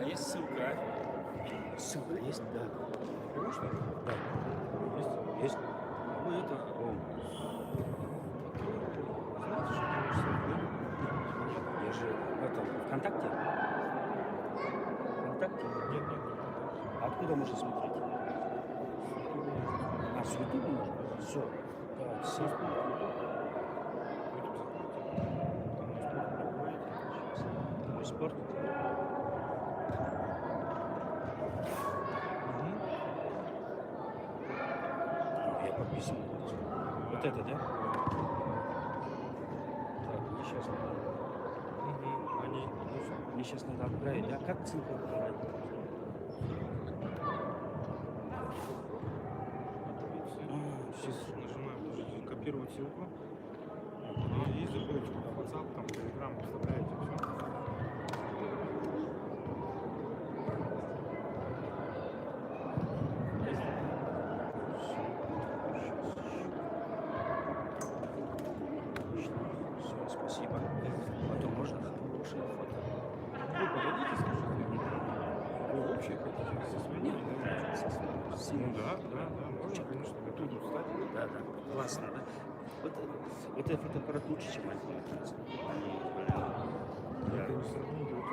А есть ссылка? Ссылка есть, да. Конечно. Да. Есть. Ну это... Знаете, что ты можешь сайт, да? Я же в этом, ВКонтакте. ВКонтакте? Нет. А откуда можно смотреть? А, с Ютуба можно? Все. Да, ссылку. Мой спорт. Я подписан. Вот это, да? Так, мне сейчас надо. Мне сейчас надо отправить, да? Как ссылку отправить? Сейчас нажимаем копировать ссылку. И заходите куда WhatsApp, там, Telegram, вставляете все. Все, спасибо. Потом можно хорошее фото. Вы подойдите, скажите. Вы вообще хотите со своими? Ну да, можно, конечно, готовы встать. Да, классно, да? Вот этот фотоаппарат лучше, чем iPhone, оказывается. Это не сравнить, вот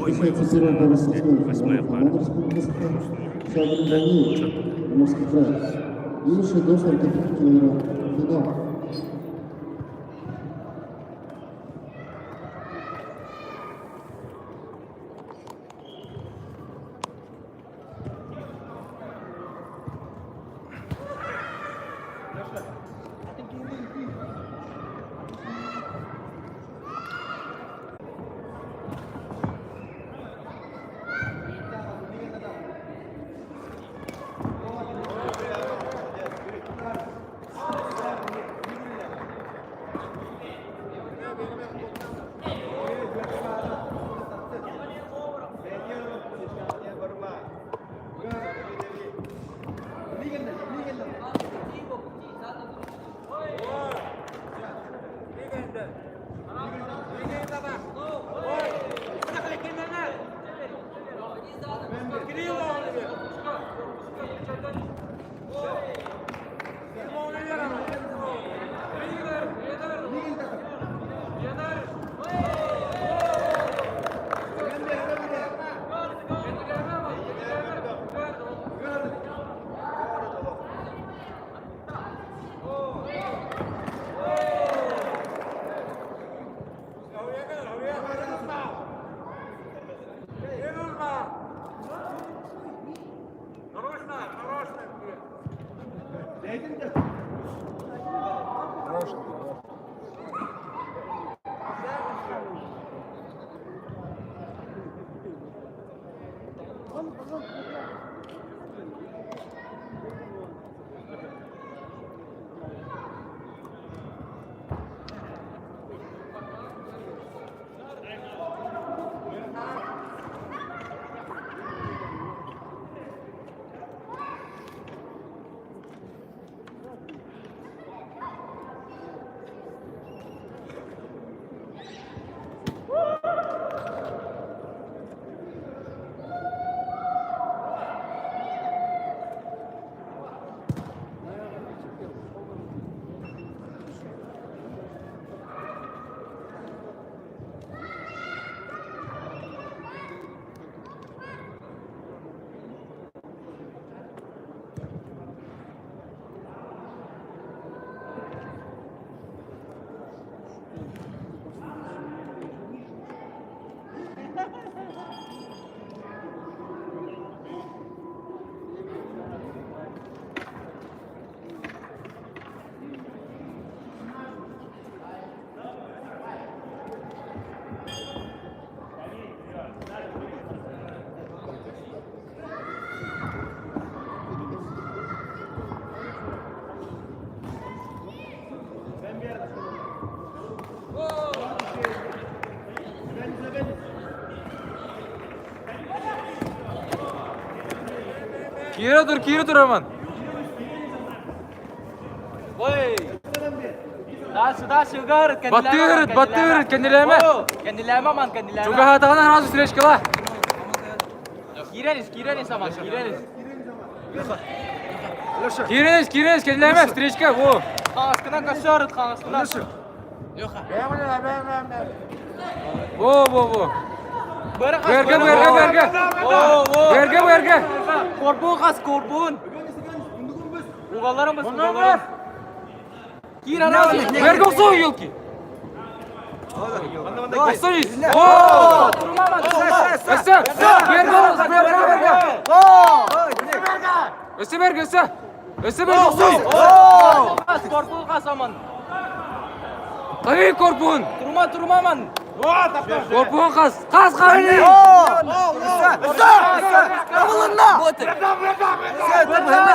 Ой, мой восьмая пара. Юноши до 45 килограмм. Финал. Kira tur Roman. Play. Дальше, Угарит, Battı kendileme. Kendileme aman, kendileme. Çok hatadan razı süreç kala. Gireniz aman, gireniz. Kireniz kendileme streçka bu. Kanskına kaşarıt, kanskına. Bu. Verge. Verge. Korbuğun kas, korbuğun. Uğallarımız. Gir ana. Verge olsun yıl ki. Olsun iz. Durma aman. Ese. Verge olsun. Ese verge olsun. Korbuğun kas aman. Hayır korpuğun. Durma aman. Korpuğun kas. Kas kahveni. Verge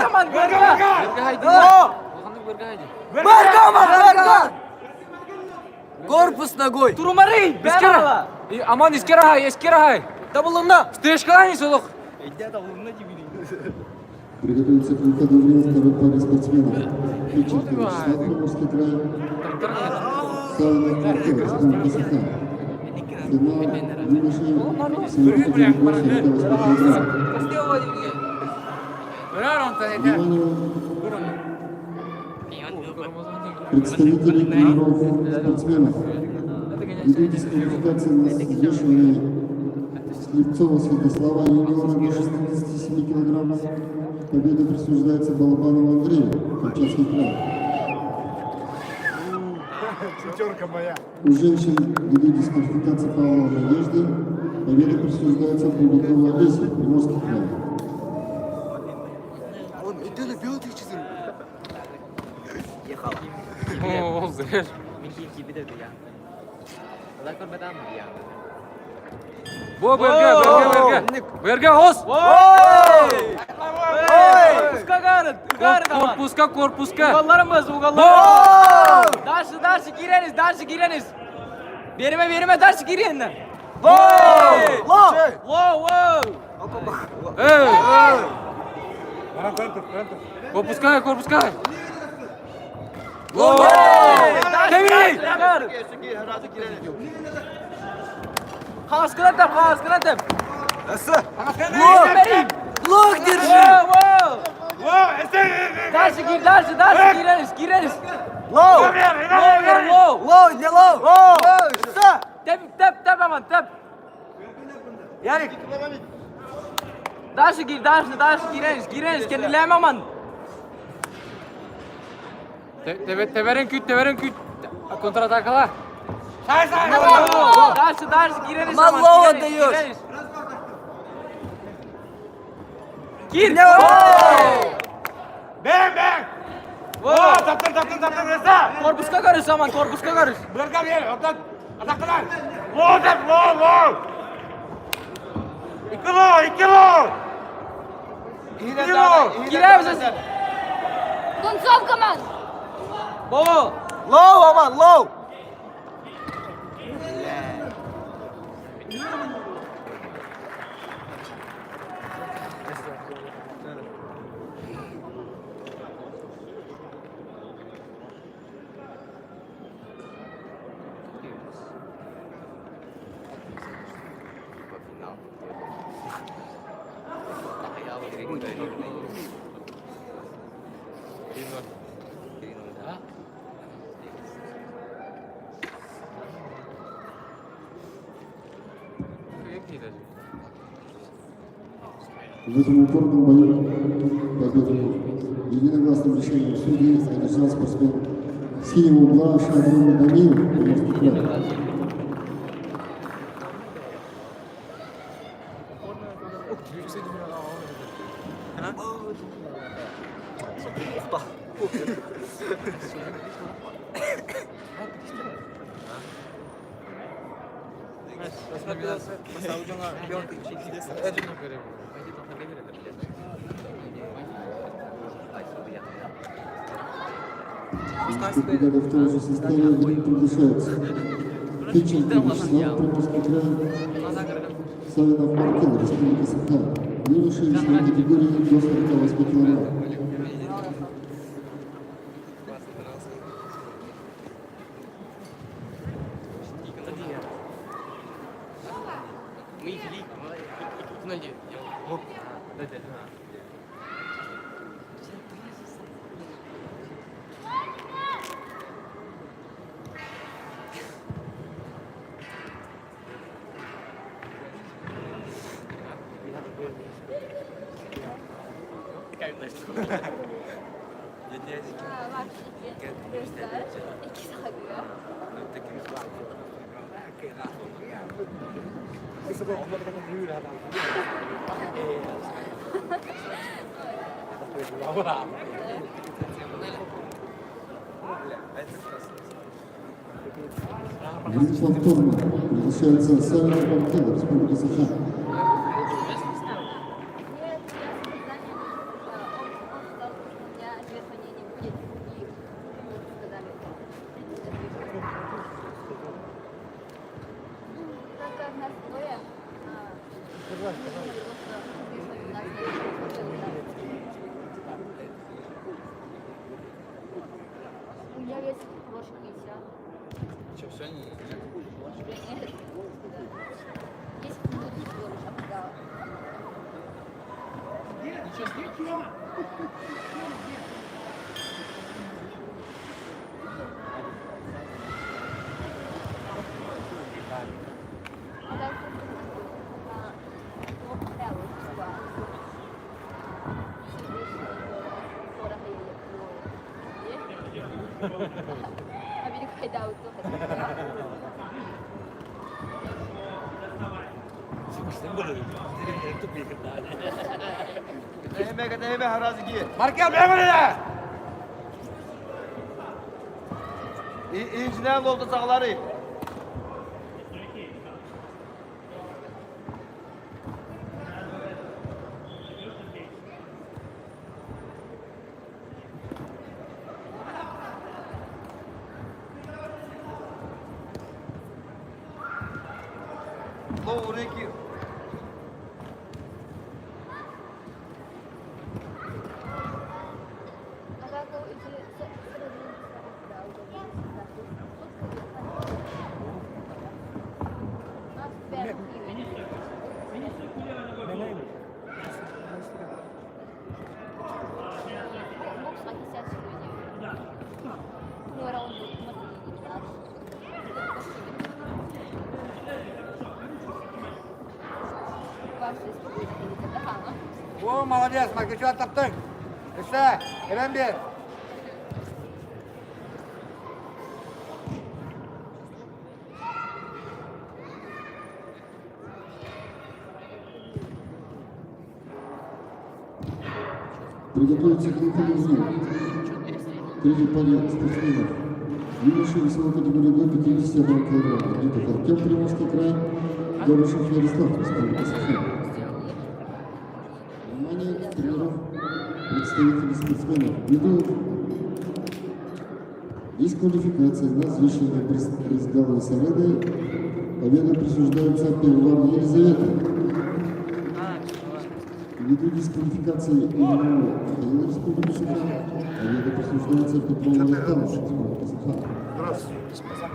aman, verge. Verge haydi. Корпус ногой. Durma rey. İskera. Aman iskera hay. Табулунна. Streçka aynı soluk. Приготовиться к выходу в ринг второй паре спортсменов. Печеньки Вячеслав, Приморский край. Савинов Артем, Республика Саха. Финал юношей 78 килограмм. Внимание! Представители тренеров спортсменов. Идут дисквалификации на взвешивание Слепцова Святослава, юниора до 67 килограммов. Победа присуждается Балабанову Андрею, Камчатский край. У женщин идут дисквалификации Павлова Надежды. Победа присуждается Булгакову Олесе, Приморский край. Oo, zehir. Bu verge hos. Korpuska garit. Garit aman. Korpuska. Uğallarımız. Dальше gireniz. Verime dальше girin. Wow. Ey. Korpuska. Devri. Kanskına tep. Блок держи. Дальше gireniz. Лоу. Low. Лоу, не лоу. Tep aman tep. Ярик. Dальше gireniz. Kendileme aman. Teveren küt. Kontratakala. Дальше gireniz Aman aman. low gireniz, atıyor. gireniz. Gir. Bang! Taptır Reza! Korpuska karış aman. Berga bir, ataklar! Wow! 2 kilo! Girer misin? Концовка, ман! Baba. Лоу, Аман, лоу. В этом упорном бою победу единогласным решением судей одержал спортсмен синего угла Шадрин Дамир, Приморский край. Когда в том же составе ринг приглашается Печеньки Вячеслав, Приморский край, Савинов Артем, Республика Саха. Юноши весовой категории до 48 килограмм. Ринг повторно приглашается Савинов Маркел, Республика Саха. Нет, я сказал, что у меня жертвования не будет, и сказали. Так как нас двое, у меня есть ложка 50. Че, все не... Нет, да. 10 минут всего лишь опоздала. А так, Amerika'da auto. Kadehime harazigi. Markel beğenmedi. İncinden oldu sağları. Low Ricky. А как эти Oo, молодец, Markel taptın. İşte, hemen bir. Приготовиться к выходу в зал. Третий парень спортсменов. Юноши весовой категории до 51 кг. Литов Артем, Приморский край. Горышев Ярослав, Республика Саха. Внимание, тренеров, представителей спортсменов. Ввиду дисквалификации на взвешивание предсказалой Саведы победа присуждается Пивовару Елизавете. Ввиду дисквалификации Ильинова Михаила, Республика Саха, победа присуждается Петрову Наташу, Республика Саха.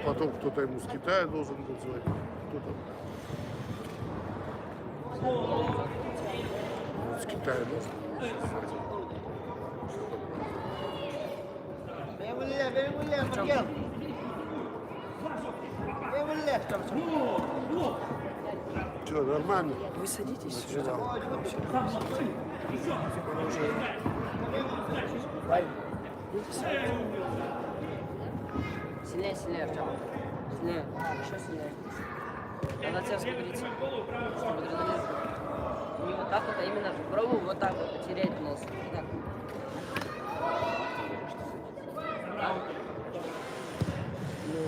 Потом кто-то ему с Китая должен был звонить. Кто-то. С Китая должен был звонить. Markel. Что, нормально? Вы садитесь. Сильнее, сильнее, Артем. Сильнее. Еще сильнее. Надо тебя взбодриться, чтобы адреналин. Не вот так вот, а именно пробуй вот так вот потерять нос. Вот так. Ну,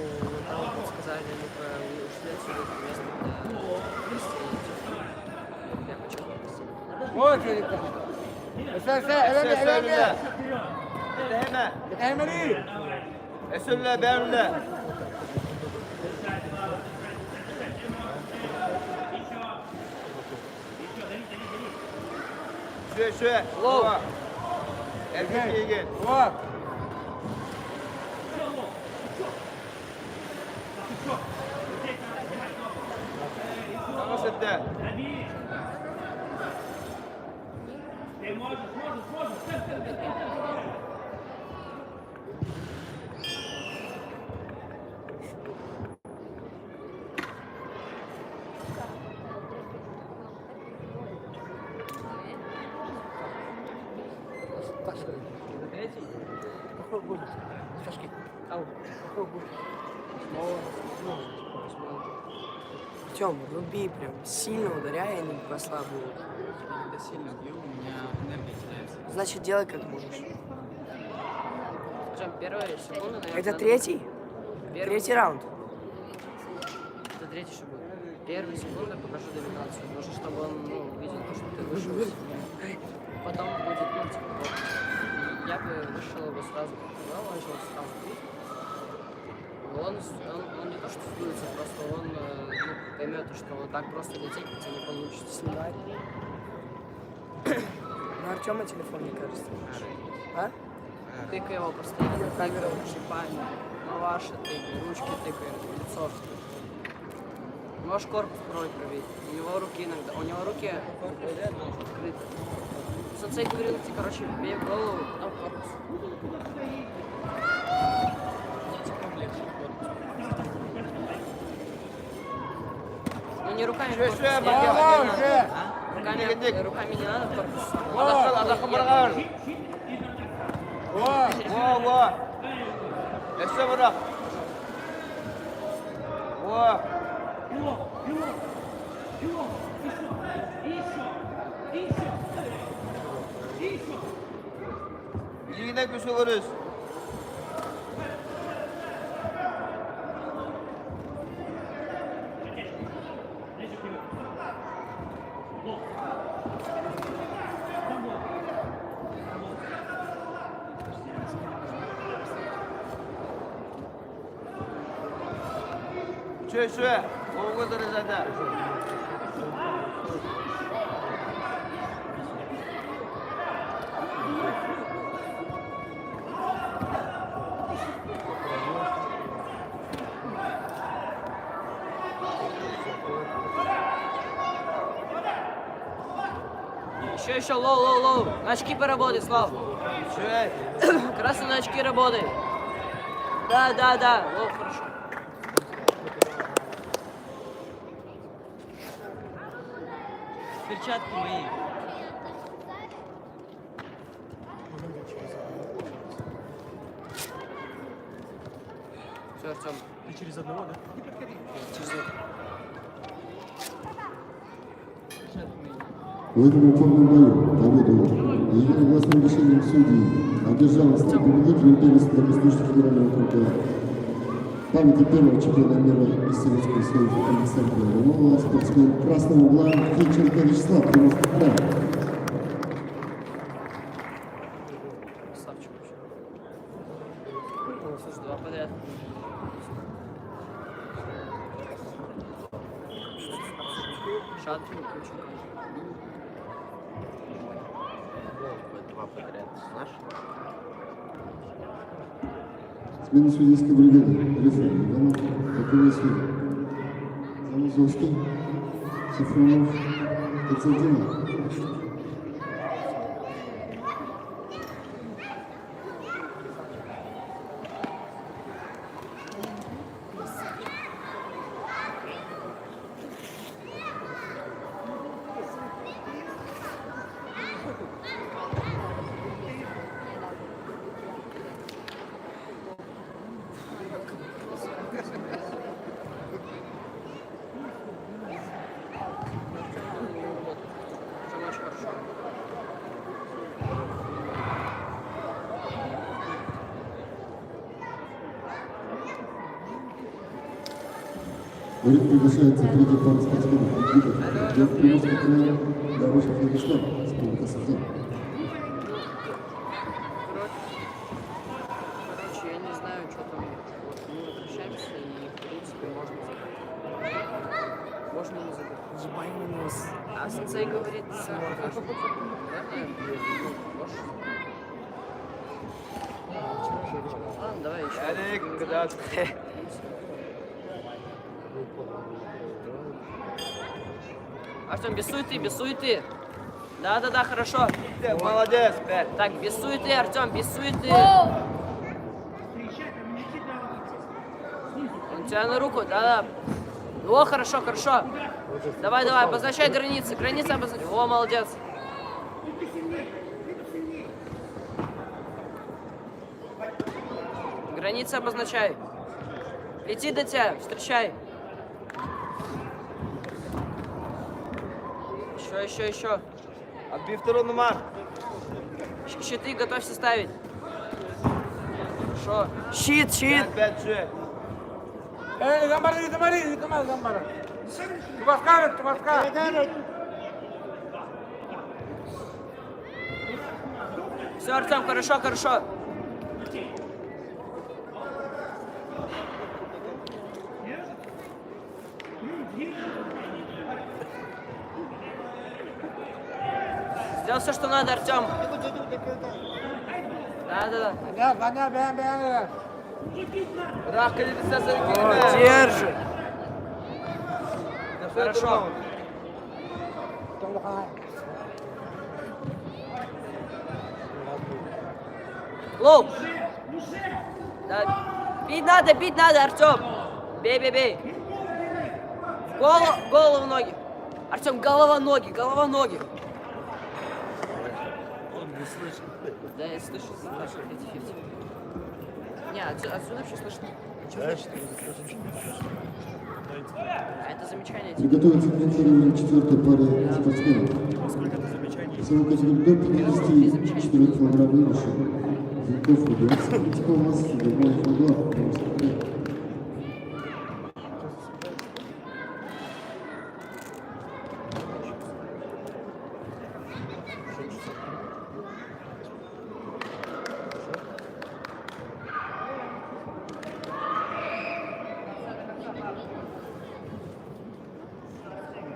там вот сказали, ну-ка, ушли отсюда, место, я хочу попросить. Вот, Ерика. İşte, hemen bir. Kadehime. Hemen iyi. Esölle benimle. Şöyle. Low. Erkek iyi gel. Var. Tamam sette. Какой будет? Сашки. Ау. Какой будет? Молодец. Артем, руби прям. Сильно ударяй, а не послабую. Когда сильно бью, у меня энергия теряется. Значит, делай как можешь. Причем первая секунда, наверное, Это надо- третий? Первый- Третий раунд. Это третий шаг будет. Первые секунды покажу доминацию. Нужно, чтобы он увидел то, что ты вышел. Потом будет, типа, вот. Я бы вышел его сразу, показал, начал сразу бить. Он не то что сдуется, просто он поймет, что вот так просто лететь у тебя не получится. Снимай. На Артема телефон, мне кажется. А? Тыкай его постоянно, камеру шипами, на ваши тыкай, ручки тыкай, лицо. Можешь корпус бровь пробить. У него руки иногда, у него руки открыты. Сенсей говорил, ты, короче, бей в голову, потом корпус. Ну не руками Шо, корпус, шо, не баба, руками шо? надо. Руками не надо корпус. Adakın bırakın. Во. Еще bırak. Во. Yine küsülürüz. Şöyle. O kadar zaten. Еще, лоу. На очки поработай, Слав. Şöyle. Красные на очки работай. Да. О, хорошо. Перчатки мои. Все, Артем. Ты через одного, да? В этом упорном бою победу единогласным решением судей одержал стал победителем первенства воздушных федерального круга. Памяти первого чемпиона мира из Советского Союза Александра Иванова, спортсмен красного угла Федченко Вячеслав, Приморский край. Красавчик вообще. Слушай, 2 подряд. Шат, ключик. 2 подряд. Знаешь? Смена судейской бригады. Реформ Иванов, Таковой судья. Замузовский, Сафронов, Константинов. Прям очень хорошо. В ринг приглашается третий пар спортсменов гибов. Для Приморского края Дорожев Владислав, Республика Сахар. Короче, я не знаю, что там. Вот мы возвращаемся и, в принципе, можно забыть. Можно не забыть. Ебай на нос. А сенсей говорит, наверное, можешь. Ладно, давай еще. Hadi kadar. Артем, без суеты. Да, хорошо. Молодец, Бер. Так, без суеты, Артем, без суеты. Он тебя на руку, да. О, хорошо. Давай, обозначай границы. Границы обозначай. О, молодец. Границы обозначай. Летит до тебя, встречай. Еще. Отбей второй номер. Щиты готовься ставить. Хорошо. Щит. 5 же. Все, Артем, хорошо. Сделал все, что надо, Артем. Да. Рахка, не ты за Держи. Хорошо. Лоу. Да. Бить надо, Артем. Бей. Голову, ноги. Артем, голова, ноги. Он не слышит. Да, я слышу. 50-50. Не, отсюда все слышно. Что значит? А это замечание. Приготовиться к финишированию четвертой пары спортсменов. Всего категории до 54 килограмм и выше. Зенков Рубец, Критиков, Федоров, Федоров, Федоров.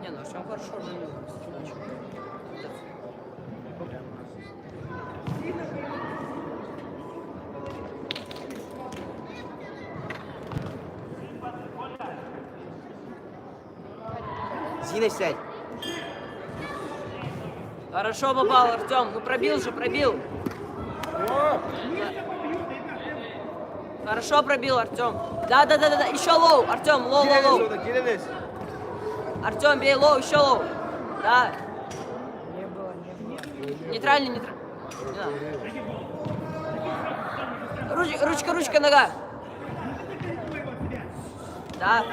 Не, ну Артем хорошо же. Зина, сядь. Хорошо попал, Артем. Ну пробил. Хорошо пробил, Артем. Да. Еще лоу, Артем, лоу. Кириллис. Артем, бей лоу, еще лоу. Да. Нейтральный. Не надо. Ручка, нога. Да.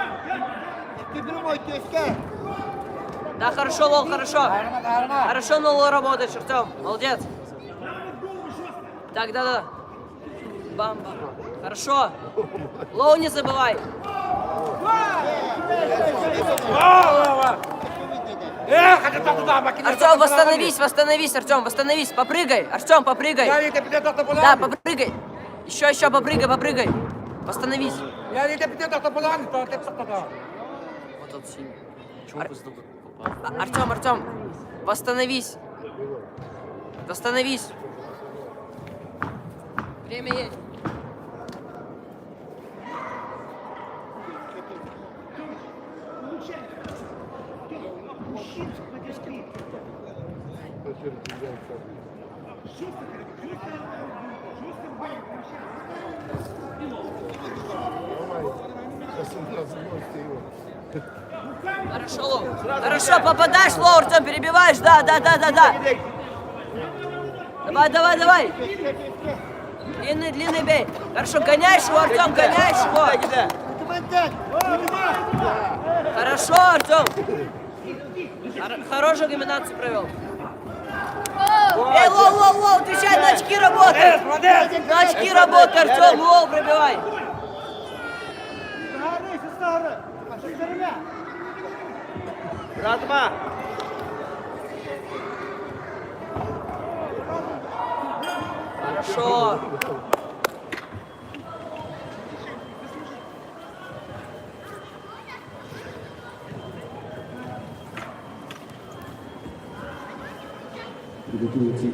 Да, хорошо, лоу, хорошо. Хорошо на лоу работаешь, Артем. Молодец. Так, да. Бам. Хорошо. Лоу не забывай. Артем, восстановись, Артем, восстановись. Попрыгай, Артем, попрыгай. Да, попрыгай. Еще, попрыгай. Восстановись. Вот он синий. Артем, восстановись. Время есть. Хорошо, Лоу. Хорошо, попадаешь, Лоу, Артем, перебиваешь. Да. Давай. Длинный бей. Хорошо, гоняешь его, Артем, гоняешь его. Хорошо, Артем. Хорошую комбинацию провел. Эй, Лоу, отвечай, на очки работай. На очки работай, Артем, Лоу, пробивай. Ратма. Хорошо. Приготовиться.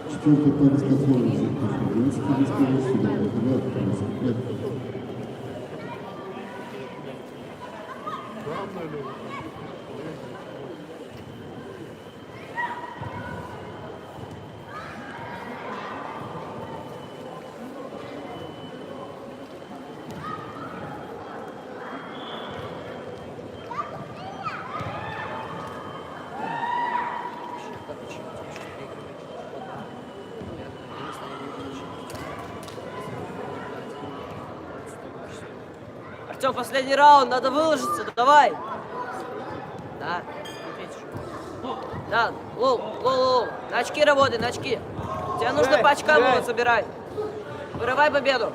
Четвертая пара спортсменов. Артем, последний раунд, надо выложиться, давай. Да, да, лоу. На очки работай, на очки. Тебе нужно по очкам его забирать. Вырывай победу.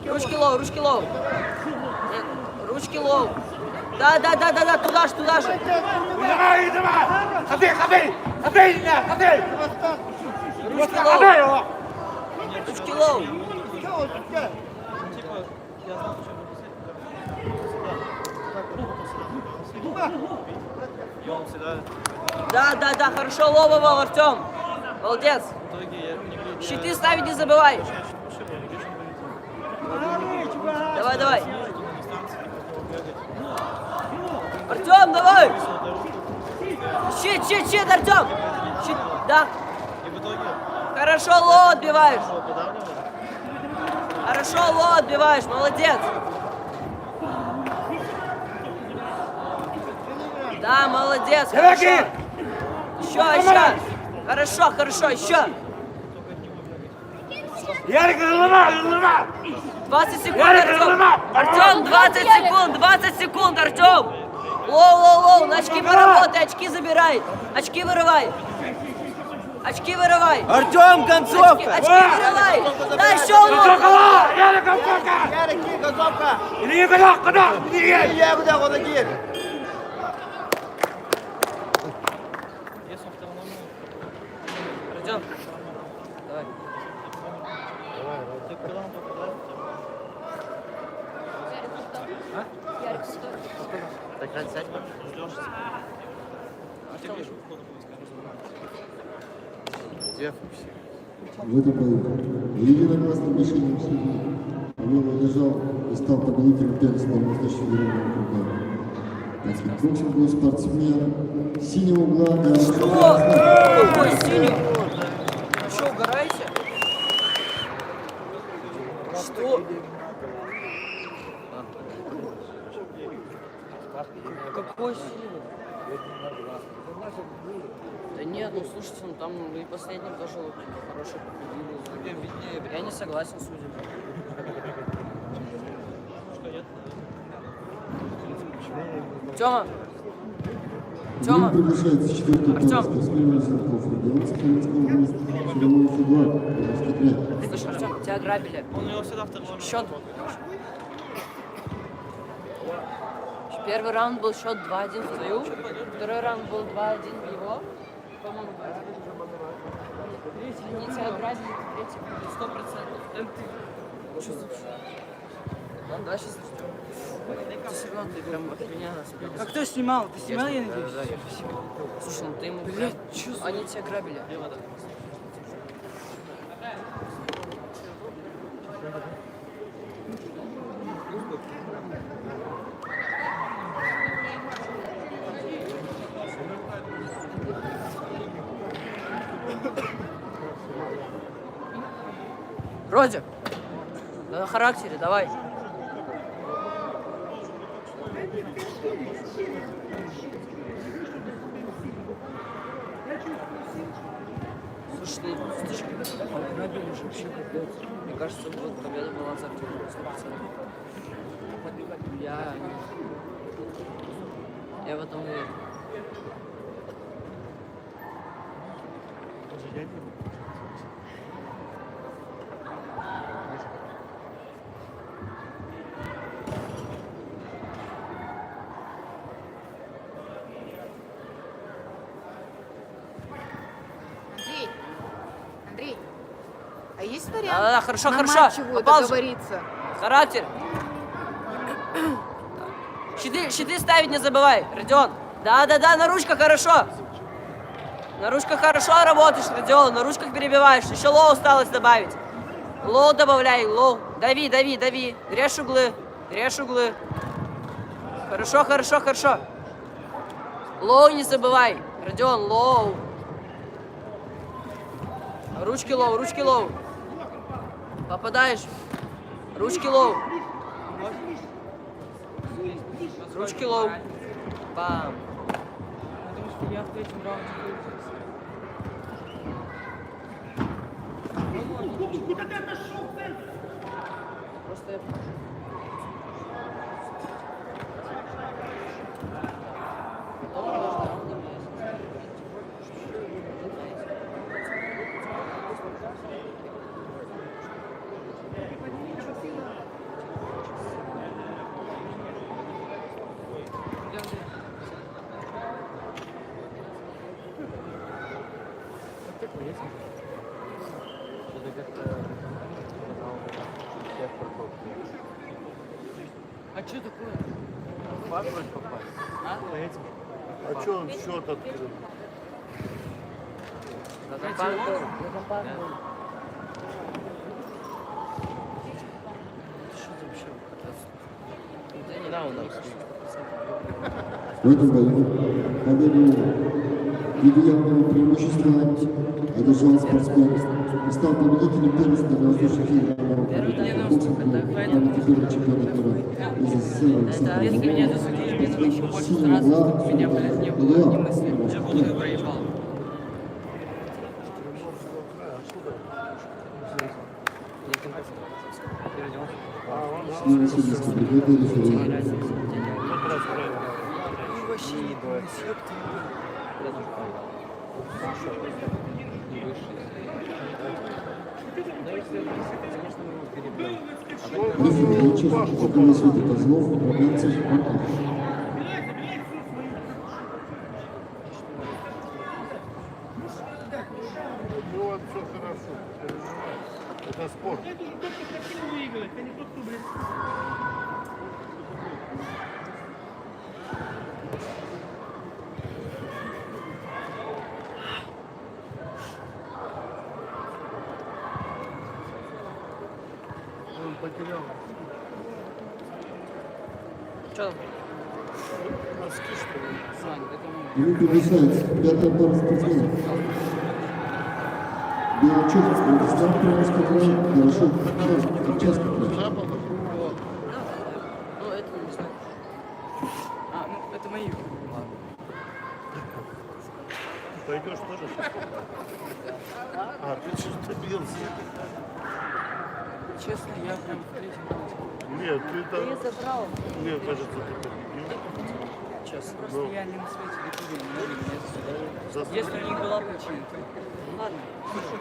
Ручки лоу. Нет, ручки лоу. Да, туда же. Ручки лоу. Да, хорошо, лововал, Артем. Молодец. Щиты ставить не забывай. Давай. Артем, давай. Щит, Артем. Щит, да. Хорошо, лоу отбиваешь. Молодец. Да, молодец, хорошо. Еще. Хорошо, еще. 20 секунд, Артем. 20 секунд, Артем. Лоу, на очки поработай, очки забирай. Очки вырывай. Артем, концовка! Очки вырывай. Да, еще лоу. Ярик, концовка! Я куда вот один! Артем, давай. Ярик, стой. Так, сядь. В этом бою единогласным решением судьи Лёва Лежал и стал победителем первенства настоящего мирового круга. Кикбоксинговый спортсмен синего угла. Какой синий? Что, угораете? Что? Какой синий? Да нет, ну слушайте, ну там и последний тоже хороший победил. Я не согласен с судьями. Тёма! Тёма! Приглашается четвертый класс спортсмен Резенков. Регион Сахалинская область. Силовой футбол. Слушай, Артём, тебя ограбили. Счет. Первый раунд был счет 2-1 в твою. Второй раунд был 2-1 в его. По-моему, 2-1. Они тебя ограбили, третий будет 100%. Что за... Ладно, давай сейчас. Ты все равно, ты прям от меня нас. А кто снимал? Ты снимал, я надеюсь? Да, я слушай, ну ты ему... Блядь, что? Они тебя грабили. Родик, да на характере, давай. Слушай, ну ты же ограбили же вообще капец. Мне кажется, вот победа была за Артёмом 100%. Я в этом уверен. Андрей, а есть вариант Да, хорошо, на хорошо. матчевую Попал же. договориться? Характер. Щиты ставить не забывай, Родион. Да, на ручках хорошо. На ручках хорошо работаешь, Родион. На ручках перебиваешь. Еще лоу осталось добавить. Лоу добавляй, лоу. Дави. Режь углы. Хорошо. Лоу не забывай. Родион, лоу. Ручки лоу. Попадаешь. Ручки лоу. Бам. Потому что я в третьем раунде. Просто я... Пойдем. А что такое? А? А что он счет открыл? На компанию. Что это вообще? Да не да, у нас. В этом бою победу ввиду явного преимущества одержал спортсмен и стал победителем первенства воздушных игр первый чемпионат мира из СССР. Это если меня засудили, мне нужно еще больше стараться, чтобы меня, блядь, не было ни мысли. Я буду проебал. Член судейской бригады рефери. Вообще не думаю, ёпта. Рефери Ильичев, около Света Козлов, Румянцев, Марков. Ну вот все хорошо. Это спорт. Он потерял. Что там? Носки, что ли? Сань, это Ему приглашается пятая пара спортсменов. Белочук, Владислав Приморский край, Хорошов, Камчатский край. Западом? Ну, это не знаю. А, ну, это мои. Пойдешь тоже? А, ты что-то бился? Честно, я прям в третьем классе. Нет, ты там... забрал. Мне кажется, ты победил. Честно. Ну. Просто я не на свете докурил, не надо меня засудить. Заслужил. Если у них была причина, то... Ладно, слушай.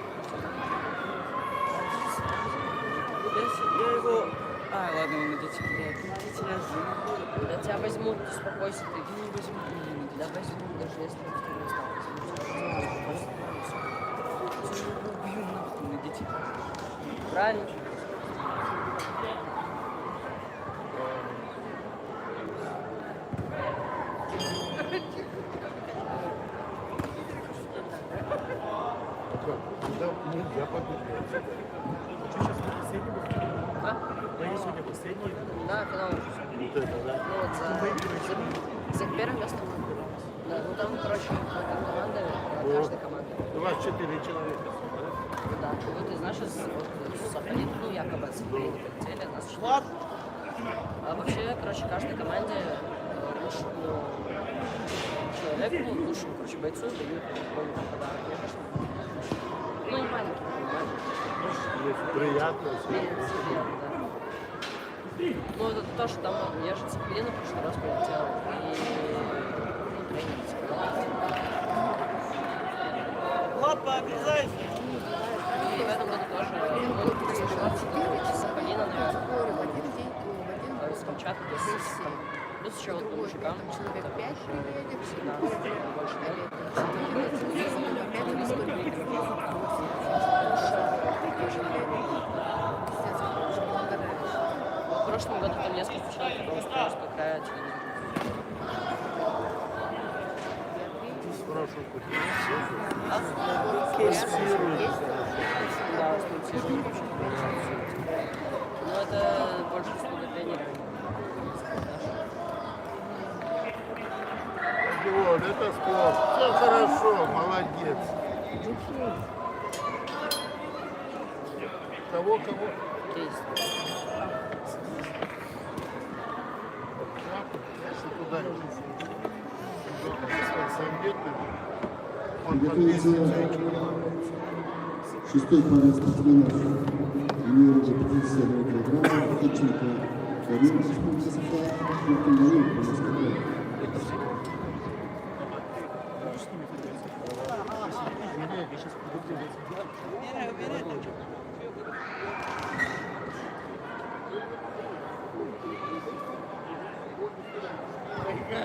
Я его... А, ладно, он идите, блядь. Идите, я Да тебя возьмут, успокойся ты. не возьму. Да возьмут, даже если ты второй остался. Убью нахуй, идите. Правильно? Да, ну, я победил. А? Да, когда он... Вот это, да? Ну вот за первым местом. Да, ну там, короче, команда, каждая команда. У вас 4 человека. Да, вот из нашей Сахалин, ну якобы от Сахалина прилетели, нас 4. А вообще, короче, каждой команде лучшему человеку, лучшему, короче, бойцу дают какой-нибудь подарок. Мне кажется, ну не маленький, понимаешь? Приятно. Ну, это то, что там, я же в Сахалин в прошлый раз прилетел, и ну, тренер сказал. Лапа, обрезай! И в этом году тоже, ну, с Сахалина, наверное, с Камчатки, плюс еще вот по мужикам, Человек 5 приедет, всегда больше, в прошлом году там несколько человек, потому что просто такая Спрашиваю, да, спонсируют. Но это больше услуга тренера. вот, это спорт. Все хорошо, молодец. Кого? Кейс. Если туда Готовится шестой пара спортсменов юниоров 51 килограмма, Ткаченко Карин, Республика Саха, Юркин Приморский край.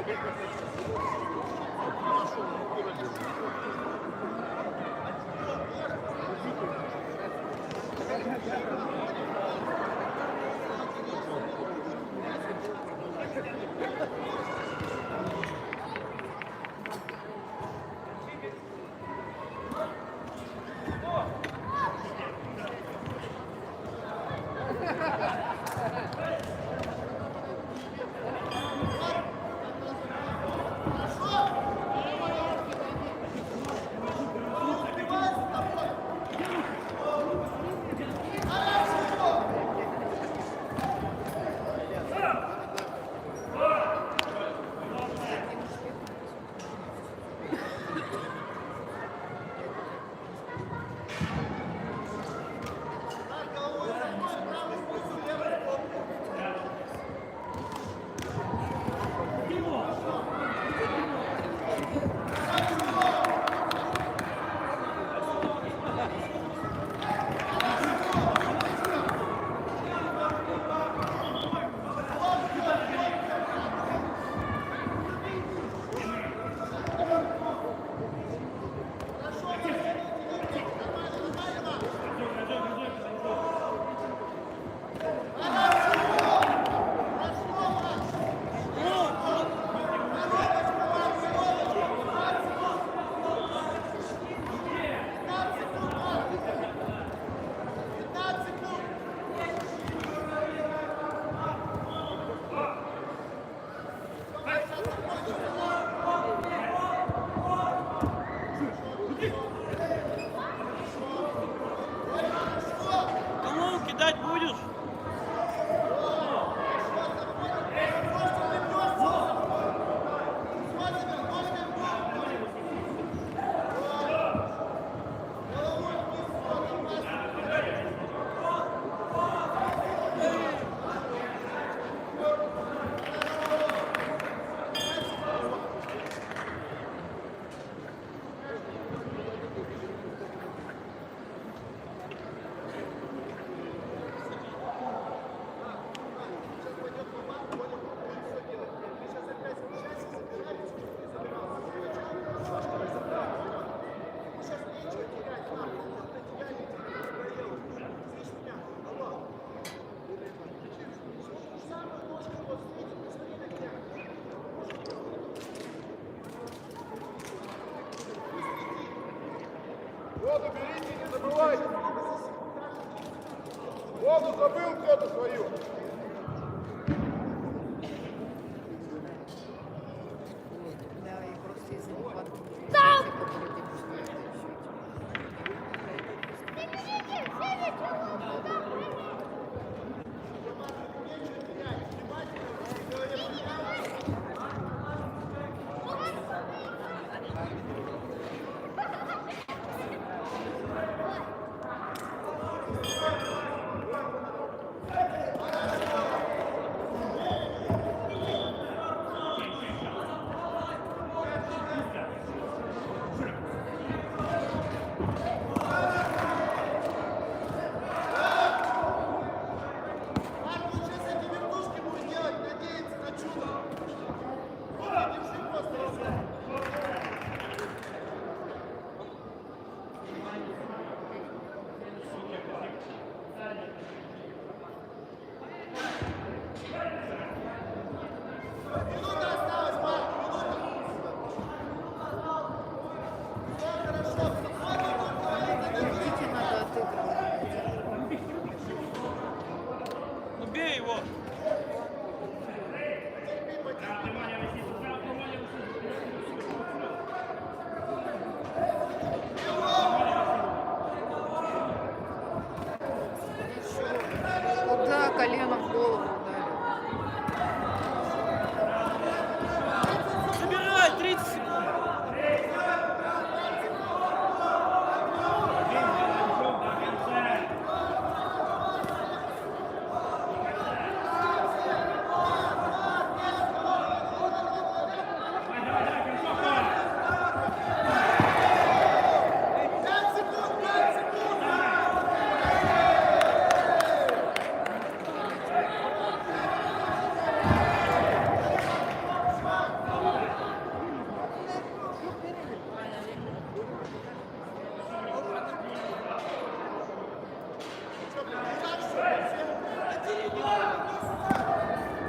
Кому кидать будешь? Воду берите, не забывайте. Воду забыл кто-то свою. Да, и просто из-за нехватки. Ну бей его! Куда колено в голову ударил? Забирай! 30 секунд!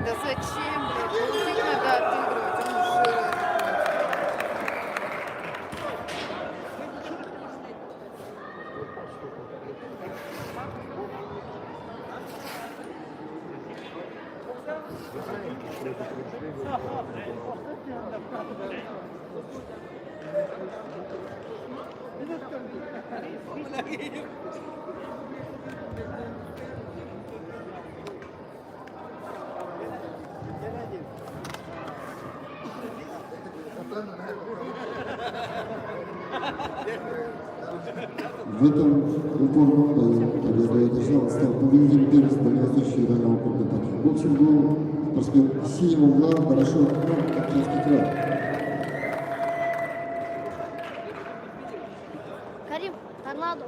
Да зачем, блядь? Получить надо отыгрывать, он жирный. В этом упорном бою победу одержал, стал победителем первенства Дальневосточного федерального округа по кикбоксингу, спортсмен синего угла Барашов Кировский край. Карим, торнадо.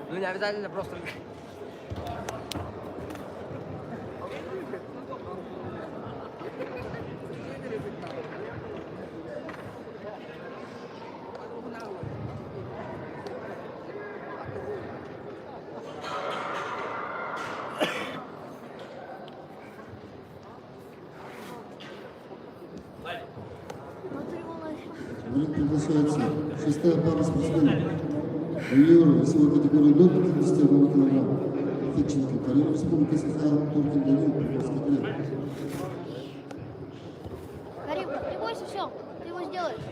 Ну не обязательно просто... В ринг приглашается шестая пара спортсменов. Юниоры весовой категории до 51 килограмма. Федченко Карим, Республика СХ, Туркин Данил, Приморский край. Карим, не бойся, все, ты его сделаешь.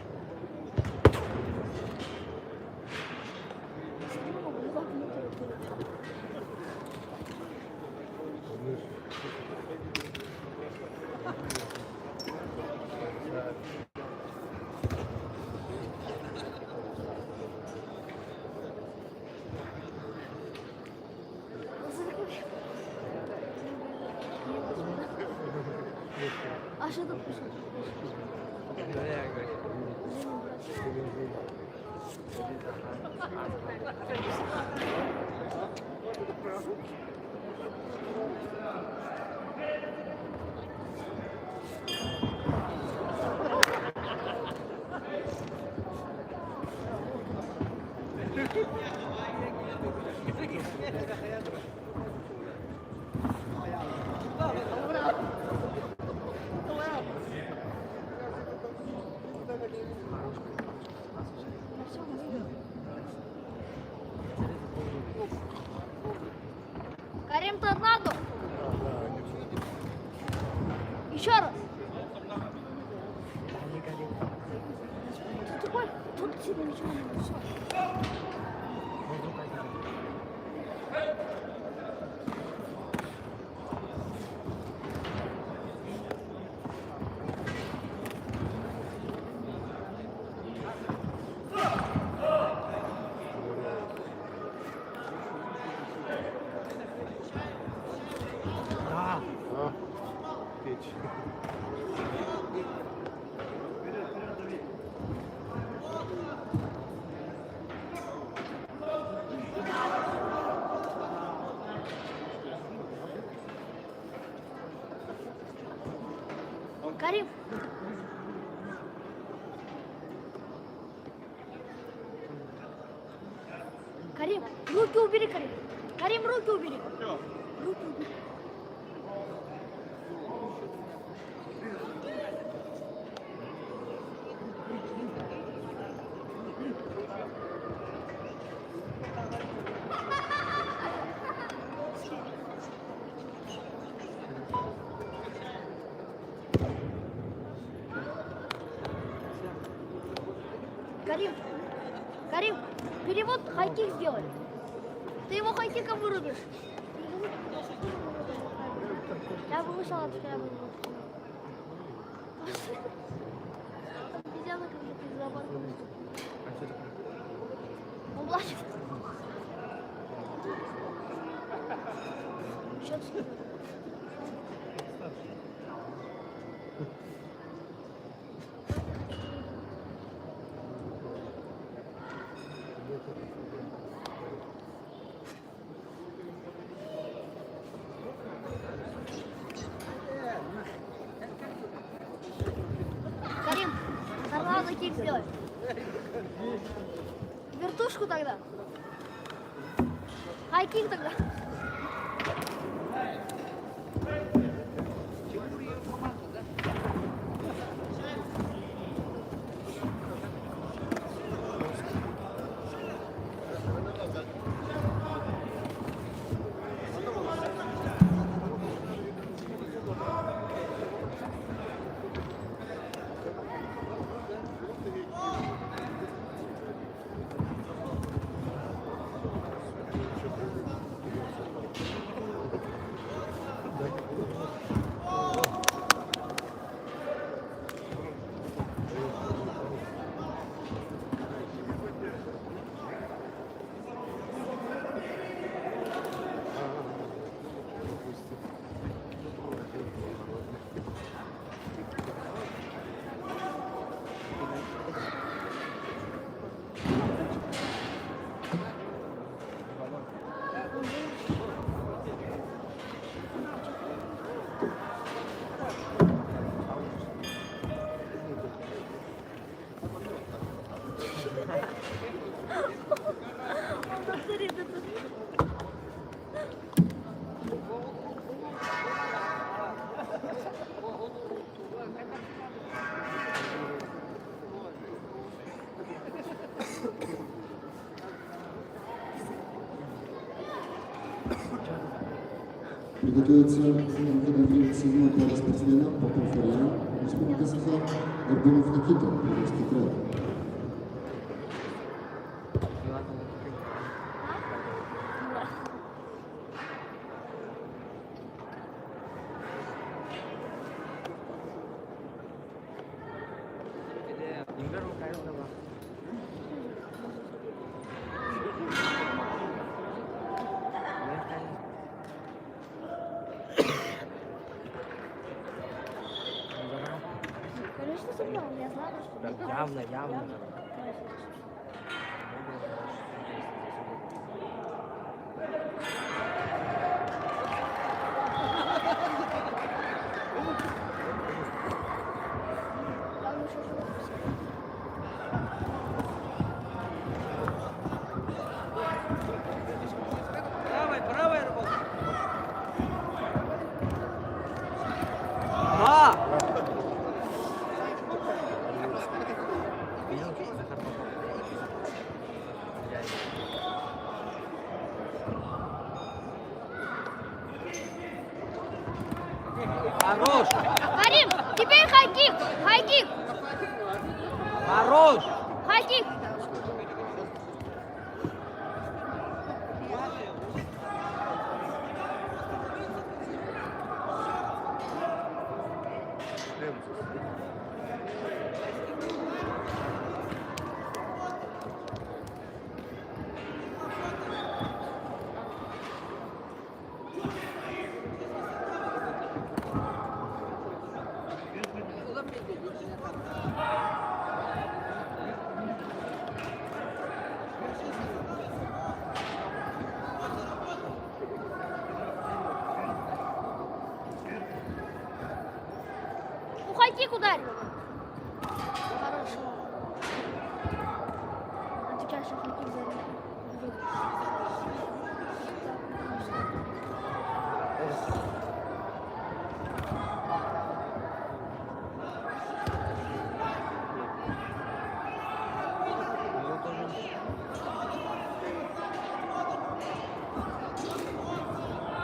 А что тут пишет? Карим, торнадо. Еще раз. Ты такой, тут тебе ничего не будет. Всё. Карим. Карим, руки убери, Карим. Карим, руки убери. Руки убери. Карим, Карим, перевод хайкик сделай. Ты его хайкиком вырубишь. Я бы вышел от тебя. Обезьяна как-то из зоопарка. Он плачет. Сейчас. Карим, торнадо кик сделай. Вертушку тогда. Хайкинг тогда. Приготовиться выходить седьмой пара спортсменов по Фарьян, Республика Саха, Горбунов Никита, Приморский край. Конечно, сыграл, я знала, что... Явно. Главное, что живот. Правая работа. Хорош! Карим, теперь хайкик! Хайкик! Хорош! Хайкик! Ну, хайкик ударь! Хорошо. Отвечаешь, что хайкик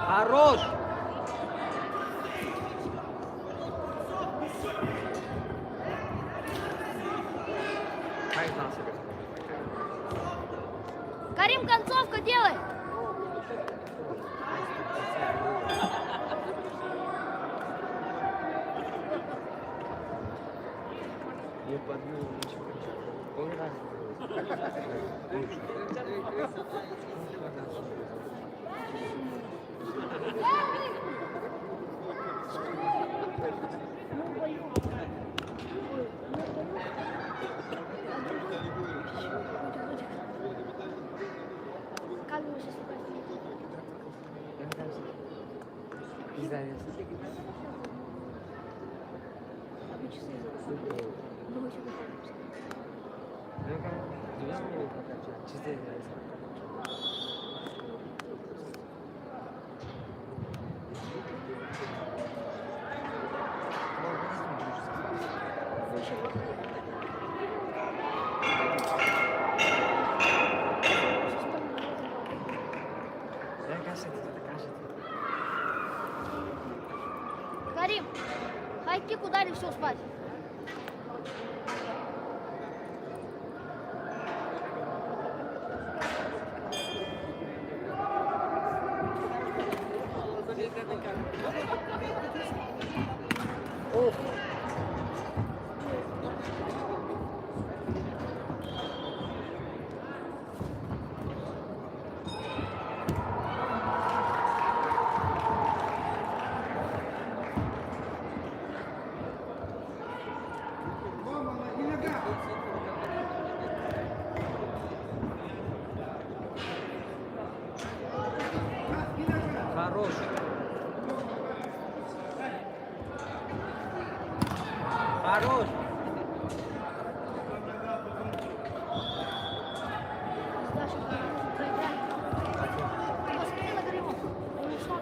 Хорош! Карим, концовка делай! Не подмыл ничего. Как вы сейчас Карим, хайкик ударил, все, спать. Хорош. Хорош. Даша, проиграли. Ты посмотрела Каримов? Он ушел.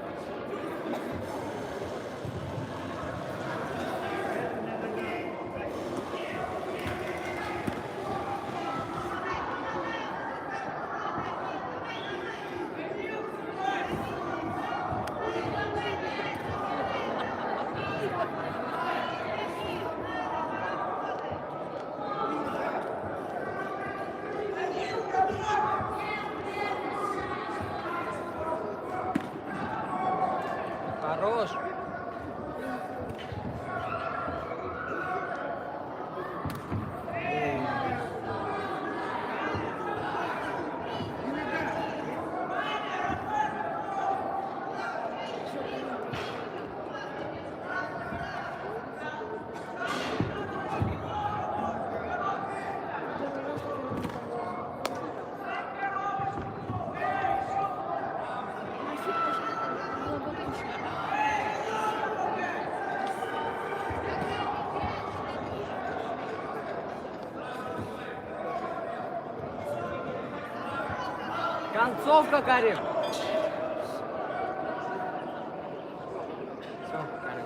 Хорош. Концовка, Карим. Все, Карим.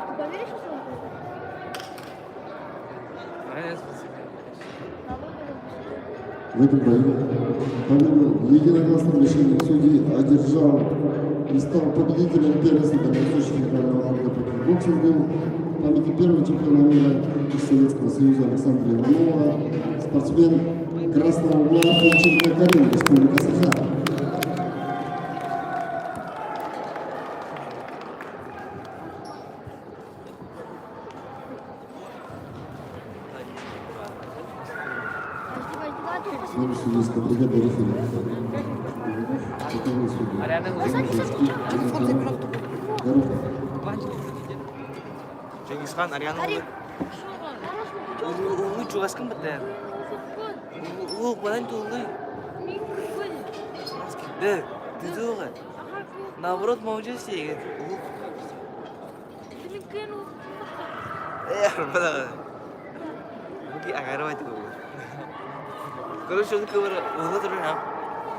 Ты поверишь, что он будет? В этом бою победу в единогласном решении судей одержал и стал победителем первой средневосточной федерального ранга по кикбоксингу, памяти первого чемпиона мира из Советского Союза Александра Иванова, спортсмен красного угла Фельдшер Карим, Республика Саха. С нами судейская бригада рефери. Каковы судьи? Дорога. Жеңісхан Ариана Карим, ұлы жуғасқан бітті. Ұлы қуадан тұлы. Да, түзі оға. Наоборот, маужа істеген. Армадағы. Бұки ағары байды көбір. Короче, оны көбір ұлы тұрыр ам.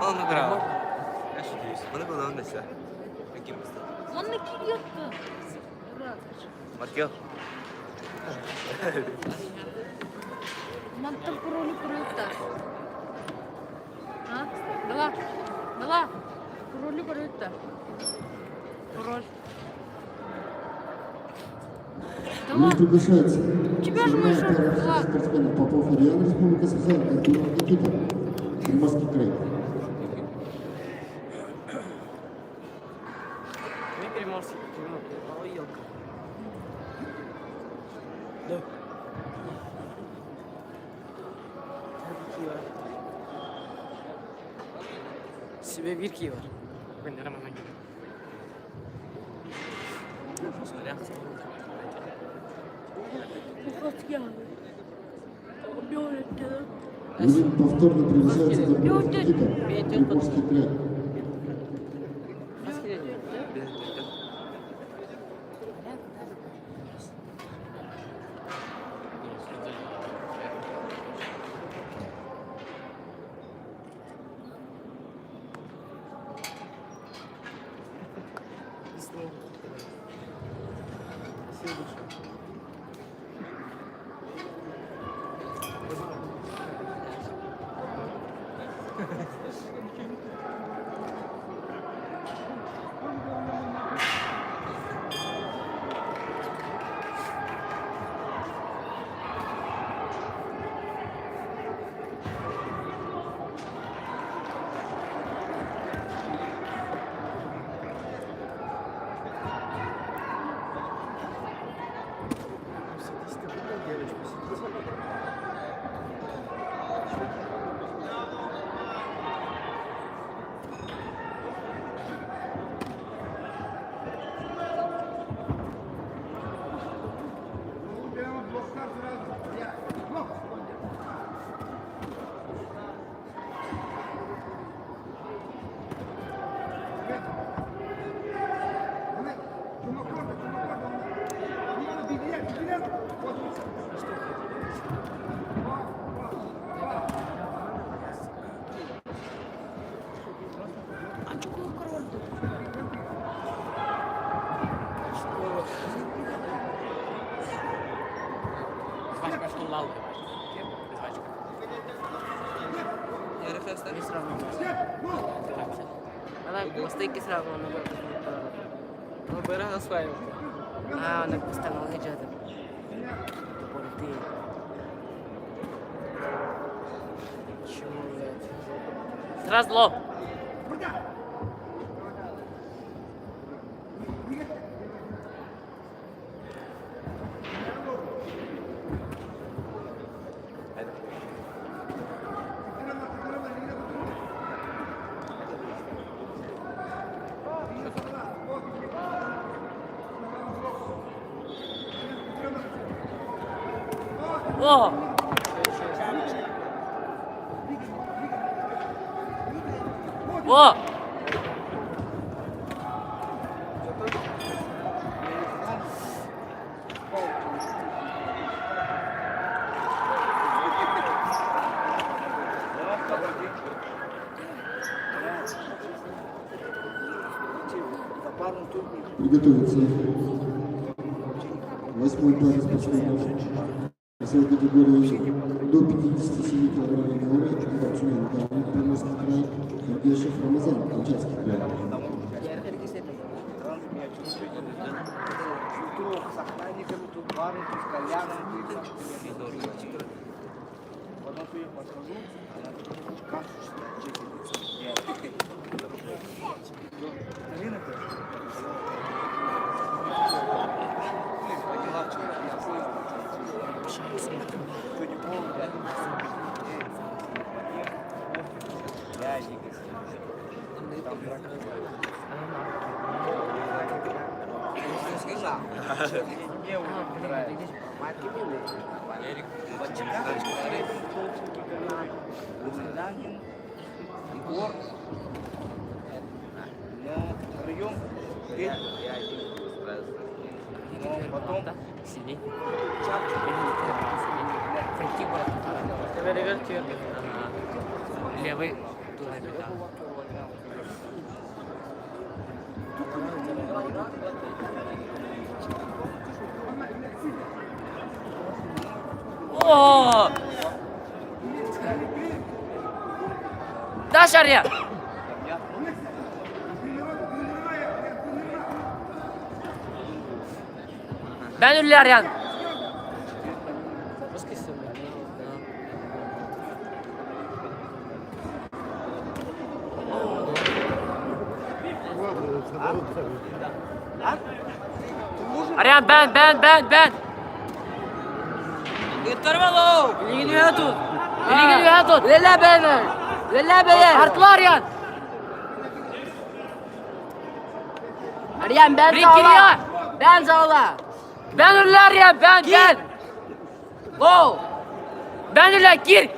Оны көрі. Оны көбір өндесі. он накидет-то. Маркел. Нам там пароли проекта. А? Давай. Давай. Пароли проекта. Пароль. Ему приглашается Тебя же седьмая мы пара же- спортсменов Попов Ариана, Республика Саха, Никита, Приморский край. Мы Приморский. Ой, елка. Себе вирки var. Ben de Ramazan gibi. Ему повторно приглашается Горбунов Никита, Приморский край. Я рефлекс Не сравнивай. Она стейки сравнивала. Ну, берег на свою. А, она поставила гаджеты. Чему, блядь? Сразу лоб. О! О! Приготовиться. 8-й пар спортсменов. Весовой категории до 57 килограмм веса. Спортсмен Галин, Приморский край. Ергешев Рамазан, Камчатский край. Егор. Прием. Потом Сиди. чапчик. Пройти город. Левый. Туда беда. О! Да, Шарья! Ben Üller yan. Aryan ben. Intervalo! Ilgili tut. İlgili tut. Lele beni! Lele beni! Artlı Aryan. Aryan ben Ring sağla! giriyor. Ben sağla! Ben Üller Aryan ben. Go! Ben Üller gir.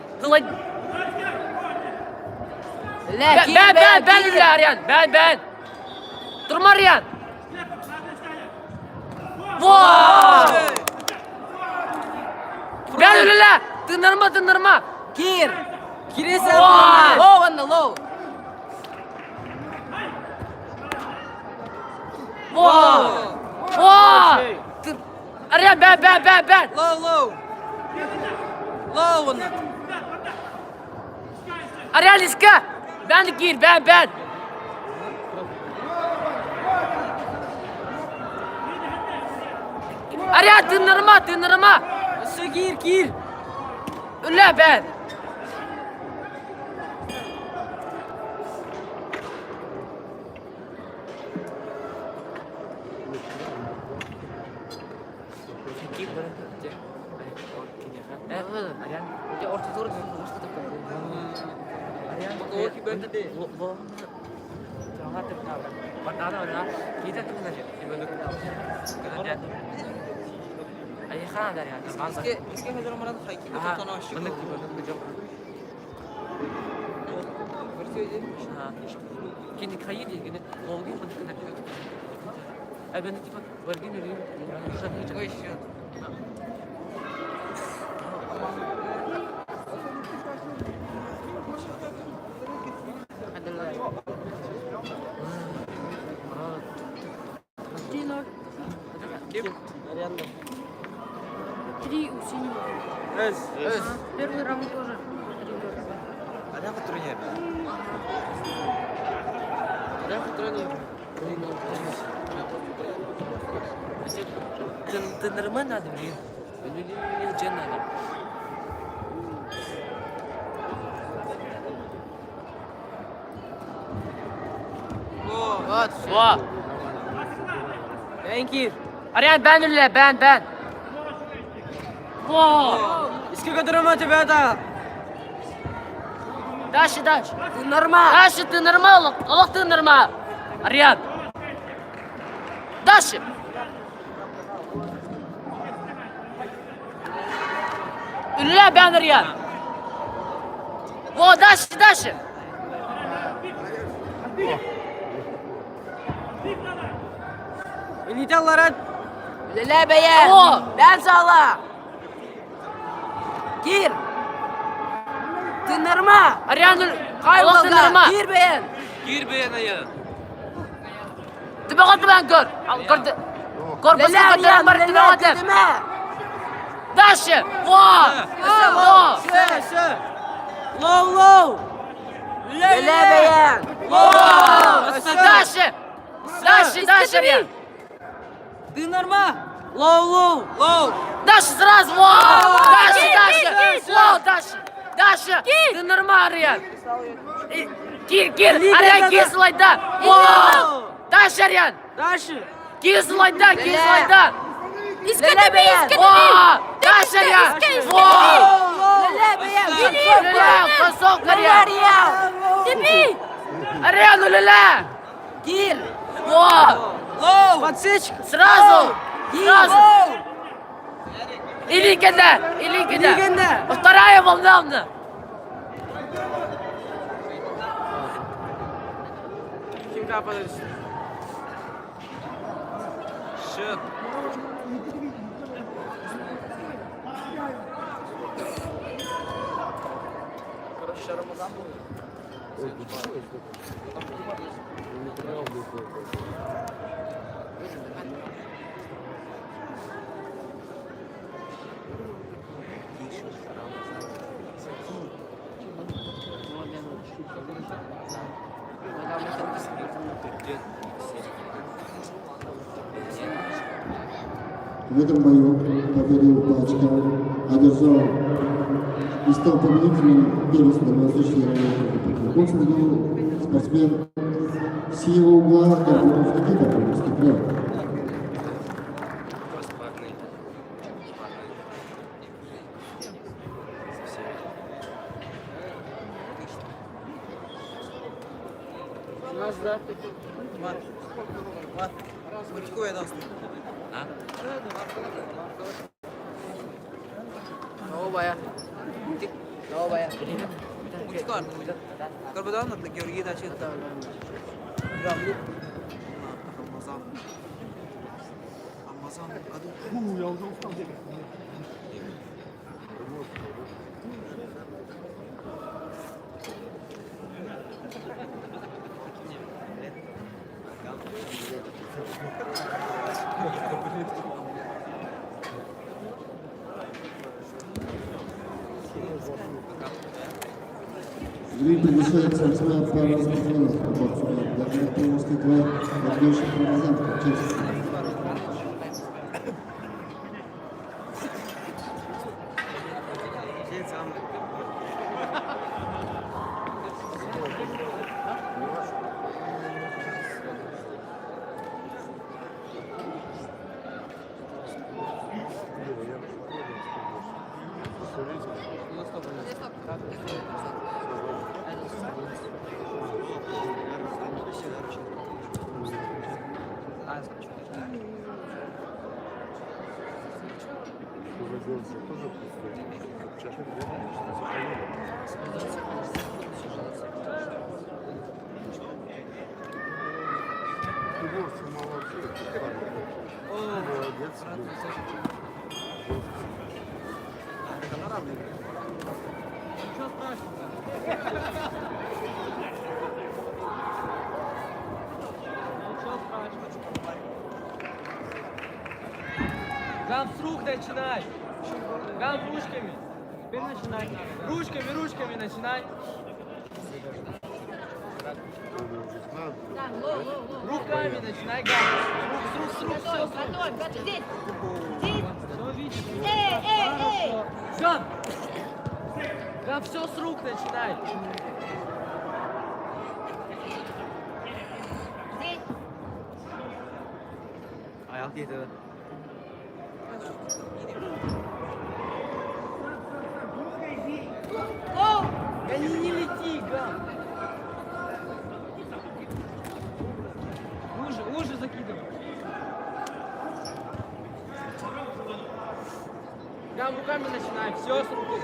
Lele gir Ben Üller Aryan. Ben. Durma Aryan. Wow! Ben Üller. Dındırma. Gir! Girese Wow! low and low! Wow! Aryan ben. Low! Low and Ariel iska. Ben gir ben. Ariel tınırma. Su gir. Öyle ben. Три усини. Первый раунд тоже. Ada apa turunnya? Tınırma ne adım? Öyle cennet. Во. Ben gir. Ariel ben öyle ben. Во. Сколько драма тебя да? Дальше. Ты нормал. Дальше ты нормал. Allah ты нормал. Ariel. Дальше. Öyle ben Ariel. Во, дальше. Летел Ларат. Öyle beğen. О, Ben sağla. Gir. Tınırma. Ariel Allah tınırma. Gir beğen. Gir beğen ayı. Tebak ben gör. Gördü. Gör basın kadar var tebak. Дальше. Во. Low. Öyle beğen. Дальше. Ariel. Ты норма. Low. Дальше сразу. Во. Дальше. Во, дальше. Ты нормально, Ariel. Гир. Ariel, гир слайда. Во. Дальше, Ariel. Дальше. Гир слайда. Иска Во. Дальше, Ariel. Во. Косок, Ariel. Ariel, леле. Гир. Во. Подсечка. Сразу. Или куда? Вторая волна. Kim kapalı? Şık. В этом бою победил по очкам, одержал и стал победителем первой дальневосточной районной группы. В году спортсмен синего угла Горбунов Никита, Приморский край. Новая. Kau betul nak pergi dah cik. Amazon. В Ринг приглашает спортсмена пара спортсменов по боксу. Для Приморский край Евгений Рамазан Ткачевский. Тоже чашек молодец. Гам с рук начинай. Гам ручками. Теперь начинай. Ручками начинай. Руками начинай, гам. С рук, все. Готовь, готовь. Здесь. Здесь. Все видишь? Эй. Гам! Гам, все с рук начинай. Здесь. Ayak yedi. Оу. Да не лети, гам. Уже закидывай. Гам, руками начинай. Все с руки.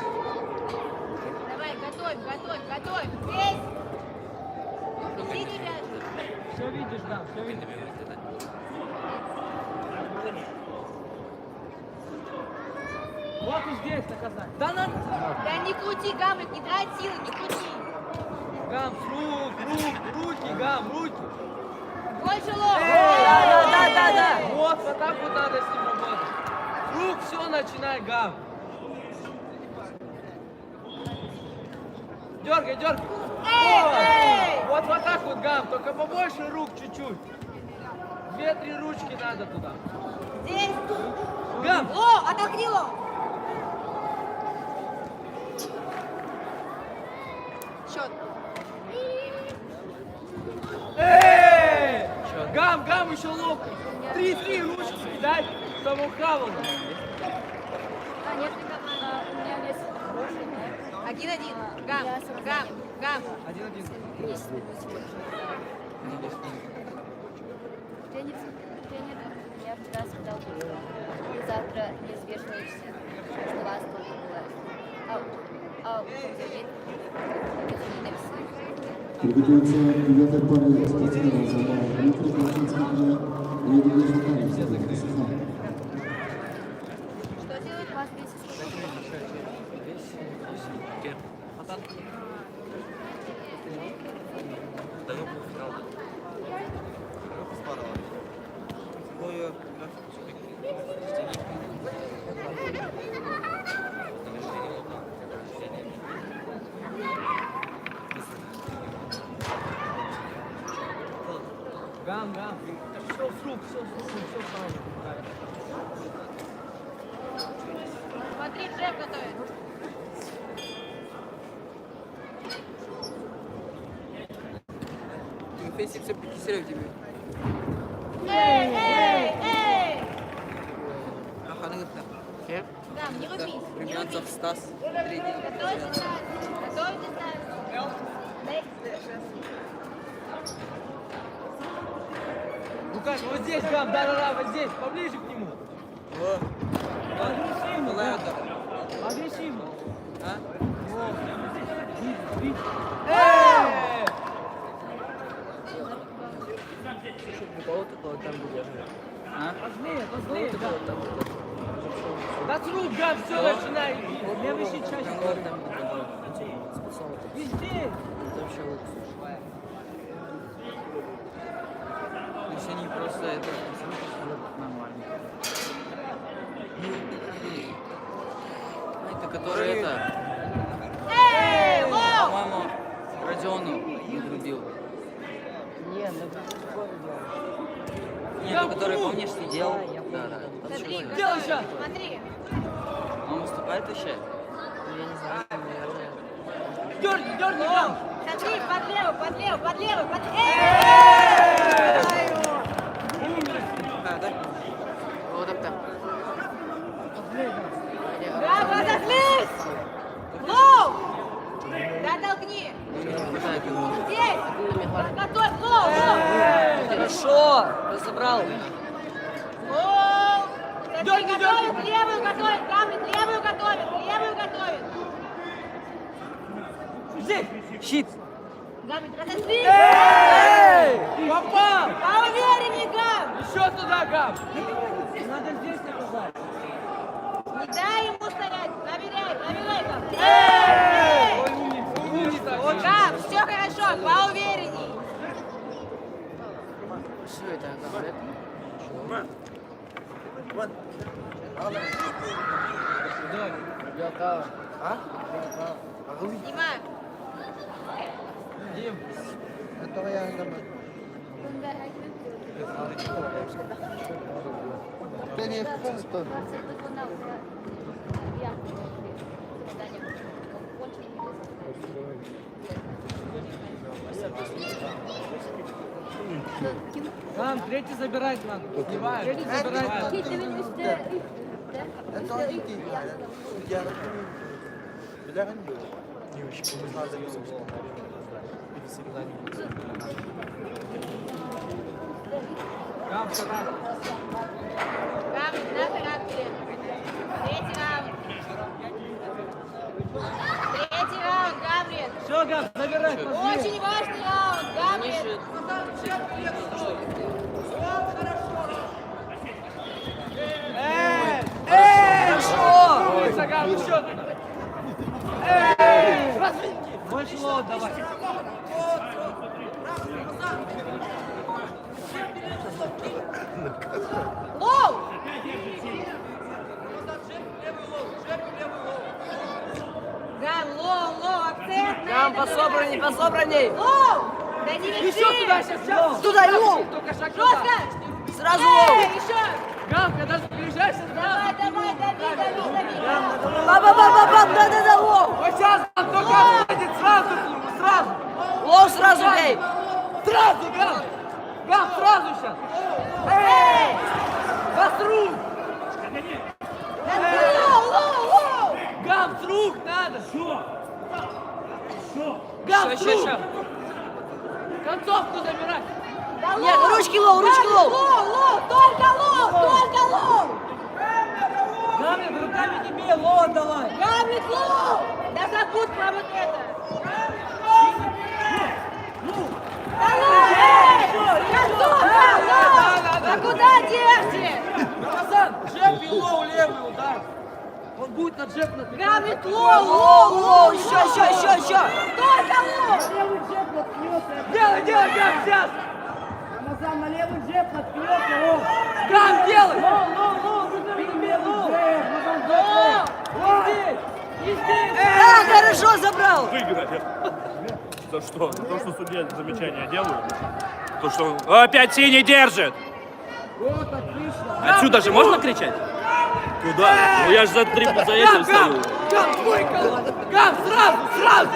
Давай, готовь. Здесь. Иди, ребят. Все видишь, гам, все видишь. Вот и здесь наказать. Да надо. Да не крути, Гамлет, не трать силы, не крути. Гам, руки, гам, руки. Больше лоб. Да. Вот так вот надо с ним работать. Рук, все, начинай, гам. Дергай. Эй. Вот так вот, гам, только побольше рук чуть-чуть. 2-3 ручки надо туда. Здесь. Гам. О, отогни лоб. Счет. Эй! Гам, еще локоть. 3 ручки, дай, чтобы ухавал. А, нет, у меня вес хороший, да? 1-1. Гам. 1-1. Тренер меня вчера сказал, что ты завтра не взвешиваешься, что вас только было. А Приготовится девятая пара спортсменов за Дмитрий Приморский край и Евгений Рамазан Ткачевский. что делать? У вас весит Да ну пускал. Спарова. Бою. Гам. Все с рук, все правильно. Смотри, Джеб готовит. Фейсик все прикисерил тебе. Эй! Аханыгытта. Гам, не рубись. Румянцев Стас. Готовь дистанцию. Эй. Ну как, вот здесь, Гам, да, вот здесь, поближе к нему. Агрессивно, да. Агрессивно. А? Вот. Эй! Возле, да. Да с рук, Гам, все, начинай. Левый сейчас. Везде. Если они просто это нормально. Это который это. Эй, лоб! По-моему, Родиону нагрубил. Не, ну такое дело. Нет, ну, который, помнишь, сидел? я Да, помню, да. да. Смотри, Делай сейчас. смотри. Он выступает вообще? Ну, я не знаю, наверное. Дерни, дерни, Гам. Смотри, подлево, подлево, подлево, подлево. Вот так. Браво, разошлись! Лоу! Да толкни! Здесь! Подготовь, лоу, лоу! Хорошо, разобрал. Лоу! Смотри, Дёрни, готовит, дёрни. левую готовит, Гамлет, левую готовит, левую готовит. Здесь. Щит! Гамлет, разошлись! Попал. Поуверенней, Гам! Еще туда, Гам. Надо здесь наказать. Не дай ему стоять! Проверяй, проверяй, Гам! Ой, умница, умница. Вот Гам, все хорошо, поуверенней! Что это, Гамлет? Белка. А? Снимай! Дим. Гам, третий забирать надо. Третий забирать надо. Гам, вторая. Гамлет, на характере. Третий раунд. Третий раунд, Гамлет. Все, Гам, забирай. пошли. Очень важный раунд, Гамлет. Хорошо. Умница, Гам, еще туда. Больше лот давай. Лоу! Гам, лоу, акцент. на Гам, это пособранней, пособранней. Лоу! Да не виши! Еще туда сейчас, сейчас. Туда, лоу! Только шаг туда. Жестко! Сразу лоу! Еще! Гам, когда приезжаешься, Давай, давай, дави, дави, дави! Ба-ба-ба-ба-бам, да-да-да, лоу! вот сейчас он только выйдет, сразу, сразу. Лоу сразу бей! Сразу, Гам. Гам, сразу сейчас. Эй! Гастру. Лоу, лоу, лоу! Гам, с рук надо. Гам, с рук. Концовку забирай. Да Нет, лоу! ручки лоу, ручки лоу! Лоу, лоу, только лоу, только лоу! Гамлет, руками не бей, ло давай. Гамлет, лоу! Да забудь про вот это! Да лоу, эй! Концовка, лоу! Да куда держите? Рамазан, джеб и лоу левый удар. Он будет на джеб на Гамлет, лоу, Лоу, лоу, лоу, еще! только лоу! Делай, делай, Гам, сейчас. Рамазан, на левый джеб наткнется, лоу. Гам, делай. Лоу, Лоу! Да, хорошо забрал! Выиграть. За что? За то, что судья замечания делают? То, что он опять синий держит! Вот, отлично. Отсюда же можно кричать? Куда? Ну я же за этим стою. Гам, твой колонн. Гам, сразу.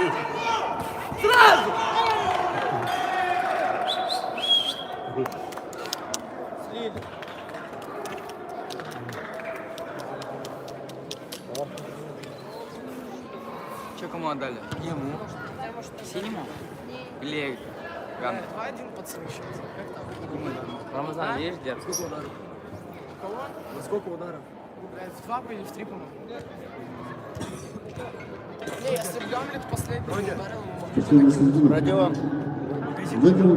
Че кому отдали? Ему. Синему? Или Гамлет? 2-1 пацаны счет. Рамазан, видишь, дерзко. Сколько ударов? В 2 или в 3, по-моему. Не, если бы Гамлет последний ударил, Родион. В этом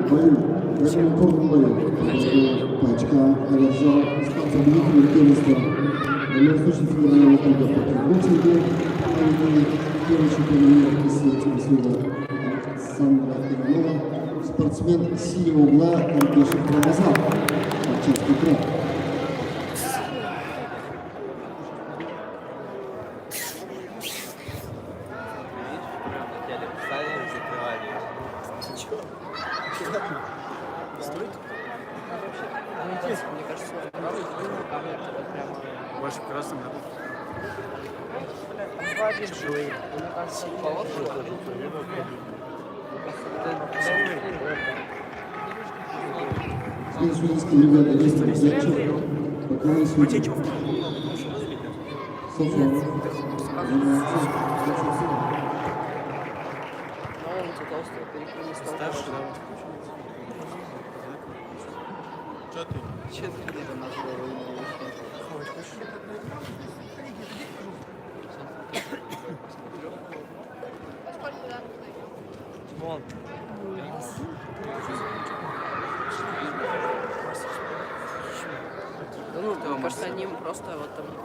бою, в этом упорном бою, Пачка одержал испанца Дмитрия Первенства. Дальневосточный федеральный округа по кикбоксингу. Первый чемпион мира Северного Александра Иванова. Спортсмен синего угла Аркешев Рамазан. Арчанский край. Видишь, прям на теле встали, закрывали. Мне кажется, правый камень это вот прямо... Вашим красным надо. Мне кажется, полоски. Следующий бригада Нестор Зайчев. Боковой судья. Сафронов. Занимается. Но эти толстые перекрыли стол. Старше, да. Че ты где-то нашел? Вон. Да ну, мне кажется, они просто вот там, мне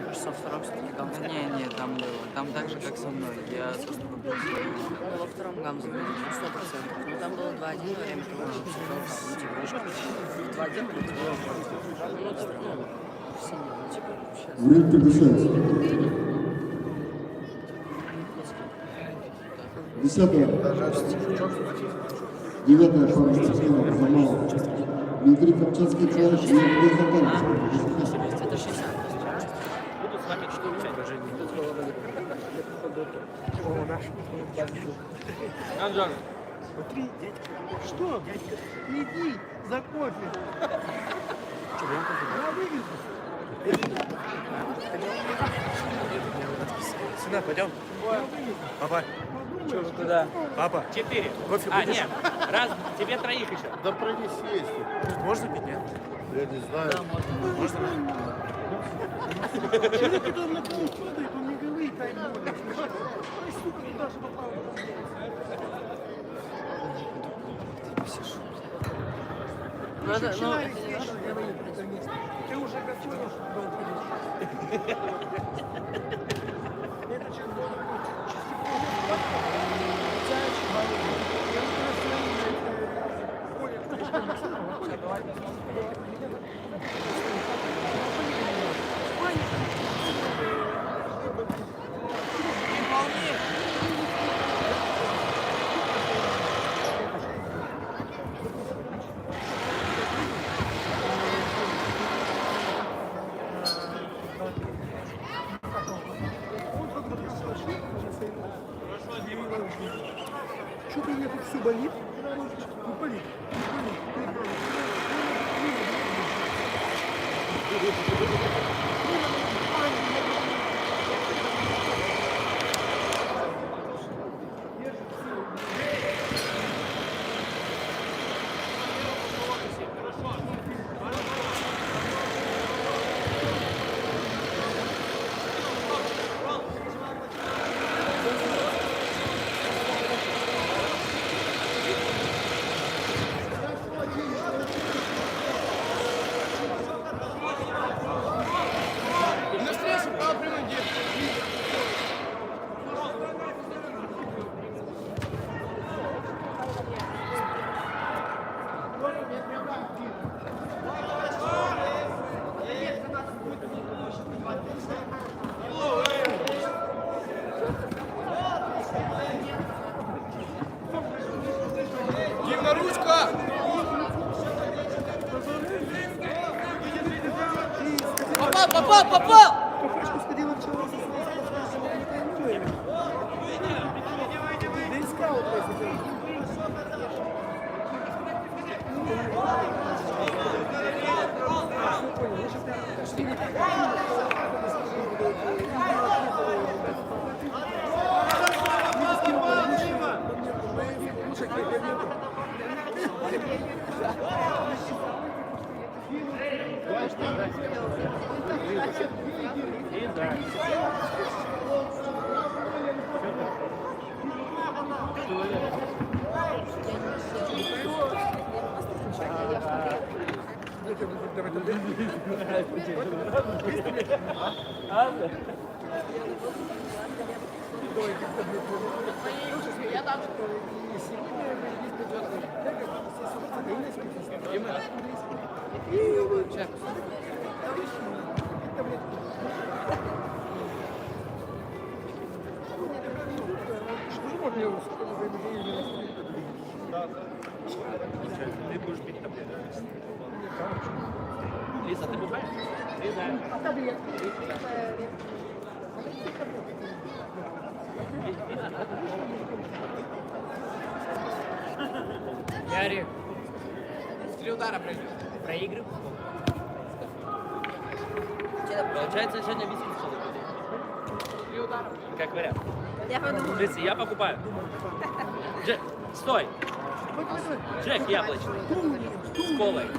кажется, во втором все-таки Гамза. Не, там было. Там так же, как со мной. Я просто Ну, во втором Гамза был, 100%. Ну, там было 2-1 во время того, как все было, ну, типа, вышка. 2-1 был, ну, это, ну, синий, ну, типа, сейчас. Время приглашается. 10-я. 9-я пара спортсменов Замалов. Дмитрий Камчатский край и Андрей Захарович. Это 60. Буду с вами что-нибудь даже не Анжар. Смотри, дядька. Что, дядька? Иди за кофе. Я вывезу. Сюда, пойдем. Папа. Че, вы куда? Папа. 4. Кофе будешь? Нет, раз, тебе троих еще. Да пронеси, если. Можно пить, нет? Я не знаю. Можно? Человек, когда он на пол падает, он не говорит, дай Боже. Ай, сука, туда же попал. Ну, это, ну, Начинай здесь говорить, наконец-то. Ты уже готовишь. Это чем Что-то у меня тут все болит. Ну, болит. Димна, ручка! Попал! Кафешку сходила вчера со своей спортсменами тренируем. Да и скаут возьмем. Что же можно Ярик. 3 удара проигрывал. Получается, сегодня виски с 3 удара. Как вариант. Я подумала. Смотрите, я покупаю. Джек, стой. Джек яблочный. С колой.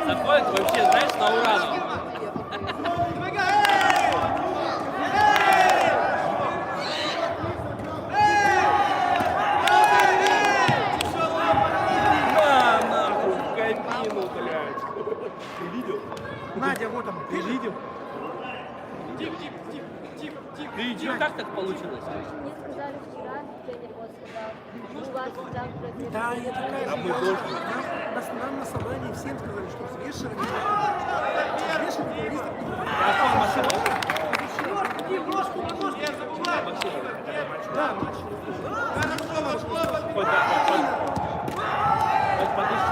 Заходит вообще, знаешь, на урану. На, нахуй, в кабину, блядь. Ты видел? Надя, вот он, Ты видел? Ты видел, как так получилось? Мне сказали вчера, тренер вот сказал, у вас завтра... Да, я такая А мы тоже. Нам на собрании всем сказали, что взвешивание... Взвешивание футболистов... А машина? Да, матч. Хоть подышь.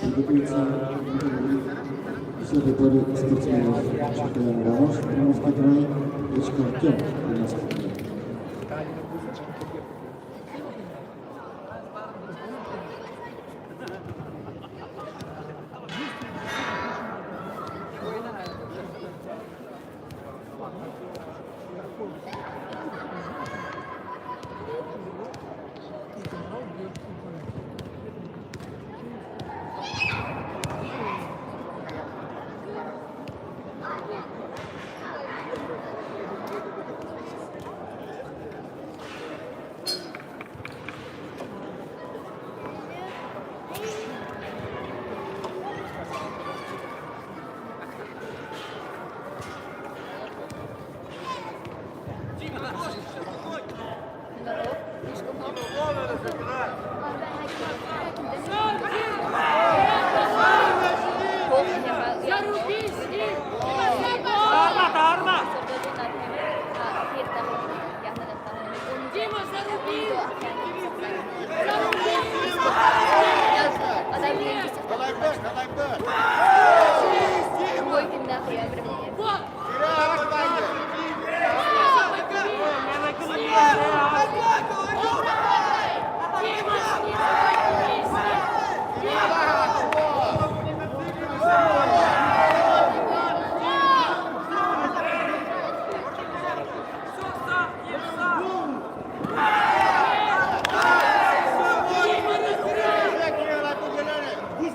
Готовится 10-й паре спортсменов чемпиона Ромаш, Приморский край, Лычко Артем, Приморский край.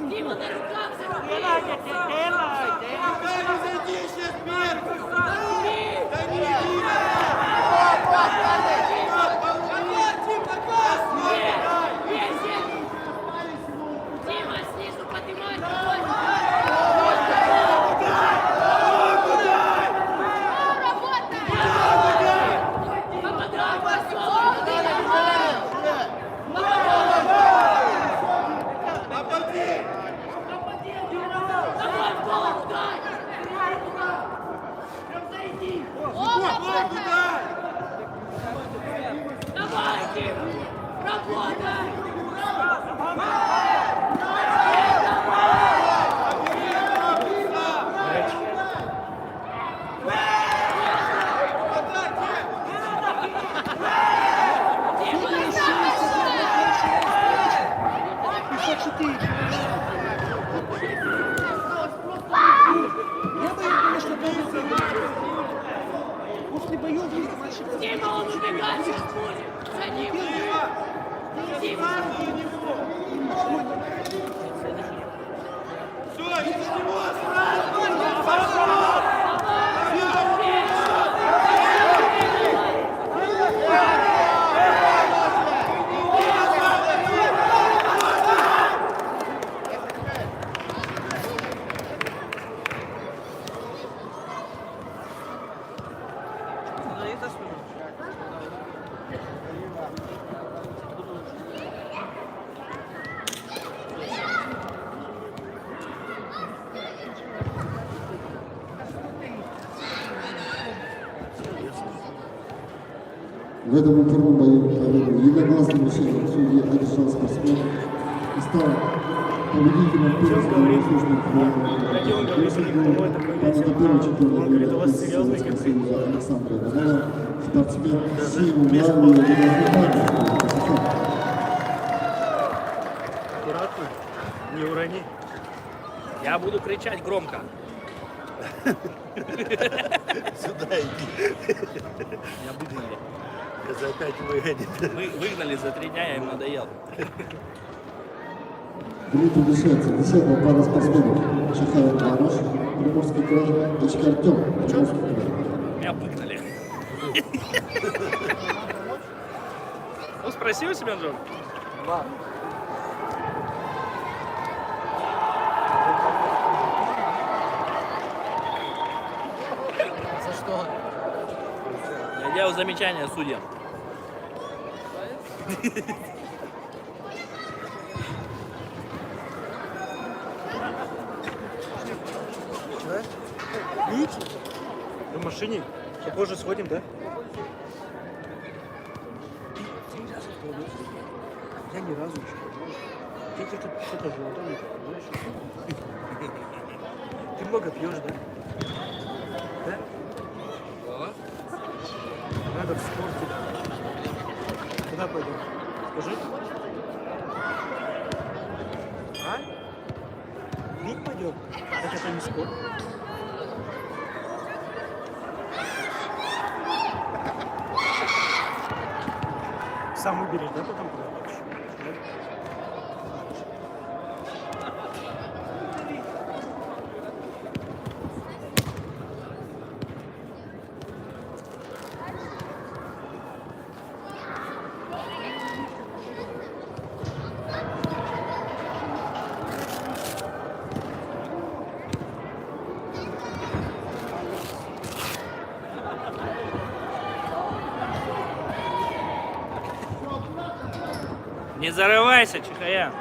Дима, на руках! После боев есть матчи. Дима, он убегать сейчас будет! За ним! Дима! В этом упорном бою победу единогласным решением судьи одержал спортсмен и стал победителем первого службы Союза Александра Иванова, спортсмен силу главного Аккуратно, не урони. Я буду кричать громко. Сюда иди. Меня выгнали. Я за опять выгонит. Выгнали за 3 дня, я им надоел. Дмитрий Дышевцев, 10-я пара спортсменов. Шахаев Марош, Приморский край, Точка Артем, Приморский край. Меня выгнали. Ну, спроси у себя, Джон. За что? Я делал замечание судьям. Видите? В машине. Попозже сходим, да? Я ни разу еще. Ты что-то животом не понимаешь? Ты много пьешь, да? Да? Надо в спорте. Куда пойдем? Скажи. А? Пить пойдем? Так это не спорт. Сам выберешь, да, потом куда хочешь? Не зарывайся, Чихая.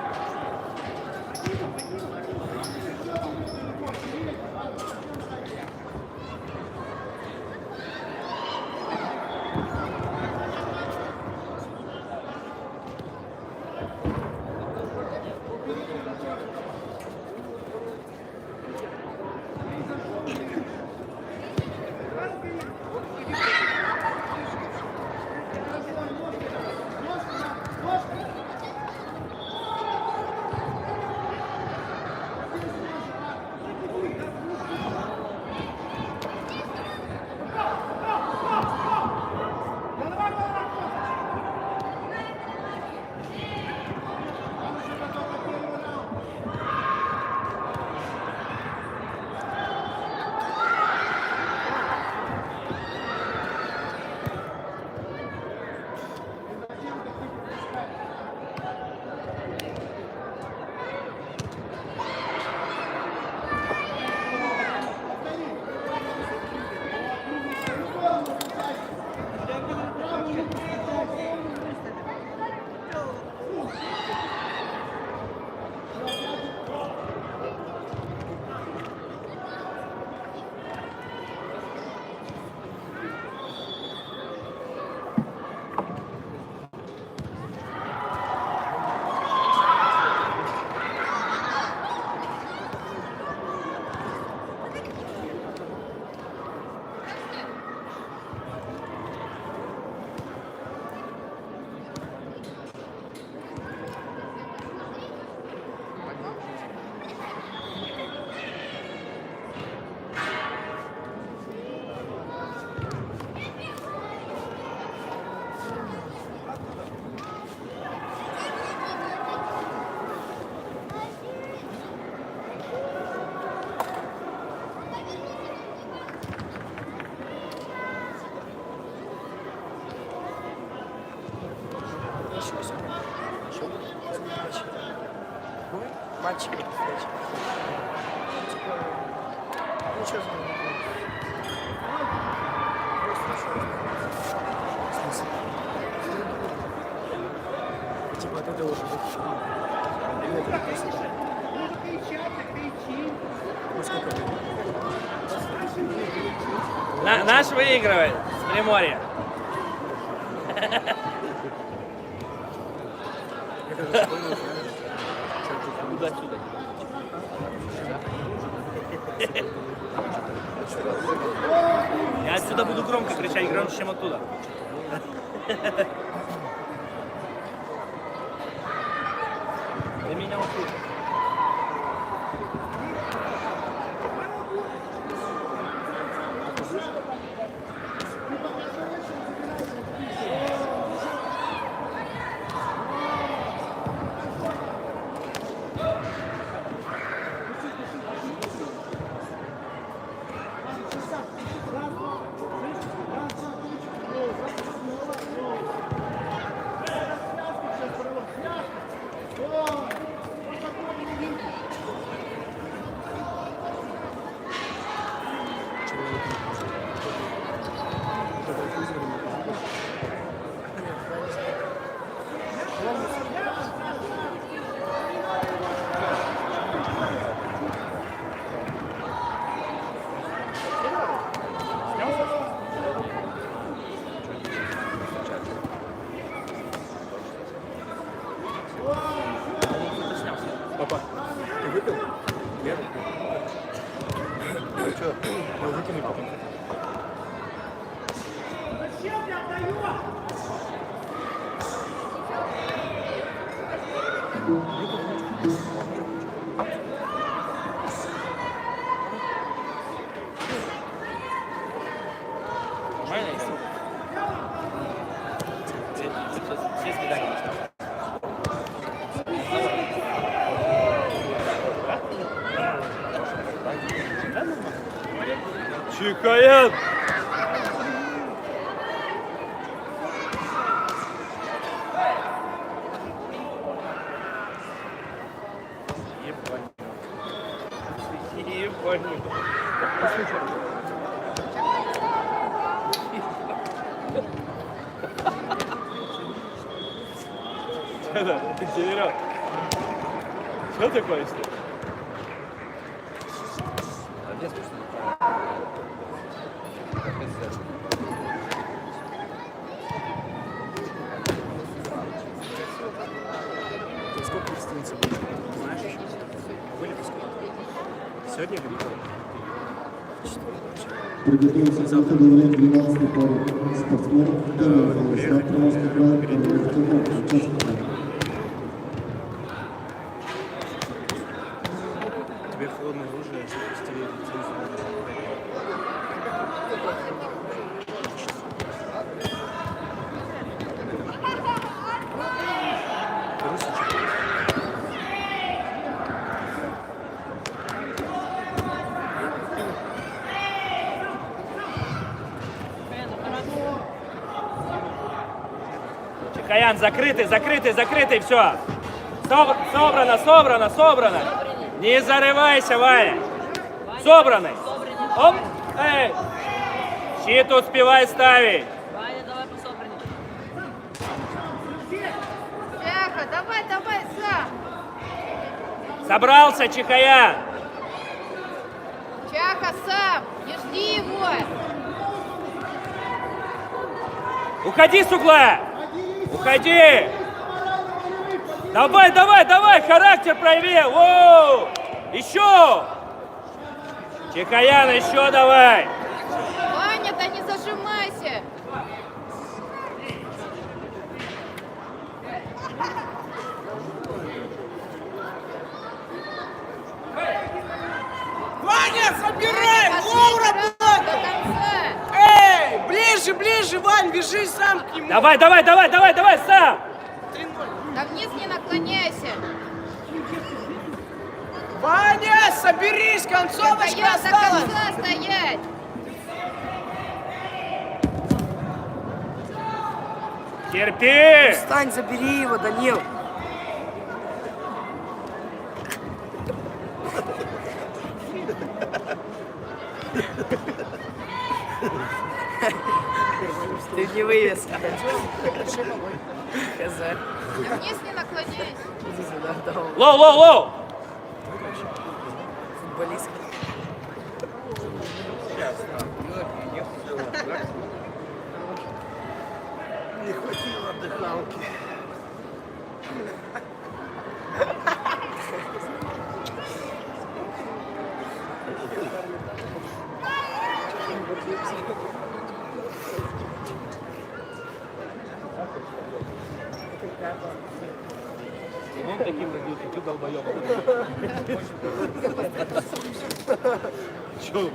Мальчик все. Что? Мальчик. Мальчик. Ничего за ним не будет. В смысле? Типа от этого уже выключено. Или это просто так? Ну сколько времени? Наш выигрывает с Приморья. Туда-сюда. Я отсюда буду громко кричать, громче, чем оттуда. Для меня вот тут. Папа, ты выпил? Нет? Ну что, ну выкинуть потом. Нормально? Здесь беда, конечно. Чихаят! Ебать. Генерал, что такое? Сколько гостиницы было? Знаешь еще? Были сколько? Сегодня или Приготовиться к выходу в ринг 12-й пары. Спортсмен, первый финал, Приморский край, первый участник. тебе холодное оружие, стиле Чихаян, закрытый, закрытый, закрытый, все. Собрано, собрано, собрано. Не зарывайся, Ваня. Собранный. Оп, эй. Щит успевай ставить. Ваня, давай по собранию. Чаха, давай, давай, сам. Собрался, Чихаян. Чаха, сам. Не жди его. Уходи с угла. Уходи. Давай, давай, давай, характер прояви. Воу. Еще. Чихаян, еще давай. Ваня, да не зажимайся. Ваня, собирай. До конца. Эй, ближе, ближе, Вань, бежи сам к нему. Давай, давай, давай, давай, давай, сам. Да вниз не наклоняйся. Ваня, соберись, концовочка Стоять до осталась. конца, стоять. Терпи! Встань, забери его, Данил. Ты не вывез. Хз. Вниз не наклоняйся. Иди сюда, давай. Лоу, лоу, лоу! Футболист. Не хватило дыхалки. Он таким родился, ты долбоёб. Чё его?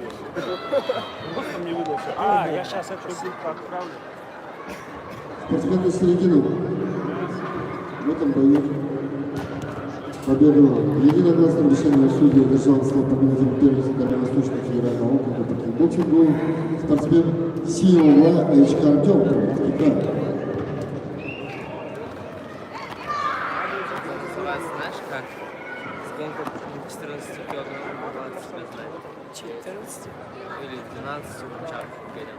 Вот там не выдался. А, я сейчас это отправлю. Спортсмены середины. В этом бою победу единогласным решением судей одержал стал победителем первенства Дальневосточного федерального округа по кикбоксингу спортсмен Сиова Ачка Артем, Китай. Называется, знаешь как? Сколько 14 килограмм 20 себя знает. 14. Или 12 чак горят.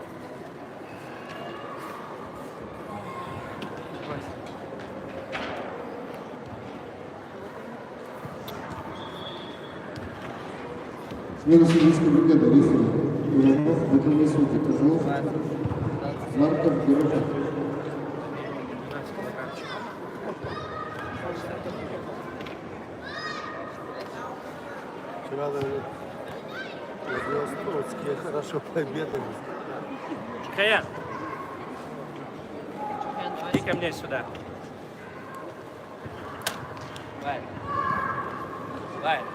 Смена судейской бригады рефери Иванов, выполнительный судьи Козлов, Марков, Горохов. Вчера, наверное, Владивостокские хорошо пообедали. Чикаян, иди ко мне сюда. Вань. Вань.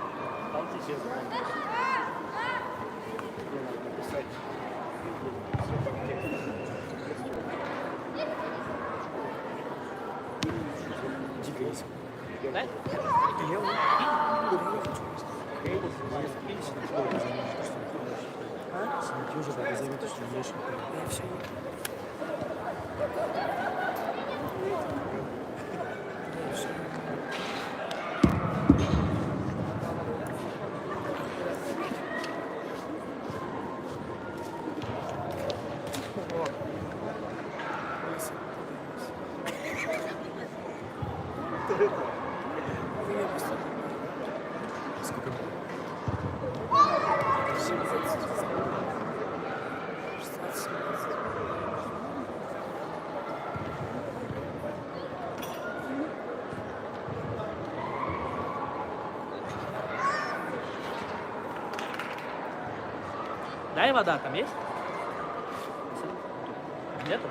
Дай вода, там есть? Нету?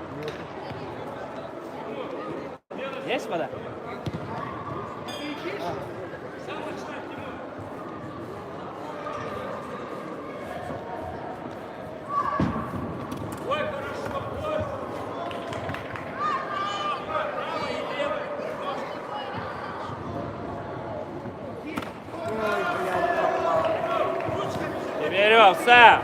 Есть вода? Берем, сам!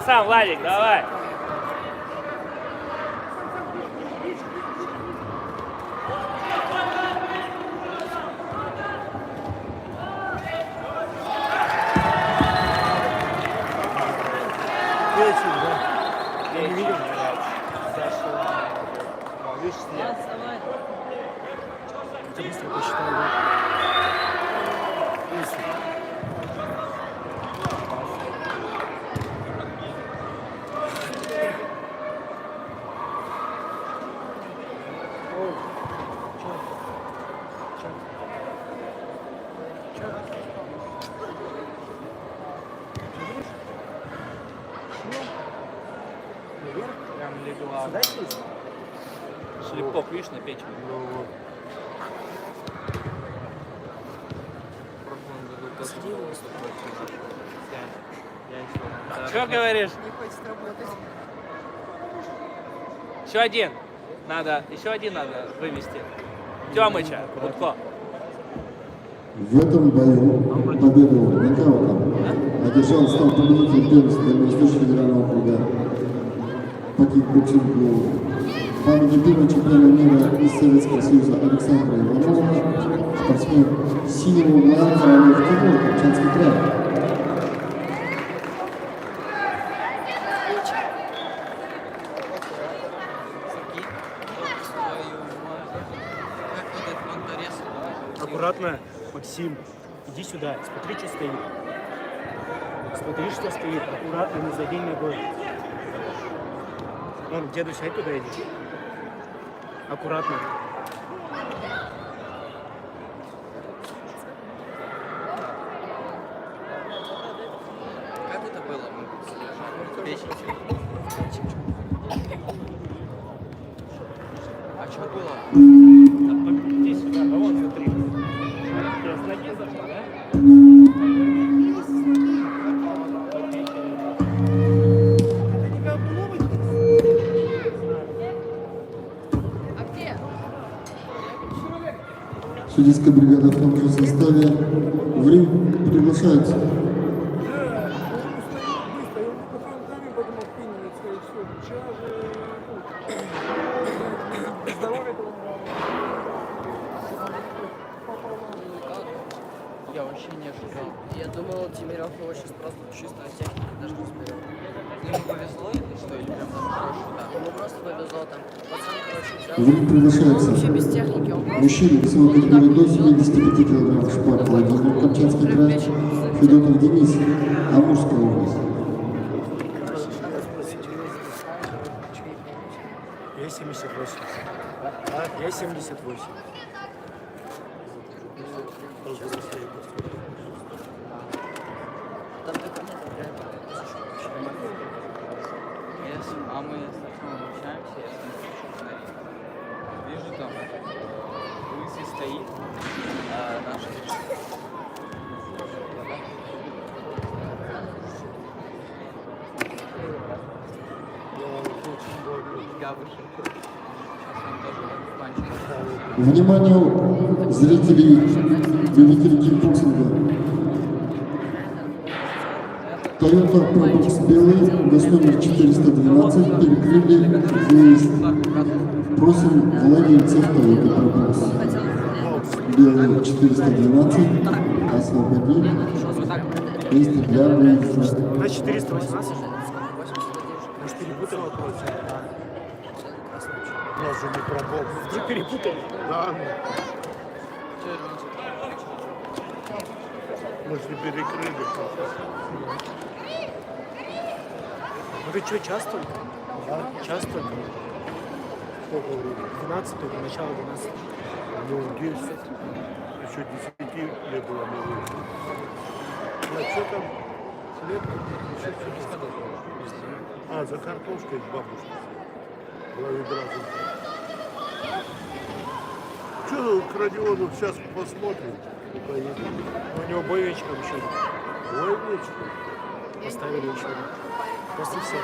Сам, Владик, давай! Я не видел, видишь, след. Ты быстро посчитал, да? Прям легла. Шлепок, видишь, на печень. Что говоришь? Не хочет работать. Еще один надо вывести. Тёмыча, Будко. В этом бою победу нокаутом одержал стал победителем первенства Дальневосточного федерального округа по кикбоксингу памяти первого чемпиона мира из Советского Союза Александра Иванова, спортсмен синего Марата Тимур, Камчатский край. Аккуратно, Максим, иди сюда, смотри, что стоит. Смотри, что стоит, аккуратно, не задень ногой. Вон, деду, сядь туда, иди. Аккуратно. Как это было? Печень. А что было? Иди сюда, а вон, смотри. С ноги зашла, да? А где? Судейская бригада в том же составе в ринг приглашается Я вообще не ожидал. Я думал, Тимирев его сейчас просто чисто техника даже не сберет. Ему повезло или что? Или прям так хорошо, да? Ему просто повезло там. Пацан, короче, взял. в ринг Он приглашается вообще без техники, он просто... мужчина весовой категории до 75 кг шпор, Владимир, Камчатский край, Федотов Денис, Амурская область. Я 78. А? Я 78. Там так нет, реально. А мы с Артемом общаемся, я вижу там, лысый стоит, наш я вышел. Сейчас он тоже панчик. Вниманию зрителей любителей кикбоксинга. Toyota Probox белый, газ номер 412, перекрыли выезд. Просим владельцев Toyota Probox белый 412 освободить место для выезда. На 418? Может, перепутал? У нас же не пробовал. Вдруг перепутал? Да, мы же не перекрыли. Ну ты что, час только? Да? Час только? Сколько времени? 12 только, начало 12. Ну, 10. Еще 10 не было не вышло. А что там? Хлеб? Еще что-то. А, за картошкой бабушка. Два ведра. Что к Родиону сейчас посмотрим? И поедем. У него бой вечером еще. Ой, вечером. Поставили еще. После всего.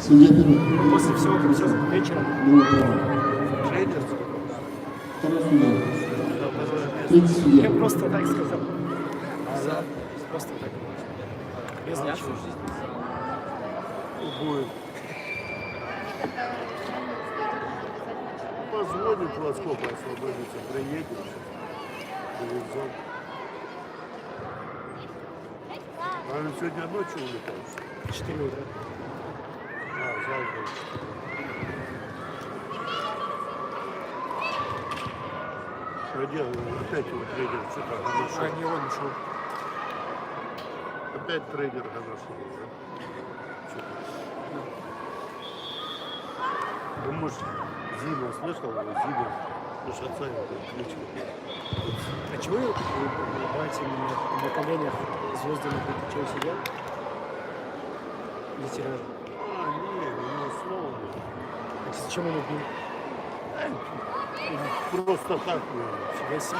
Судья первый. После всего, как все вечером. Тренер? Второй судья. Третий Я судья. просто так сказал. Просто так. Без ничего. Будет. Позвонит во сколько освободится, приедет. Довезем. А вы сегодня ночью улетаешь? 4 утра. А, завтра. А где опять его тренер что-то А нашел? не он ушел. Опять тренер нашел, да? Что-то. Ну, может, Зина слышал его? Зина. Уж отца его кличка. А чего вы братья на коленях звездами чего сидят? Ветеран. А, не, у него слово. А зачем он убил? Просто так, наверное. Фига себе.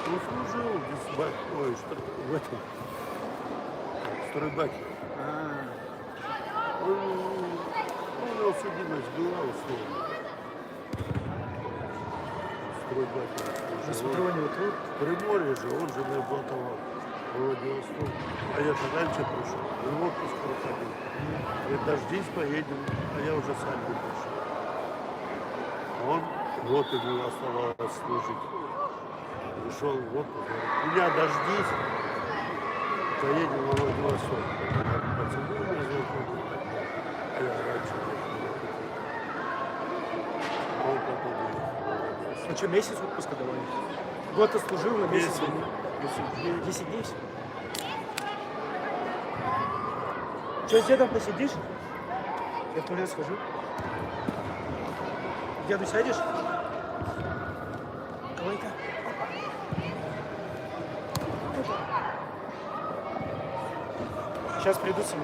Он служил в ой, что в этом. В стройбаке. У него судимость была условно. В стройбаке. На смотрование вот тут. В Приморье же, он же не блатовал. Владивосток. А я же раньше пришел, в отпуск проходил. Говорит, дождись, поедем, а я уже сам не пришел. А он год ему оставалось служить. Пришел в отпуск, говорит, меня дождись, поедем во Владивосток. Пацаны меня знакомы, а я раньше не ехал. А он потом уехал. А что, месяц отпуска давали? Год отслужил на месяц? 10 дней? Что, с дедом посидишь? Я в туалет схожу. К деду сядешь? Давай-ка. Сейчас приду сама.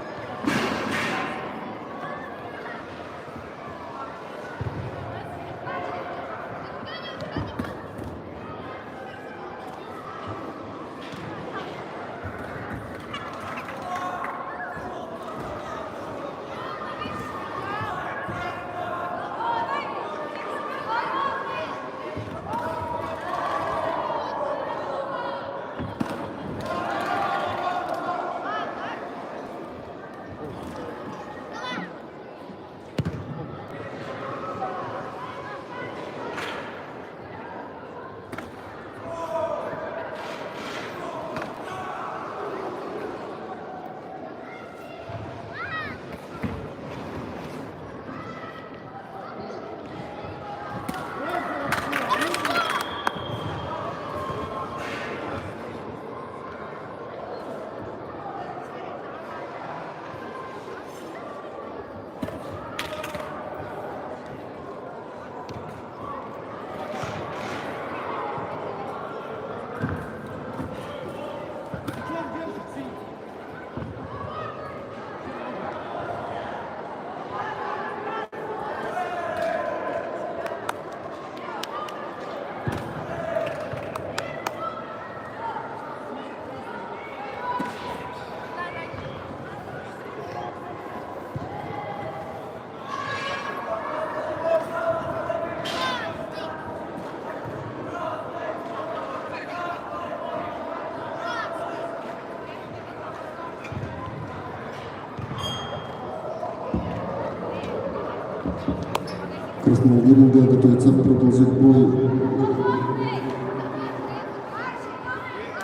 Красногоренко готовится продолжить бой.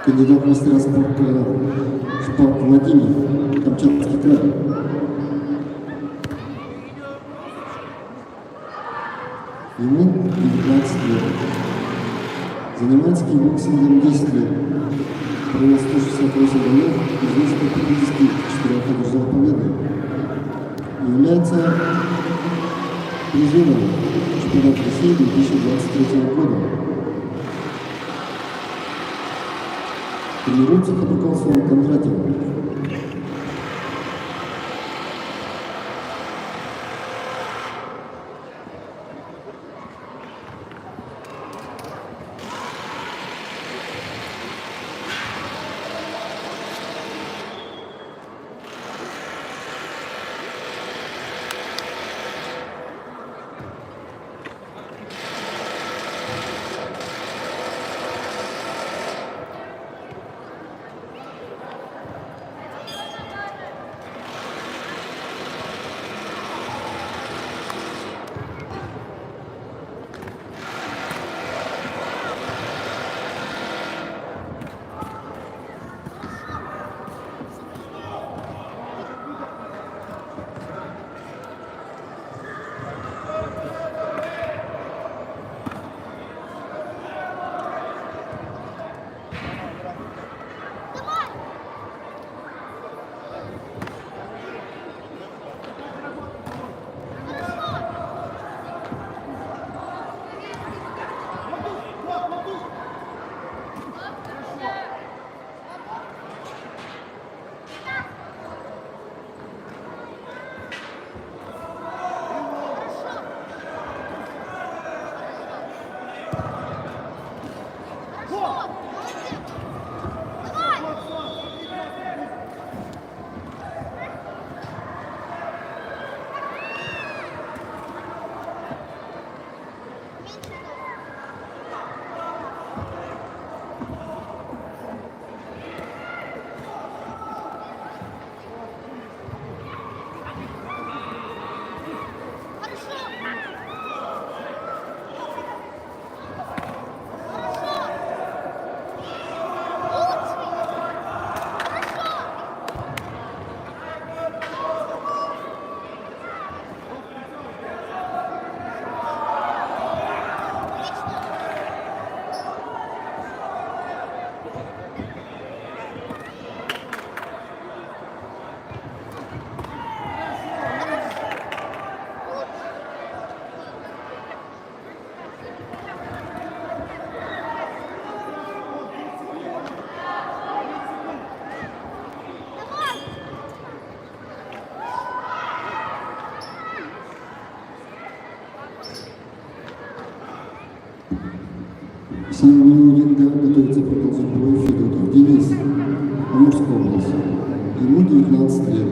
Кандидат в мастера спорта Шпак Владимир, Камчатский край. Ему 19 лет. Занимается кикбоксингом 10 лет. Провел 168 боев, из них 154 одержал победы. Является призером чемпионата России 2023 года. Тренируется под руководством Кондратьева. силового ринга готовится продолжить бой Федотов Денис, Амурская область. Ему 19 лет.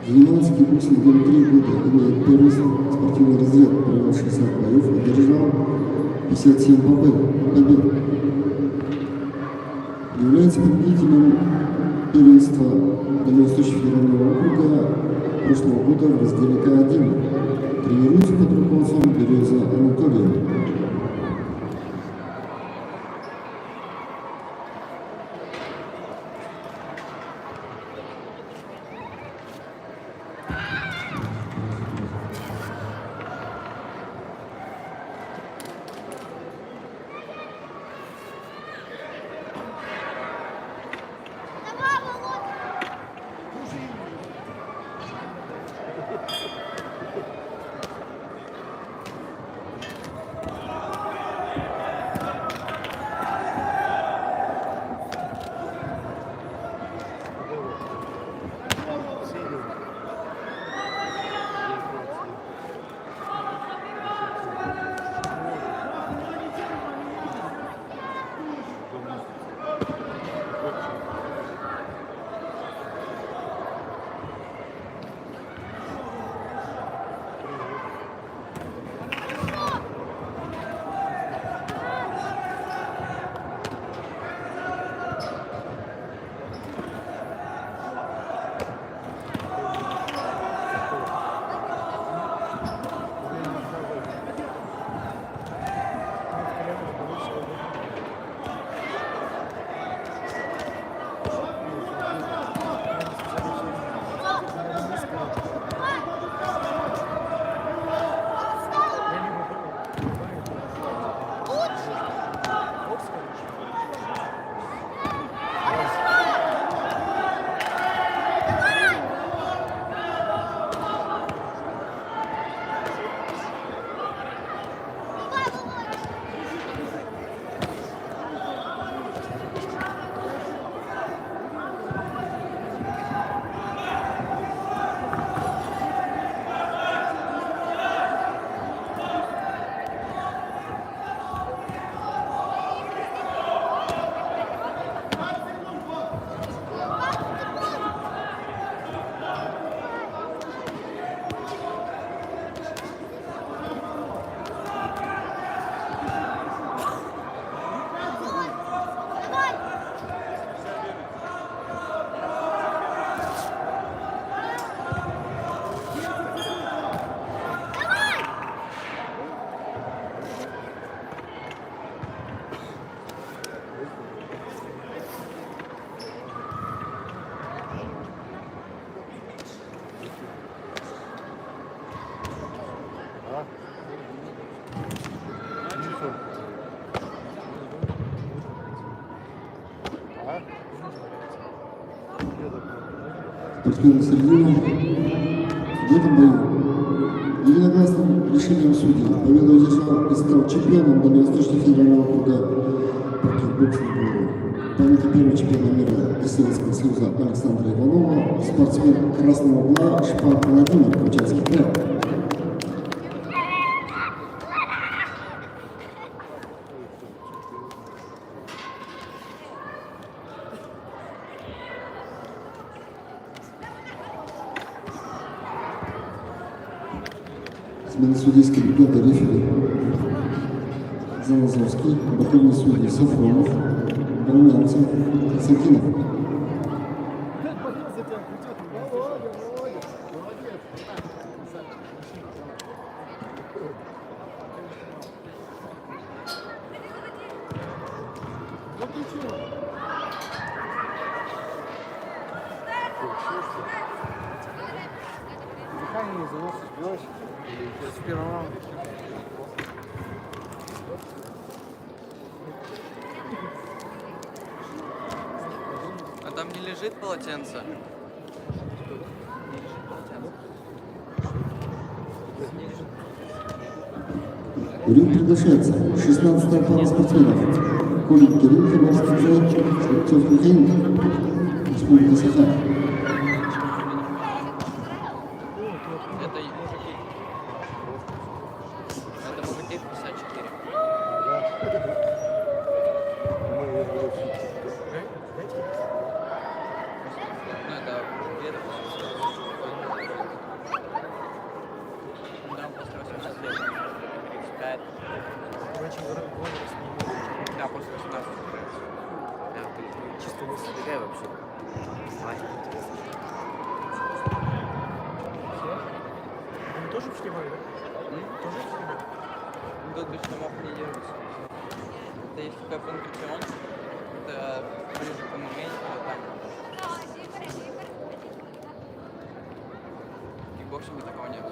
Занимается кикбоксингом 3 года, имеет первый спортивный разряд, провел 60 боев, одержал 57 побед. Является победителем первенства Дальневосточного федерального округа прошлого года в разделе К1. Тренируется под руководством Береза Анатолия. Спортивную середину в этом бою единогласным решением судей победу одержал и стал чемпионом Дальневосточного федерального округа по кикбоксингу. Памяти первого чемпиона мира из Советского Союза Александра Иванова, спортсмен красного угла Шпак Владимир, Камчатский край. Смена судейской бригады рефери Заназовский, боковые судьи Сафронов, Румянцев, Сакинов. Дыхание заносишь, бьешь. С первого раунда. А там не лежит полотенце? В ринг приглашается 16-я пара спортсменов. Колин Кирилл, Хабаровский край, Слепцов Михаил, Республика Саха. Это мужики 54. Ну, это где-то после 35. Да, после 18. Чисто мысль какая вообще? Он тоже в шлеме, да? Тоже в шлеме? Ну, тут без штамов не держится. Это есть такой панкратион. Это ближе к ММА, там. В кикбоксинге такого нет.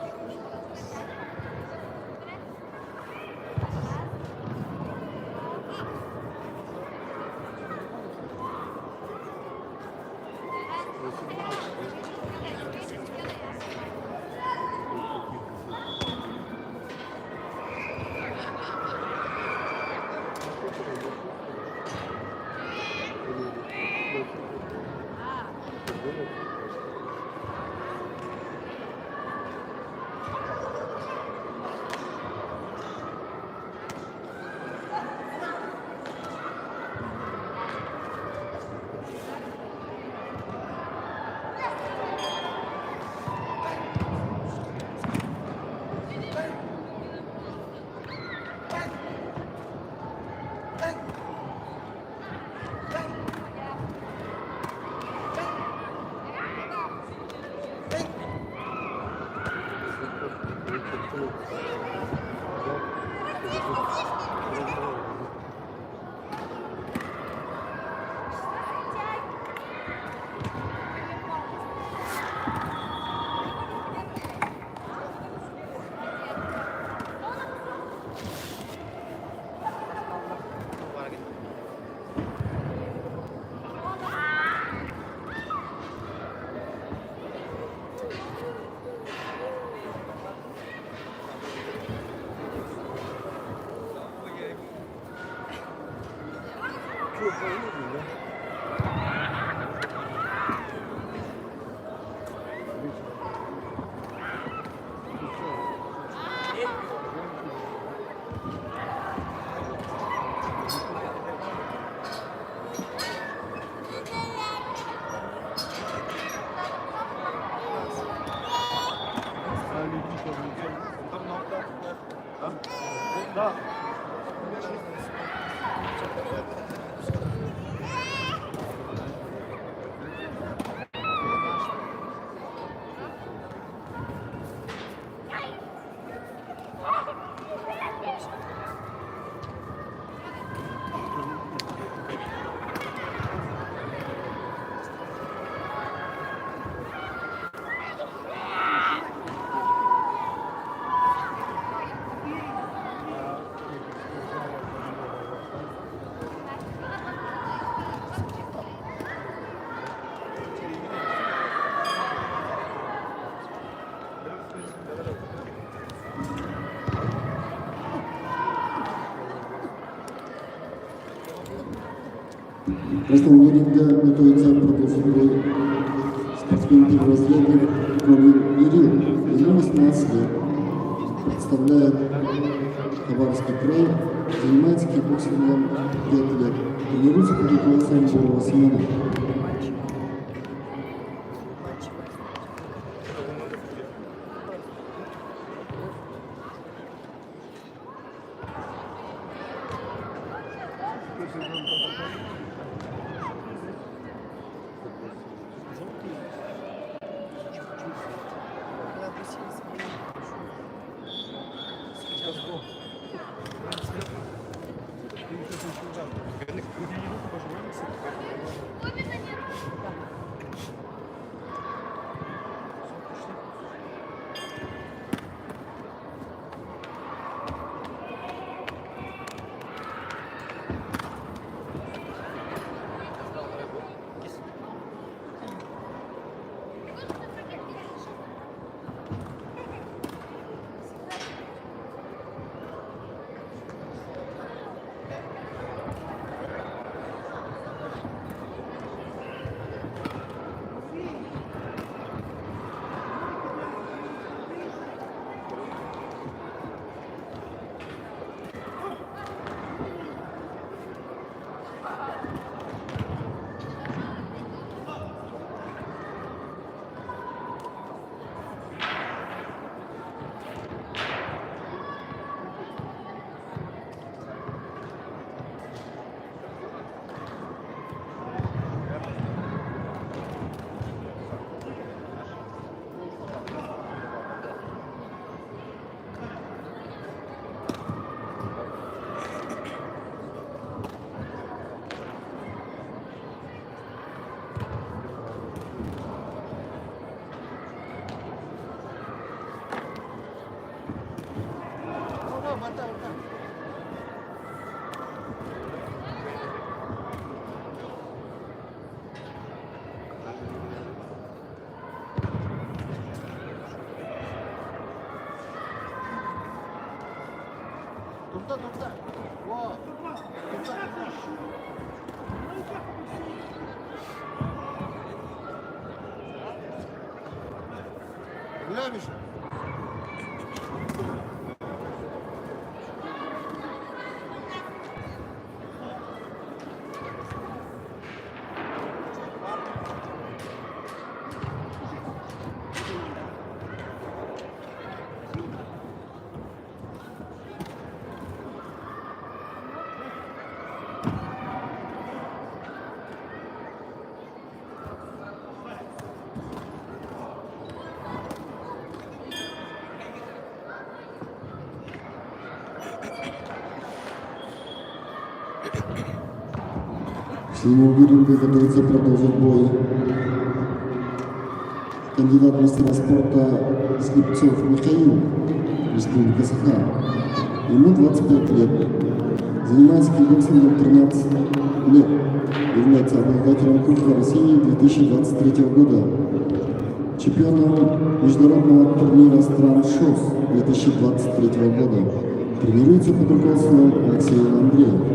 Основного ринга готовится продолжительный спортсмен перворазрядник Ковин Ирил. Ему 18 лет. Представляет Хабаровский край. Занимается кикбоксингом 5 лет. Тренируется под руководством Бурова Семена. Синего ринга готовится продолжить бой. Кандидат в мастера спорта Слепцов Михаил, Республика Саха. Ему 25 лет. Занимается кикбоксингом 13 лет. Является обладателем Кубка России 2023 года. Чемпионом международного турнира стран ШОС 2023 года. Тренируется под руководством Алексея Андрея.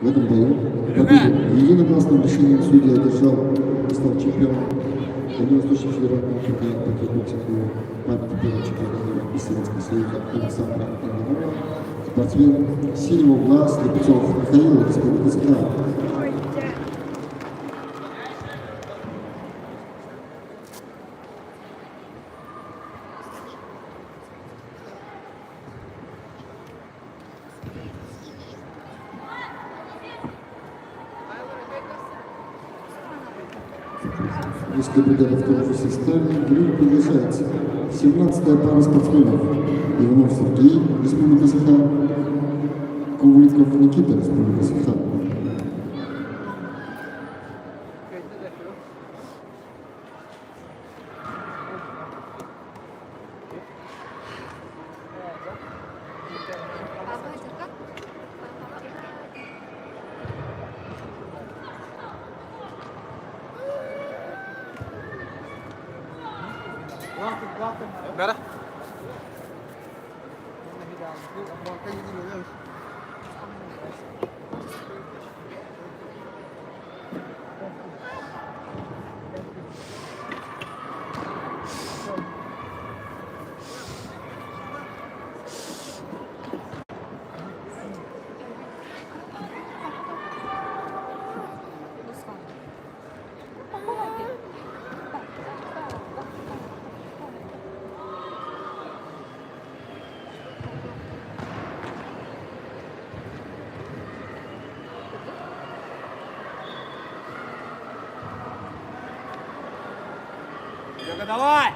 В этом бою единогласным решением судья одержал и стал чемпионом Дальневосточного федерального округа по кикбоксингу памяти первого чемпиона мира из Советского Союза Александра Иванова, спортсмен синего угла Слепцов Михаил, Республика Саха. Если бригада в том же составе, в ринг приглашается 17-я пара спортсменов. Иванов Сергей, Республика Саха, Павликов Никита, Республика Саха. Бәрі. Серега, давай!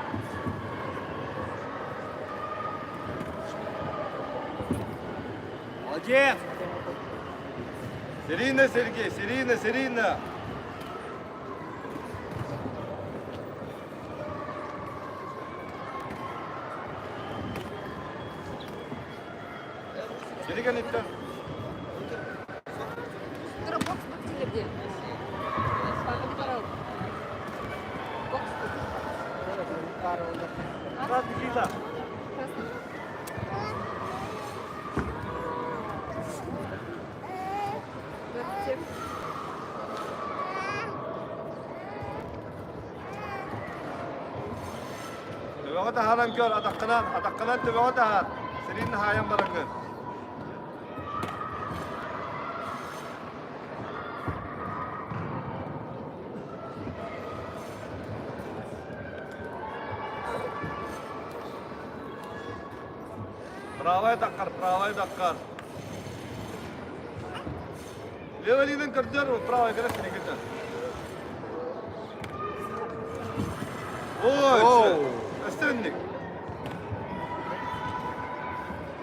Молодец! Серийно, Сергей, серийно, серийно! Серега, не так. Töbeğe taharan gör, adakkanan töbeğe tahar. Senin hayan bırakın. Правая таккар. Левалинен кырдыр, правая кырдыр сенекетен. Ой, östenlik.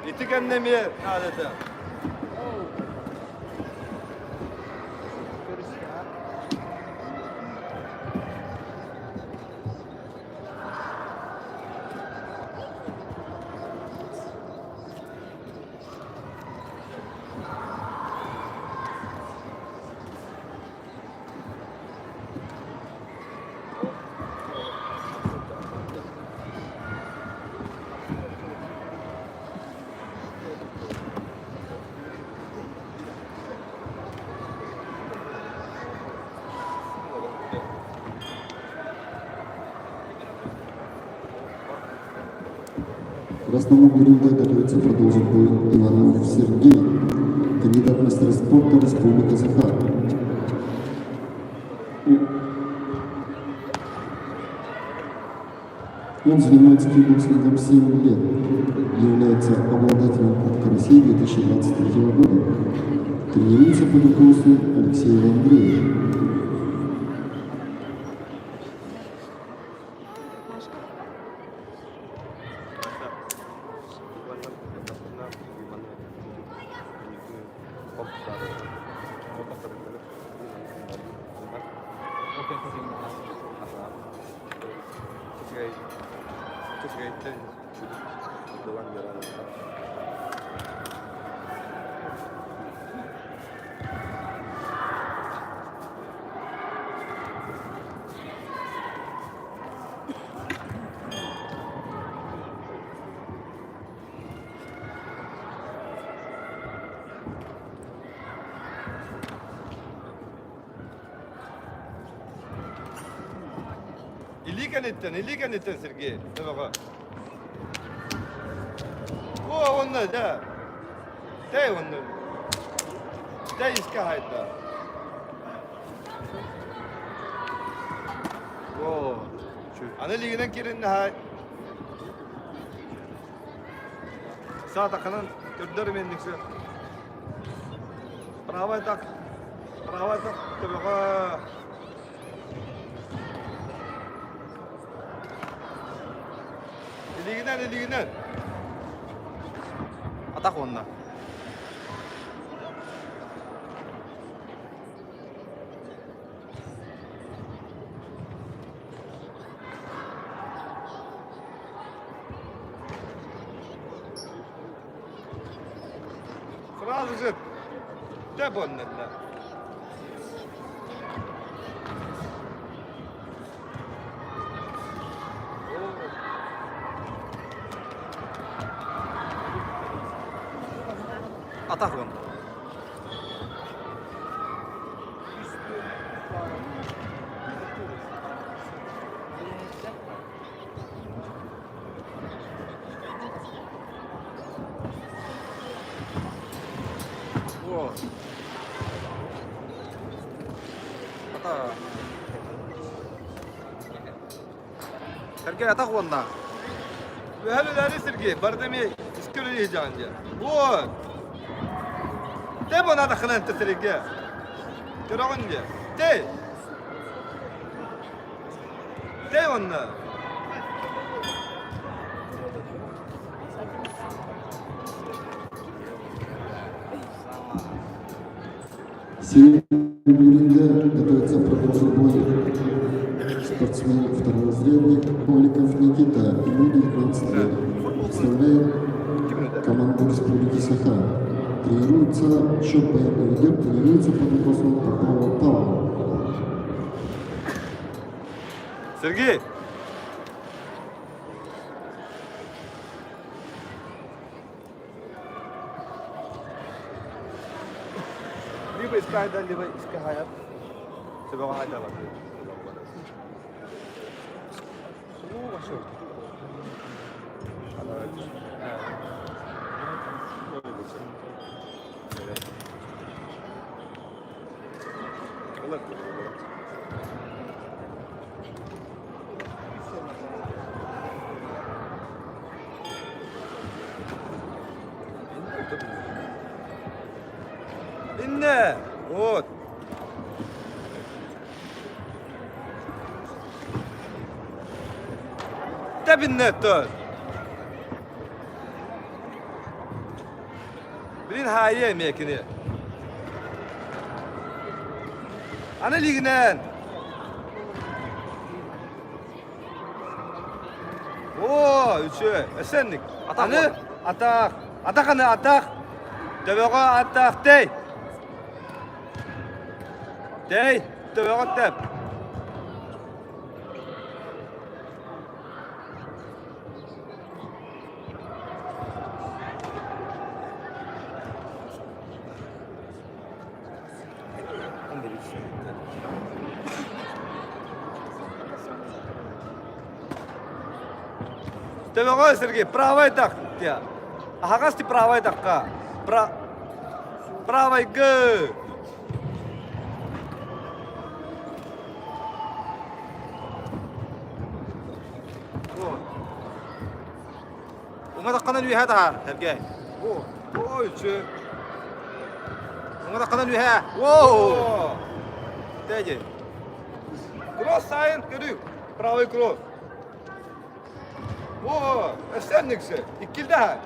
İtik annemi adeta. В основном ринге готовится продолжить бой Иванов Сергей, кандидат в мастера спорта Республика Саха. Он занимается кикбоксингом 7 лет, является обладателем Кубка России 2023 года. Тренируется под руководством Алексея Андреева. Иликан еттен, Сергей. Töbeğe. О, онна, да. Дай онна. Дай иска хайта. О, аны лигинен кирин хай. Саат акынан көрдөр мендиксе. Правай так, töbeğe. Liginden. Atak onunla. Сразу же. Де боннелле? Atak onu. О. Ата. Сергей атак онда. Бәлеләре Сергей, бардами искөрү җанҗа. Вот. Де бана да хынанты Сергей. Көрәгәнҗә. Де. Де онда. Сегодня готовится продолжить бой спортсмен второго разряда Голиков Никита, ему 19 лет. Представляет команду Республики Саха. Тренируется, счет боевой ведет, тренируется под руководством Попова Павла. Сергей. Либо искать, либо искать. Тебя вахайда var. Dinle. Вот. Tebinne tut. Bilin haye mekini. Ana lignen. Oo, üçü. Esenlik. Anı atak. Atak anı atak. Deveğa atak dey. Dey. Deveğa tep. Deveğa Сергей, правой так. Хагасти правой такка. Правой г. Унга такканан үйе тахар, Сергей. Ой, чö. Унга такканан үйе. Воу. Теги. Кросс сайын көрүк. Правый кросс. О, эсенниксе. İkilde ha.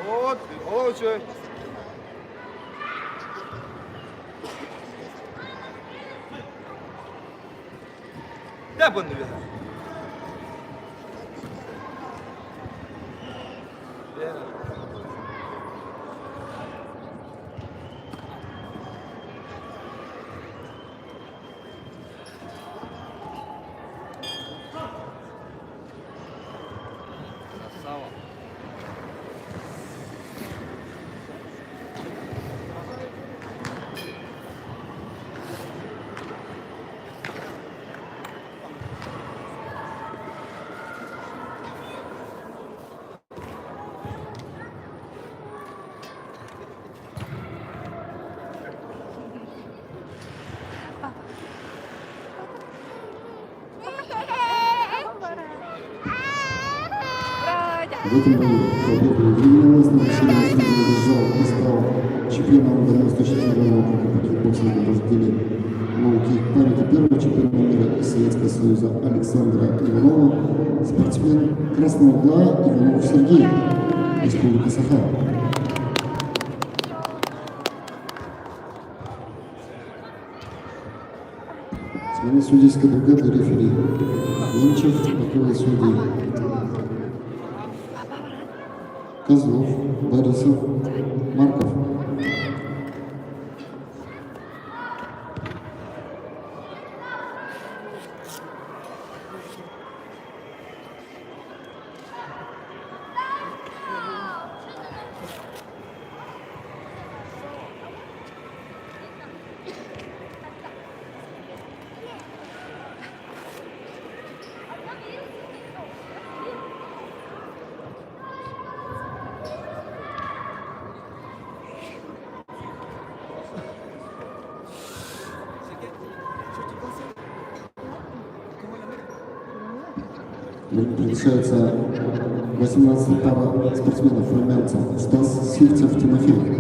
Вот, очень. Ne bunu ya? В этом бою победу единогласно решили держал и стал чемпионом дальневосточного округа по кикбоксингу в разделе лоу-кик памяти первого чемпиона мира Советского Союза Александра Иванова, спортсмен красного угла Иванов Сергей, Республика Саха. Смена судейской бригады рефери. Ленчев, боковой судей. Козлов, Борисов, Марков. Приглашается 18 пара спортсменов румянцев Стас Сивцев, Тимофей.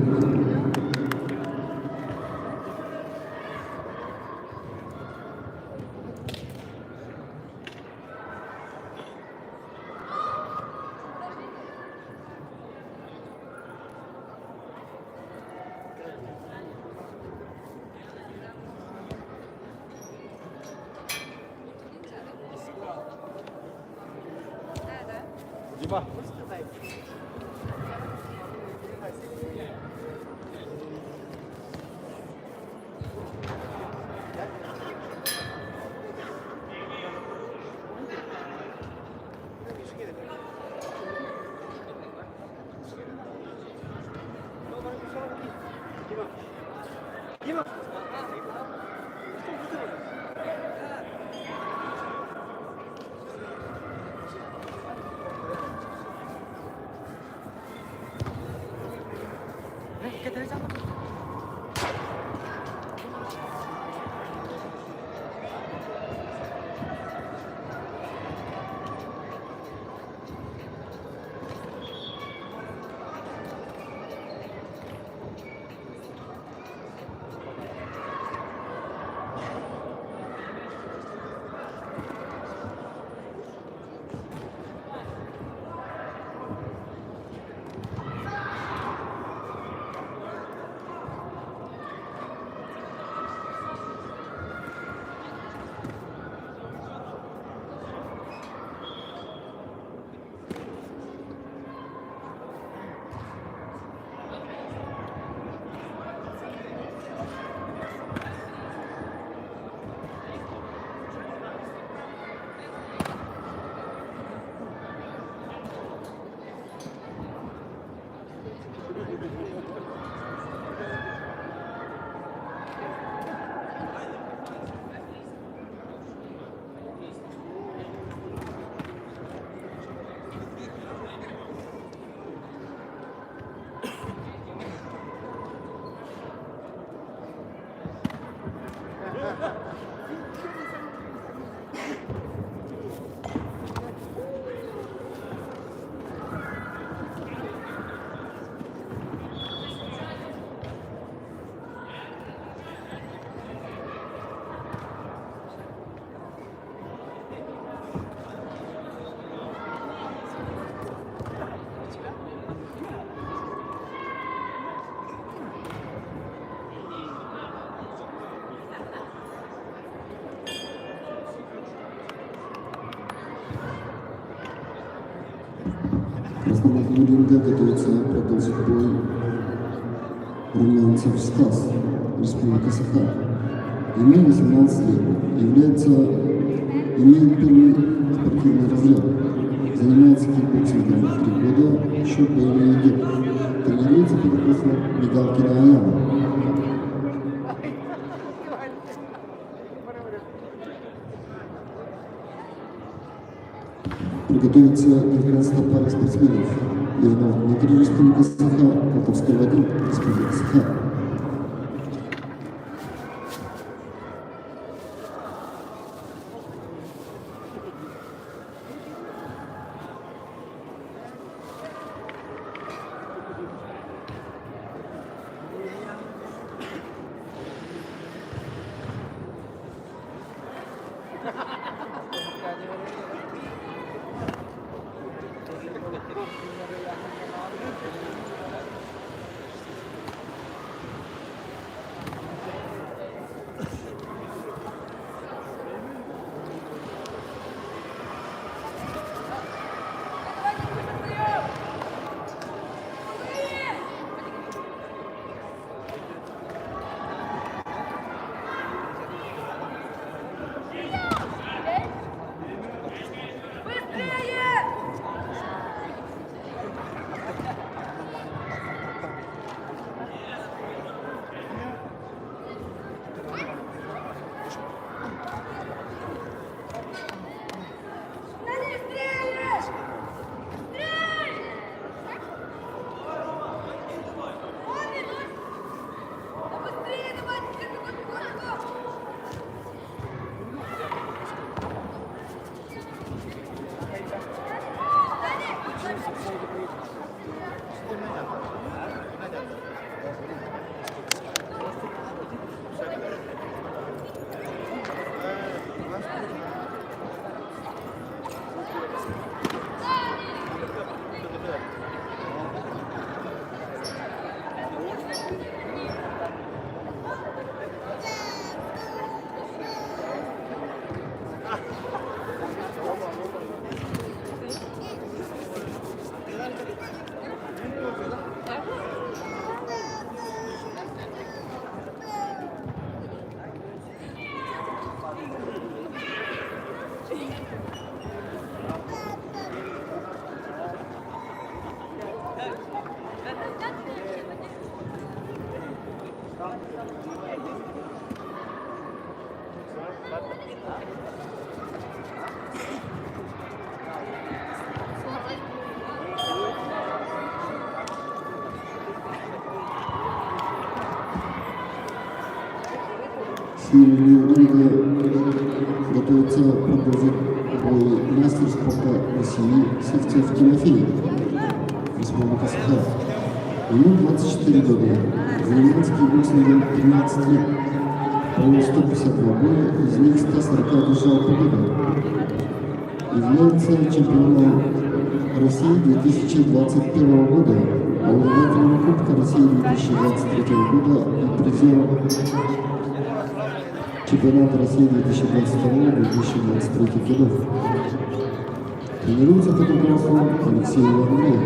Красноармейский ринга готовится продолжить бой румянцев Стас, Республика Саха. Ему 18 лет, имеет первый спортивный разряд, занимается кикбоксингом 3 года, счет боевой идет. Тренируется под руководством Мигалкина Аяна. Приготовится 19 пара спортсменов. Иванов Дмитрий, Республика Саха, Полтавский Вадим, Республика Саха. Киеве готовится продолжить бой мастер спорта России Севцов Тимофей, Республика Саха. Ему 24 года. Заявленский боксинг 13 лет. Провел 152 боя, из них 140 одержал победу. Является чемпионом России 2021 года, обладателем Кубка России 2023 года и призером чемпионата России 2022-2023 годов. Тренируется фотографом Алексей Андреев.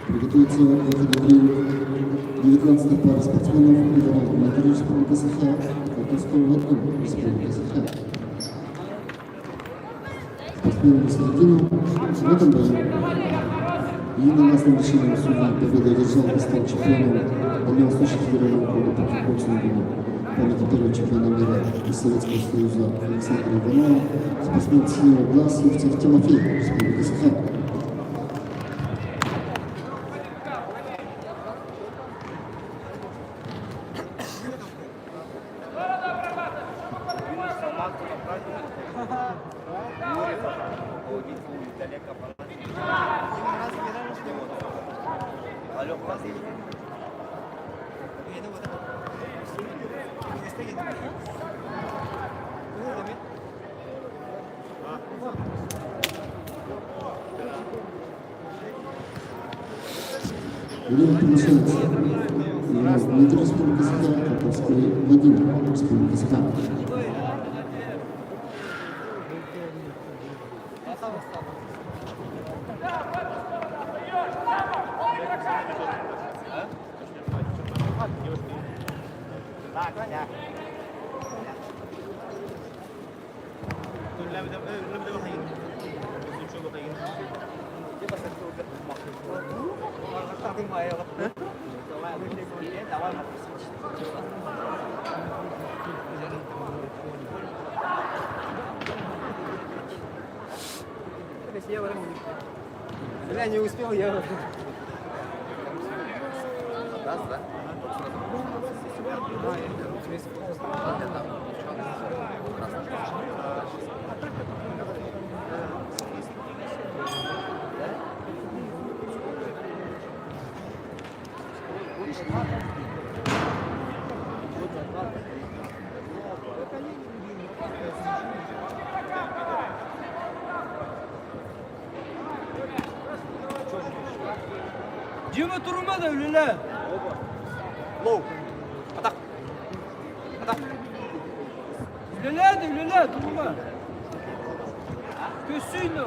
Приготовиться в категории 19 пар спортсменов лидеров Дмитрий Республика Саха, Катовского Вату Республика Саха. Спортсмены на середину в этом бою. Единогласным решением судей победу одержал и стал чемпионом дальневосточного федерального года по кикбоксингу в памяти первого чемпиона мира из Советского Союза Александра Иванова, спортсмен синего глаз Севцов Тимофей, Республика Саха. Время приглашается. Дмитрий Республика Саха, Катовский Вадим Республика Саха. Я не успел, я... Раз, да? Дима турма da öyle. Öyle durma. Kösüyle.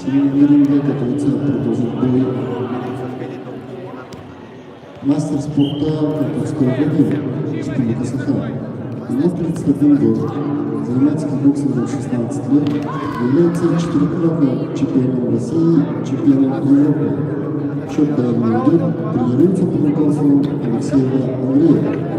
Сильнее готовится продолжить бой. Мастер спорта Полтавского района Республика Саха. Ему 31 год. Занимается кикбоксингом 16 лет. Является четырехкратным чемпионом России, чемпионом Европы. Счет данного игры тренируется под руководством Алексеева Андрея.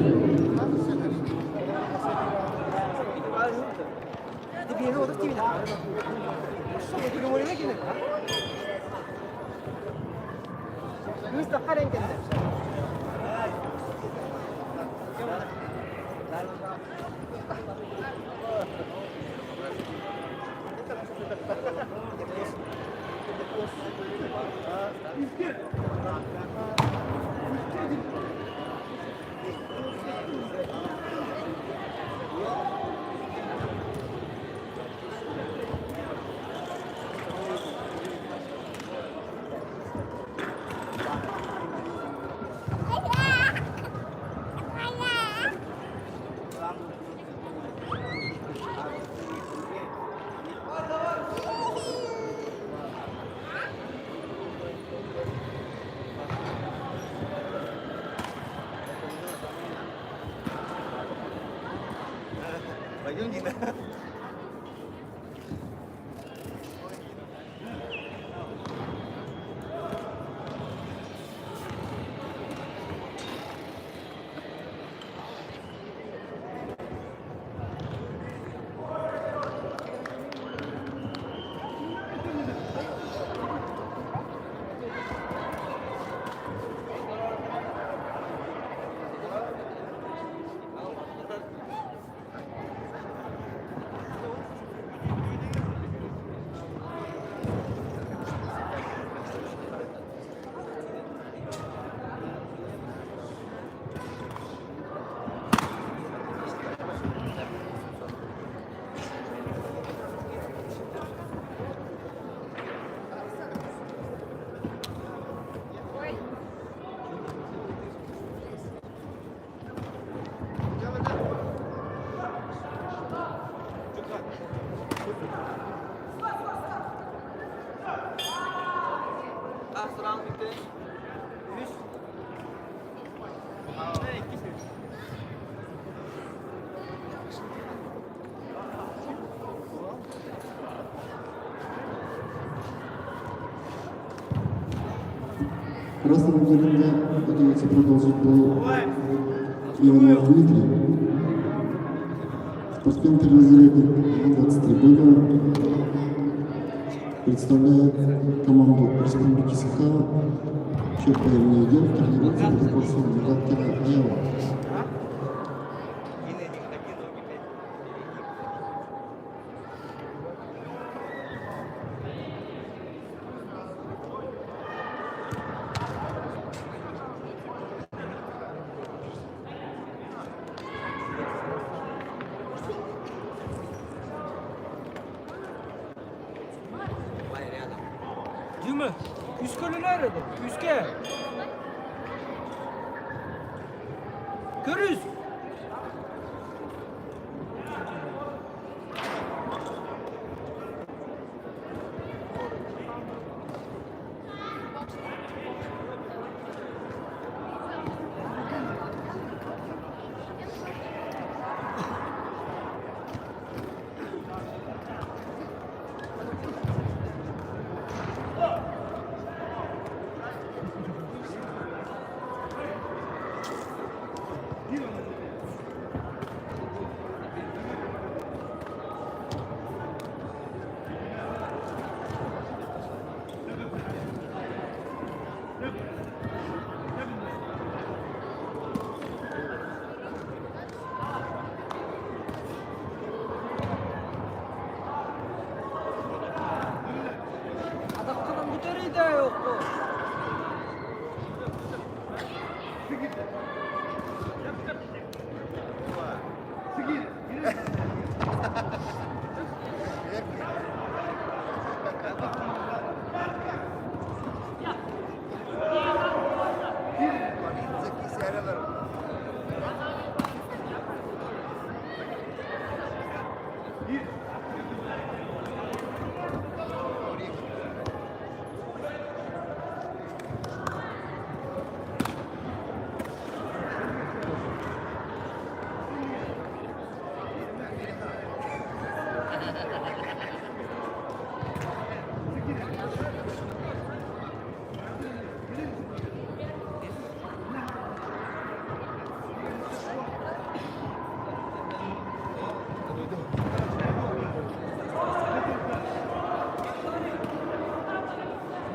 красного ринга готовится продолжить бой Иванов Дмитрий. Спортсмен первозарядник 23 года представляет команду Республики Саха. Счет по времени идет, тренируется под руководством Гаткина Аяла. Дима, Üskü'nü nerede? Üskü. Görüz. Adakkanın bu tereyi de yoktu.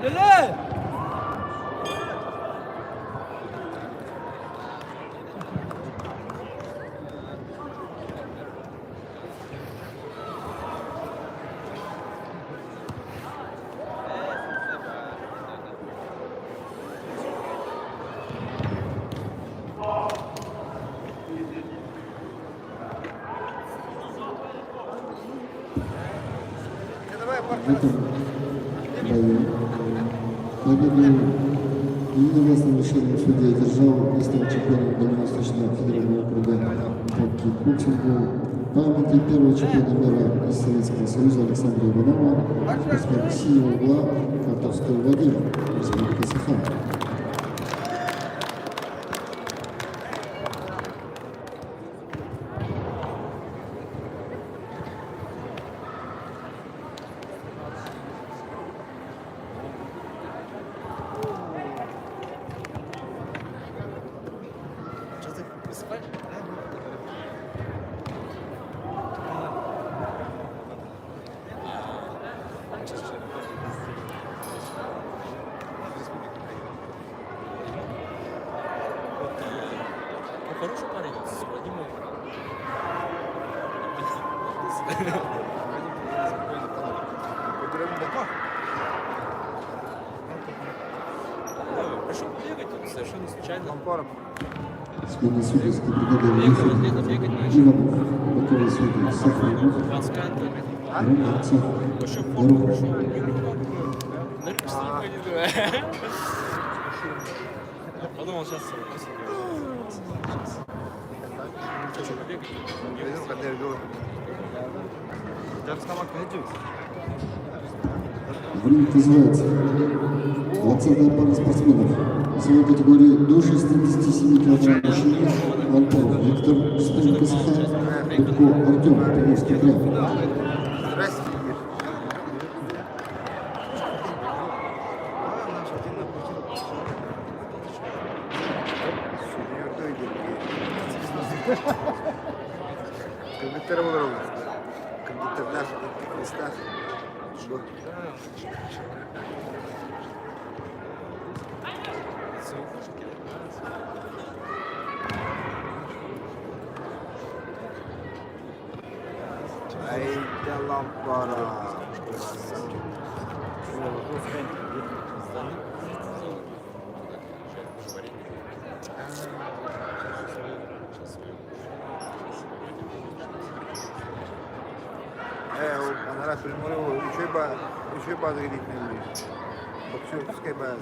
Neler? В этом бою победу единогласным решением судья одержал местного чемпиона Дальневосточного федерального округа по кикбоксингу, памяти первого чемпиона мира из Советского Союза Александра Иванова, спортсмен синего угла Котовского Владимира, Республика Саха. Хороший парень с Владимиром. Пришел бегать тут совершенно случайно. Смена судейской бригады Иванов, боковой судья Сафронов, Романцев, Дорогов. Подумал, сейчас В ринг вызывается 20-я пара спортсменов. В своей категории до 67 килограмм мужчине Антонов Виктор, Республика Саха, Бутко Артем, Приморский край. Kırgıtları olur olur. Kırgıtlar, kırgıtlar. Ay dalam para. Она примерно еще базы говорит не будет. Боксерская база.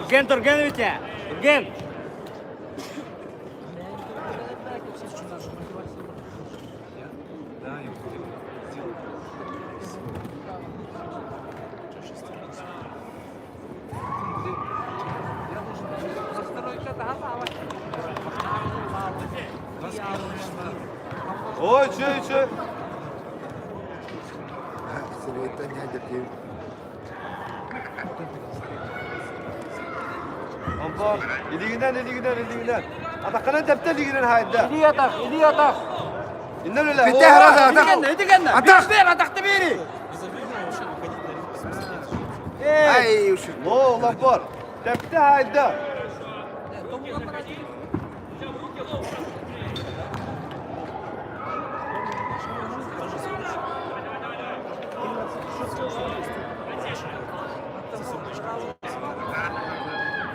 Урген, Тургеновича! Урген! Ой, че? Света не одержит. Ampar, iliginden. Atakkanan tepte iliginden hayda. İdi yatak. İnden öyle. Bitti herhalde atak. İdi kendine. Atak. Bir atakta biri. Ay uşu. O Lampar. Tepte hayda.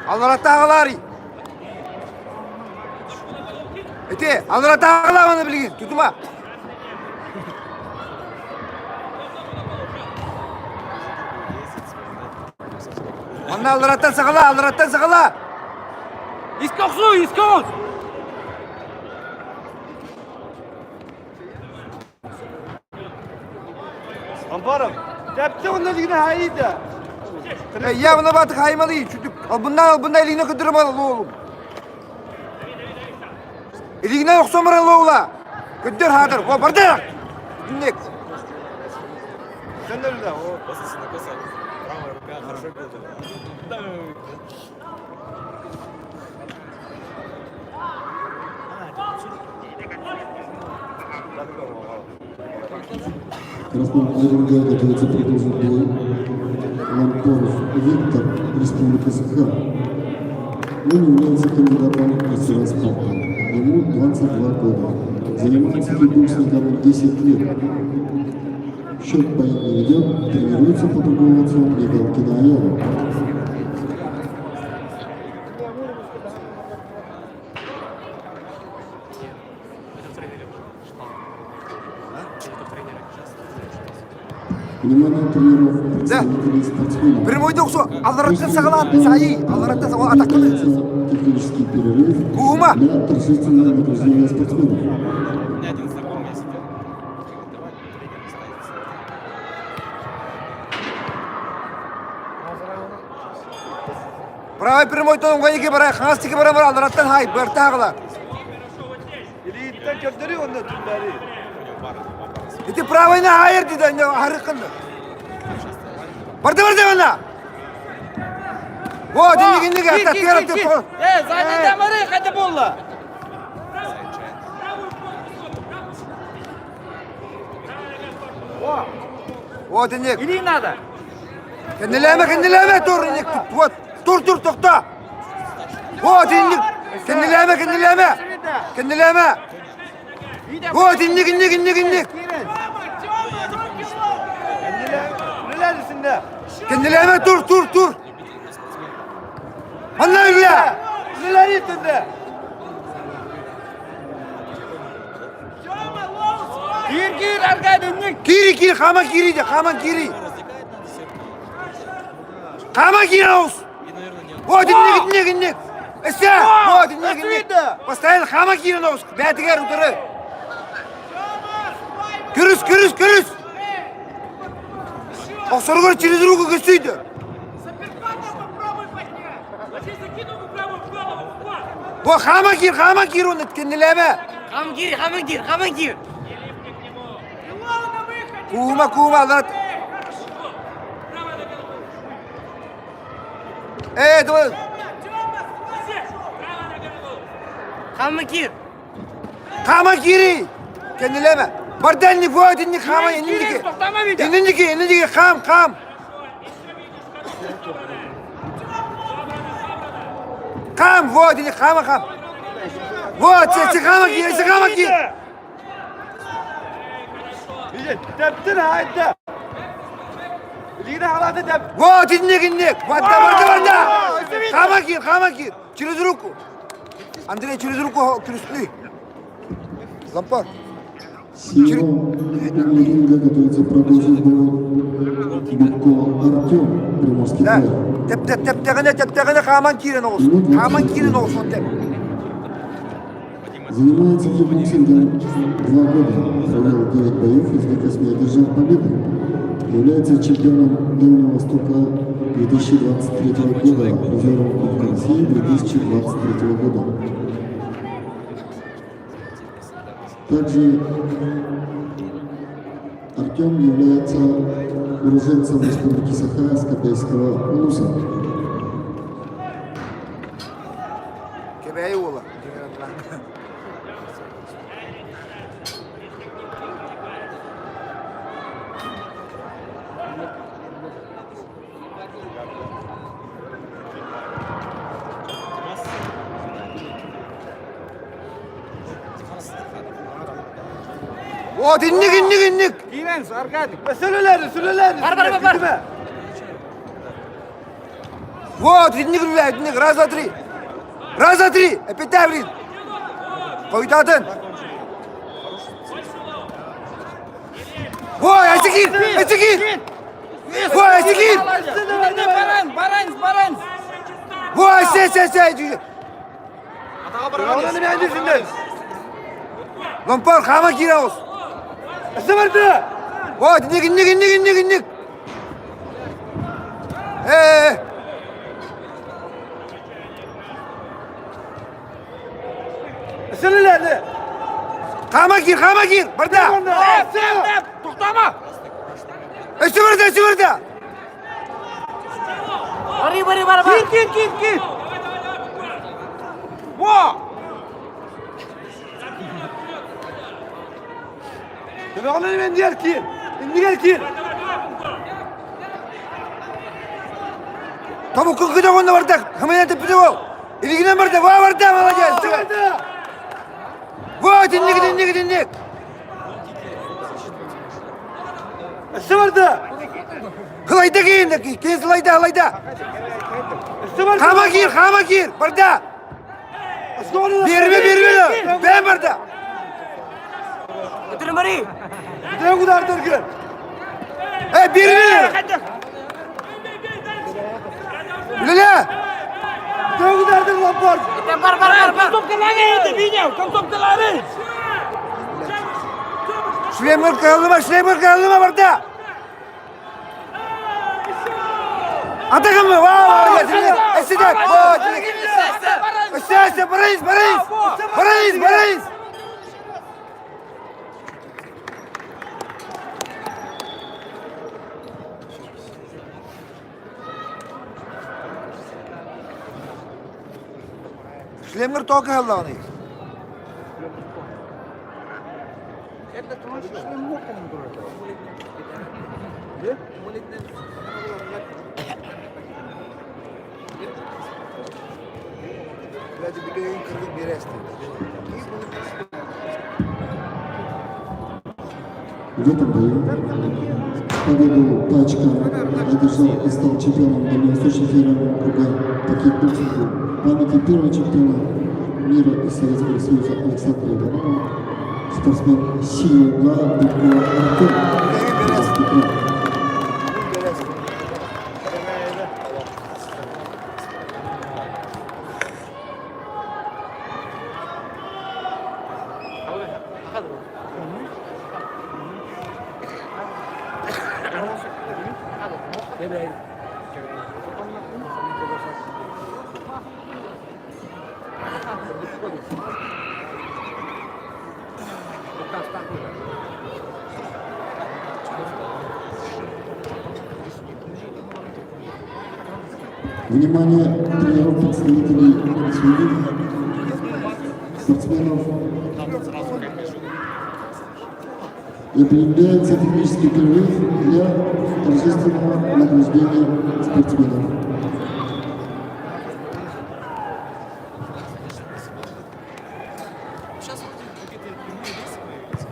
Allara tağlar. Ete, allara tağlar bana bilgin. Tutma. Manna allaratan sakala. İskos. Amparım. Tepte onun iliginden hayda. Ya buna batık haymalı. Çünkü bundan eline kıdırmalı oğlum. Eline yoksa mıralı oğla. Kıdır hadır. O bardak. Dinlek. Sen de öyle. O. Красном ринге готовится продолжить бой. Лампоров Виктор, Республика Саха. Он является кандидатом в мастера спорта. Ему 22 года. Занимается кикбоксингом 10 лет. Счет боя не ведет, тренируется под руководством Николки Наева. Внимание тренеров, представителей спортсменов. Прямой доксу. Алlaratan sakala. Sahi. Allaratan sakala ataklı. Технический перерыв Кума. для торжественного награждения спортсменов. Правый прямой тон гайки бара, хастики бара алlaratan hay. Бертагла. İliginden köfteri onun tümleri. Ete правыйна hayır dedi. Harikında. Barda bana. О, dinle atak. Задний дамары, хотя болла. O dinle. İdi надо. Kendileme dur. Вот. Dur tokta. O dinle. Kendileme. O dinle. Neredesin de? Kendileme dur. Anla öyle. Neler yedin de? Gir arkaya dönük. Кири, хама кири, хама кири. Хама кири, Аус. Вот, инник. Эссе, вот, инник. Постоянно хама кири, Аус. Бәтігер ұтыры. Күріс. Ақсары көрі через руку көстейді. Во, хама кир, оны кенделеме. Хамагир. Кума, лад. Давай. Хама кири. Кенделеме. Бардальник, вот, инник, хама, инники, хам. Хам, вот, инник, хам. Вот, хама кири. Teptin haydi. Ligde haladı tep. Вот, инник. Барда. Хама кир. Через руку. Андрей, через руку крестный. Лампар. Сегодня ринга готовится продолжить бой Губко Артем, Приморский Да. край. Тептегіне хаман кирен олсын. Занимается кикбоксингом 2 года, провел 9 боев, из них 8 одержал победу. Является чемпионом Дальнего Востока 2023 года, призером Кубка России 2023 года. Также Артем является уроженцем Республики Саха Скопейского улуса. Кебеyi ola. Вот, инник. Giyiniz arkaya. Süreleri. Бар. Вот, инник. Раз, два, три. Опять таврин. Қойтатын. Ой, Айсекин. Ой, Айсекин. Баранс. Ой, сәй. Oğlanı beğendisinden. Лампар, хама кираус. Sıvırdı. Вот, инник. Süreleri. Хама кир. Барда. Tuhtama. Өсі барда. Gir. Во. Oğlanı ben diğer ki. İndik. Табу күнкіде қонда бардақ. Хамайна теппіде ол. Илігінен барда. Барда, молодец. Вот, инник. Sıvırdı. Хылайда кейін сылайда. Хама кир. Барда. Берме. Бән барда. Ne kadar dırgın. Берме. Леля. Ne kadar dırgın Lampard. Бар. Kaptopkaları. Шлемгір қағылыма барда. Атағым мы. Әсідеп. Әсі. Барайыз. Шлемгір тоқы қалдағаны. Biraz bir köyün kırdık bir resti. В этом бою победу Тачка одержал и стал чемпионом Дальневосточного федерального округа по кикбоксингу памяти первого чемпиона мира и Советского Союза Александра Иванова Спортсмен сила угла Быкова Артем. Внимание тренеров, представителей судей, спортсменов. И объявляется технический перерыв для торжественного награждения спортсменов. Сейчас вроде какие-то прямые рейсы появятся.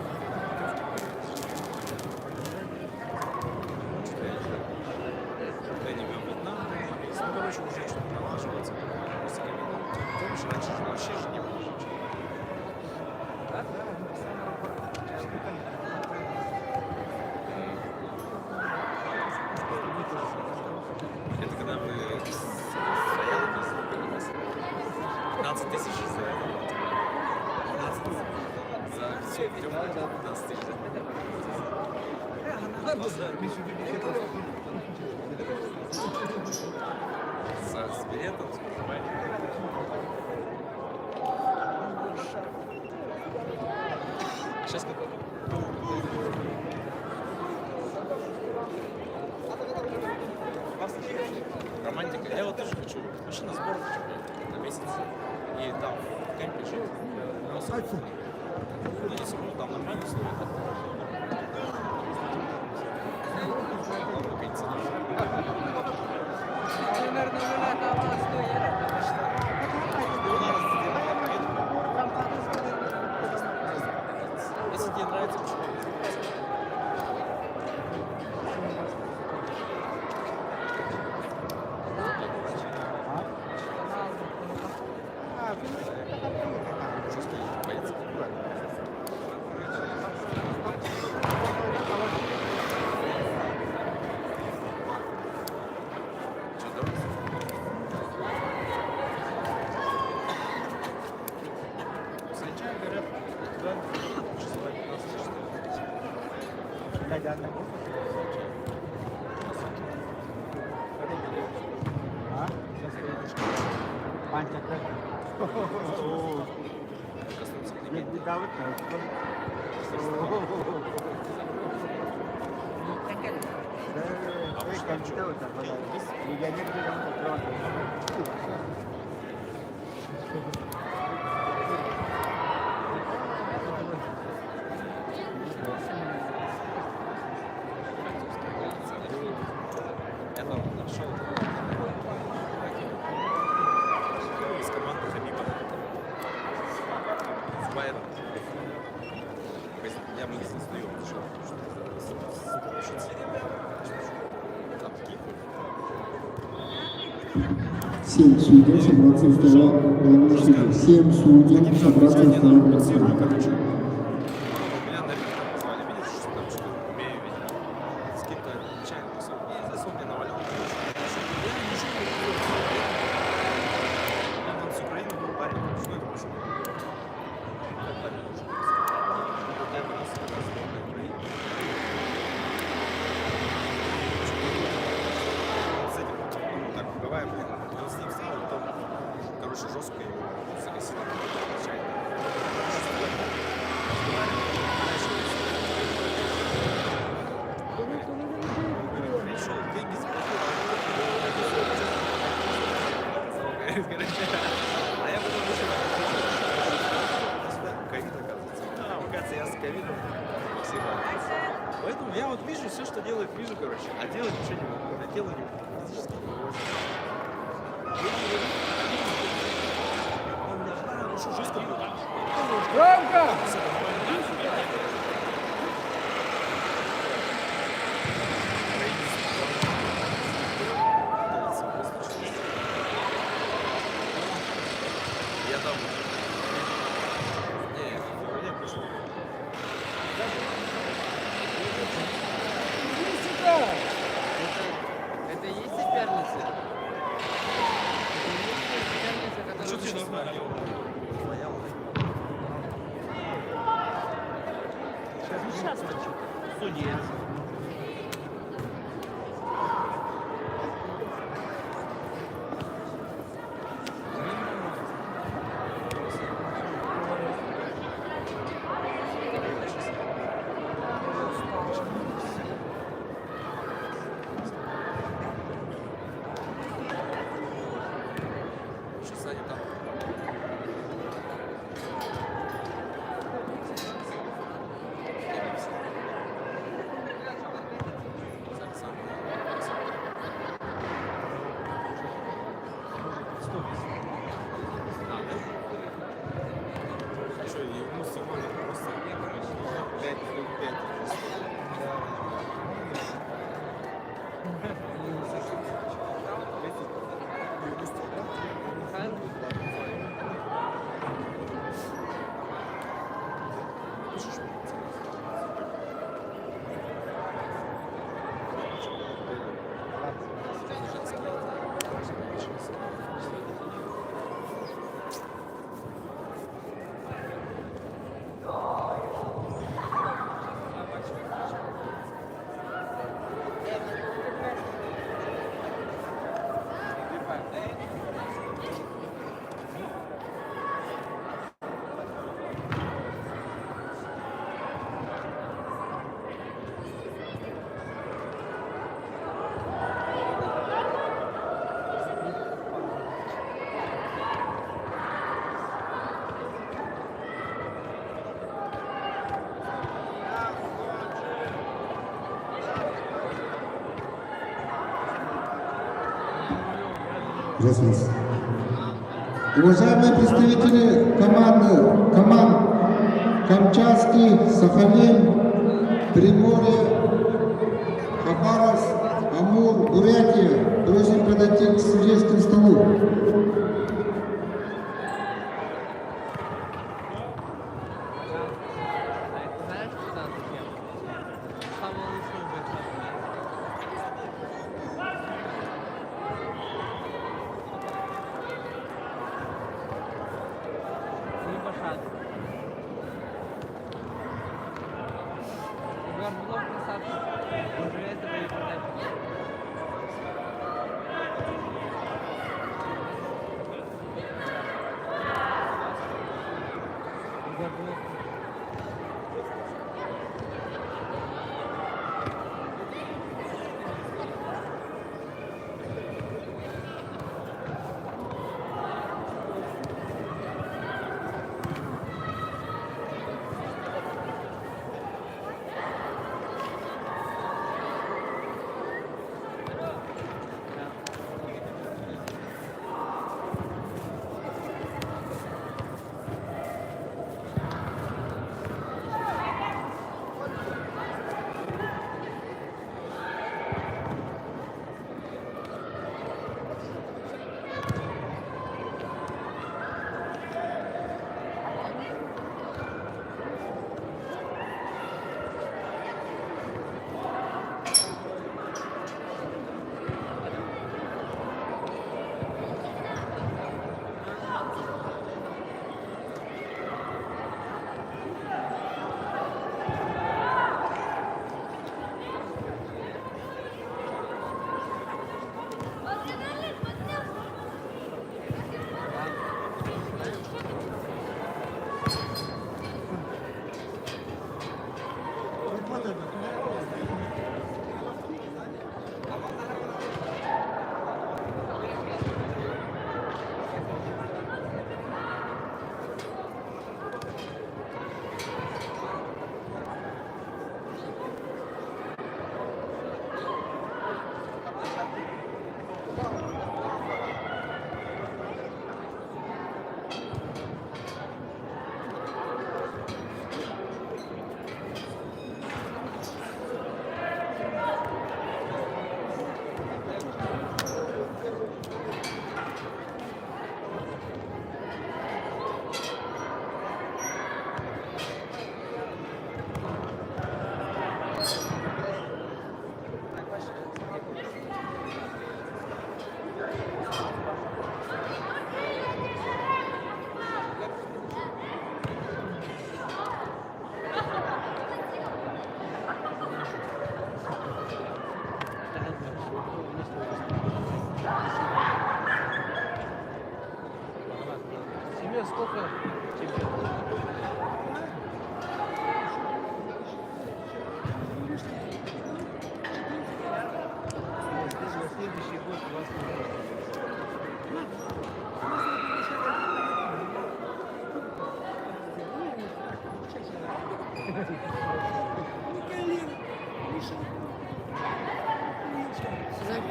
Да не Вьетнам, ну, короче, уже что-то налаживается. Помнишь, раньше же вообще же не было ничего. Это когда мы стояли, 15 тысяч за это. 15 за все, 15 тысяч. С билетом, с проживанием. Сейчас какой? Романтика. Я вот тоже хочу. Машина сбор хочу на месяц. И там в кемпе жить. Ну, не сумму, там нормально стоит. Если тебе нравится, почему нет? Я там нашел из команды Хабиба с Байером. Я бы не состою, Семь судей собраться в втором главном суде. 7 судей собраться в втором главном суде. Меня на ринг позвали, видишь, что там что умею, видимо, с каким-то чайным кусок. И засол мне навалял. Я ничего не делал. Я там с Украины был парень, что это пошел? Парень уже. Я вынес как раз в Украине. С этим, ну, так, бывает, и он с ним стал, потом, короче, жестко его загасил. Чайно. Пришел, деньги заплатил. А я потом вышел. Ковид, оказывается. Оказывается, я с ковидом. Спасибо. Поэтому я вот вижу все, что делает, вижу, короче. А делать ничего не могу. А делать не могу. Физически не могу. Он мне что жестко был. Громко! Я там... Не, я пришел. Это и есть соперница? Это Що ти есть не знаєш? Сейчас судья. Що Саня там? Зараз сам. Що, йому сьогодні просто 5 плюс 5. Здравствуйте. Уважаемые представители команд Камчатский, Сахалин, Приморье, Хабаровск, Амур, Бурятия, просим подойти к судейскому столу. Знаешь, куда ты кем? Самый лучший бэкап. Либо шаг. Горбунов красавчик. Уже этого и подать.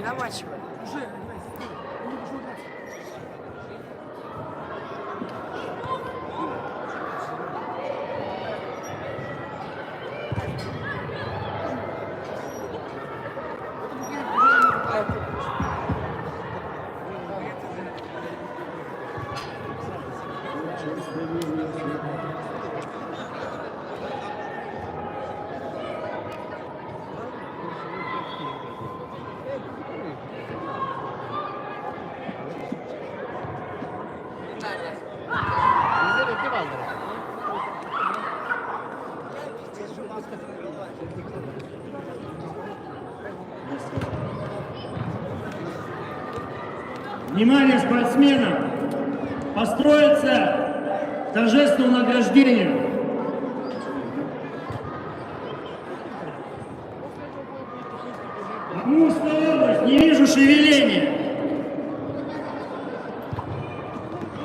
На матч. Внимание спортсменам! Построиться к торжественному награждению. Амурская область, не вижу шевеления.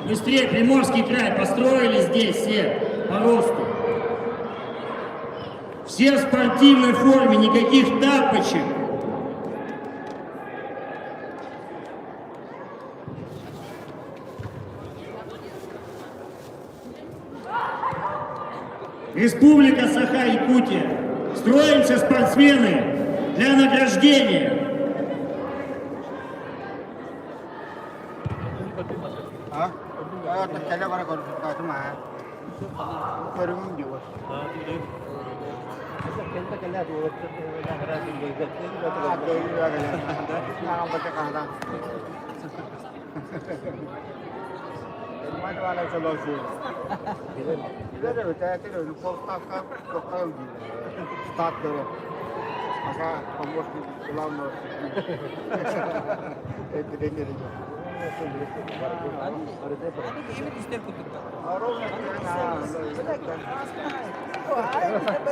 Быстрее, Приморский край, построили здесь все по росту. Все в спортивной форме, никаких тапочек. Республика Саха-Якутия. Строимся, спортсмены, для награждения.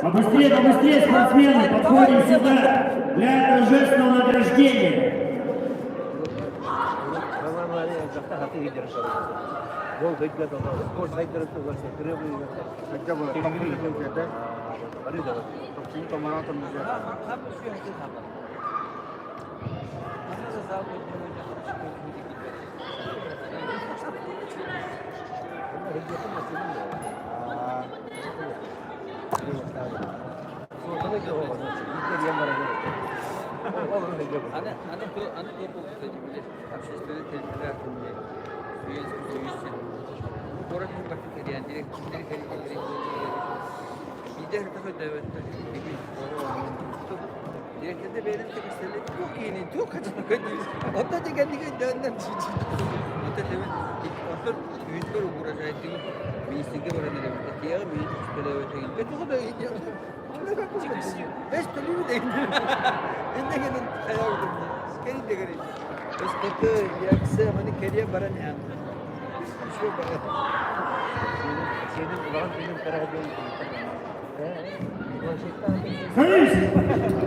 Побыстрее, спортсмены, подходим сюда для торжественного награждения.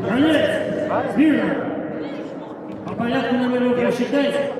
Конец! Смирно! По порядку номеров рассчитайте.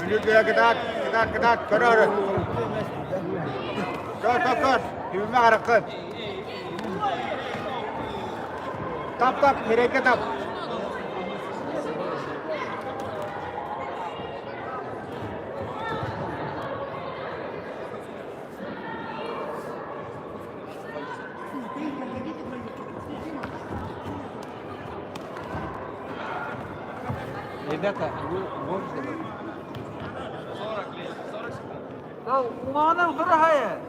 Bölüge ketat, kadar. Kör. Hümme harakın. Tap, hareket tap. Ребята, вы можете? Да, уманым дорогая.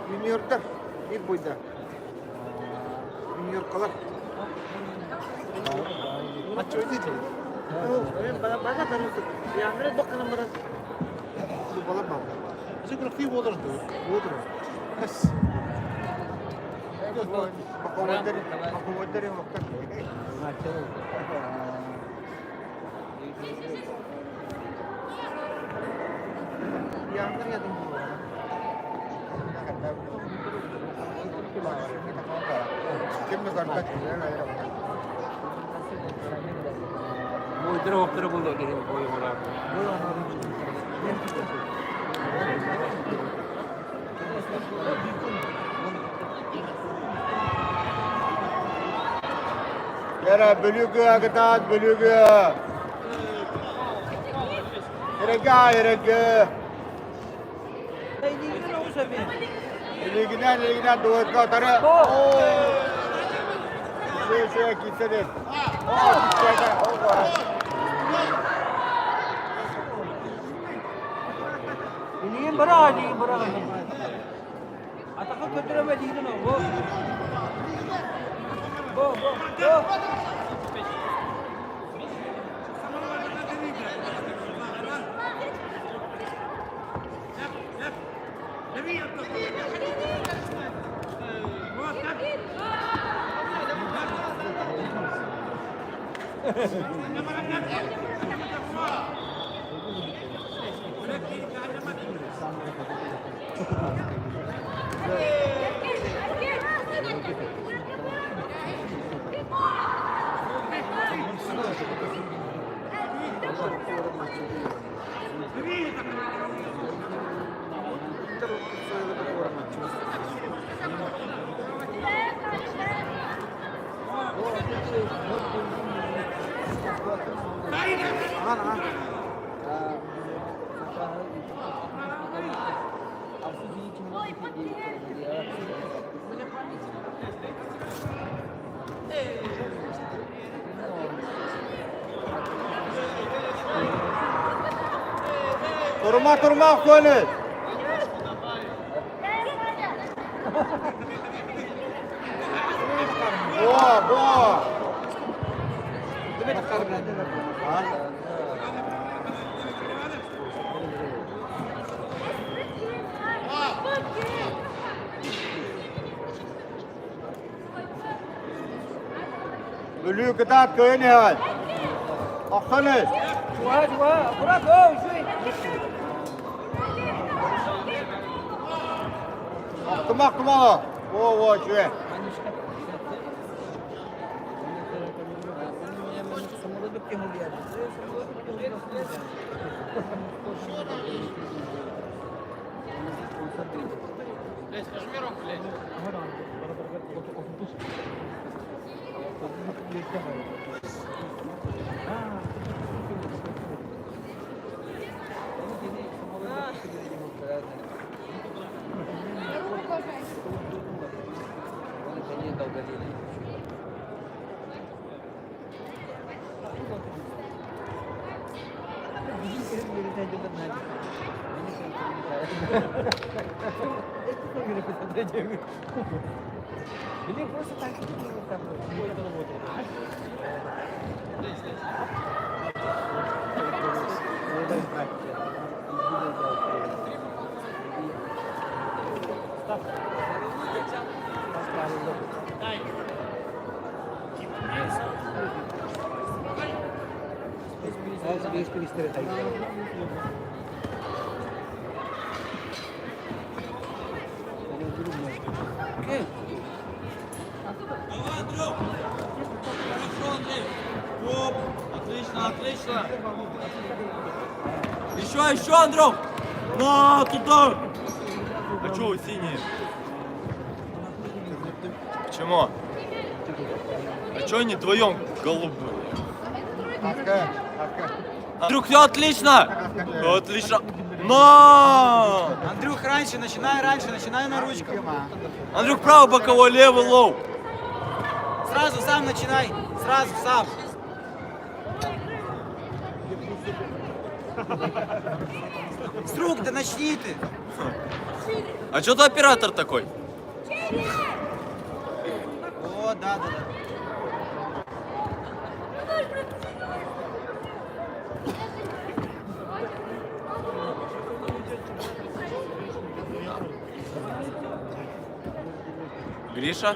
Junior'da bir boyda. Junior kalan. Maç oynayacak. Bana tanıdık. Yani bakalım bana. Bu balam var. Bize bırakıyor olur. Olur. Yes. Bakalım vakit. Yang terlihat Bu itere hoktara buldu geri boyu var. Yara bölüge ketat bölüge. Erega. Ligina dua kau tarik. Saya kita deh. Ini berat. Atau kau beli itu no. Go. Turma konuş. Boa. Bölüğü ketat köyün hal. Aksanız. Dua. Bırak o. Kımak. Wo şöyle. Или просто так, как бы, какой-то работает. Отлично, отлично. Еще, Андрюх! На, туда! А что вы синие? Почему? А что они вдвоем голубые? Андрюх, все отлично! Отлично! На! Андрюх, начинай на ручках. Андрюх, правый боковой, левый лоу. Сразу сам начинай, сразу сам. С рук, да начни ты. А что ты оператор такой? О, да. Гриша?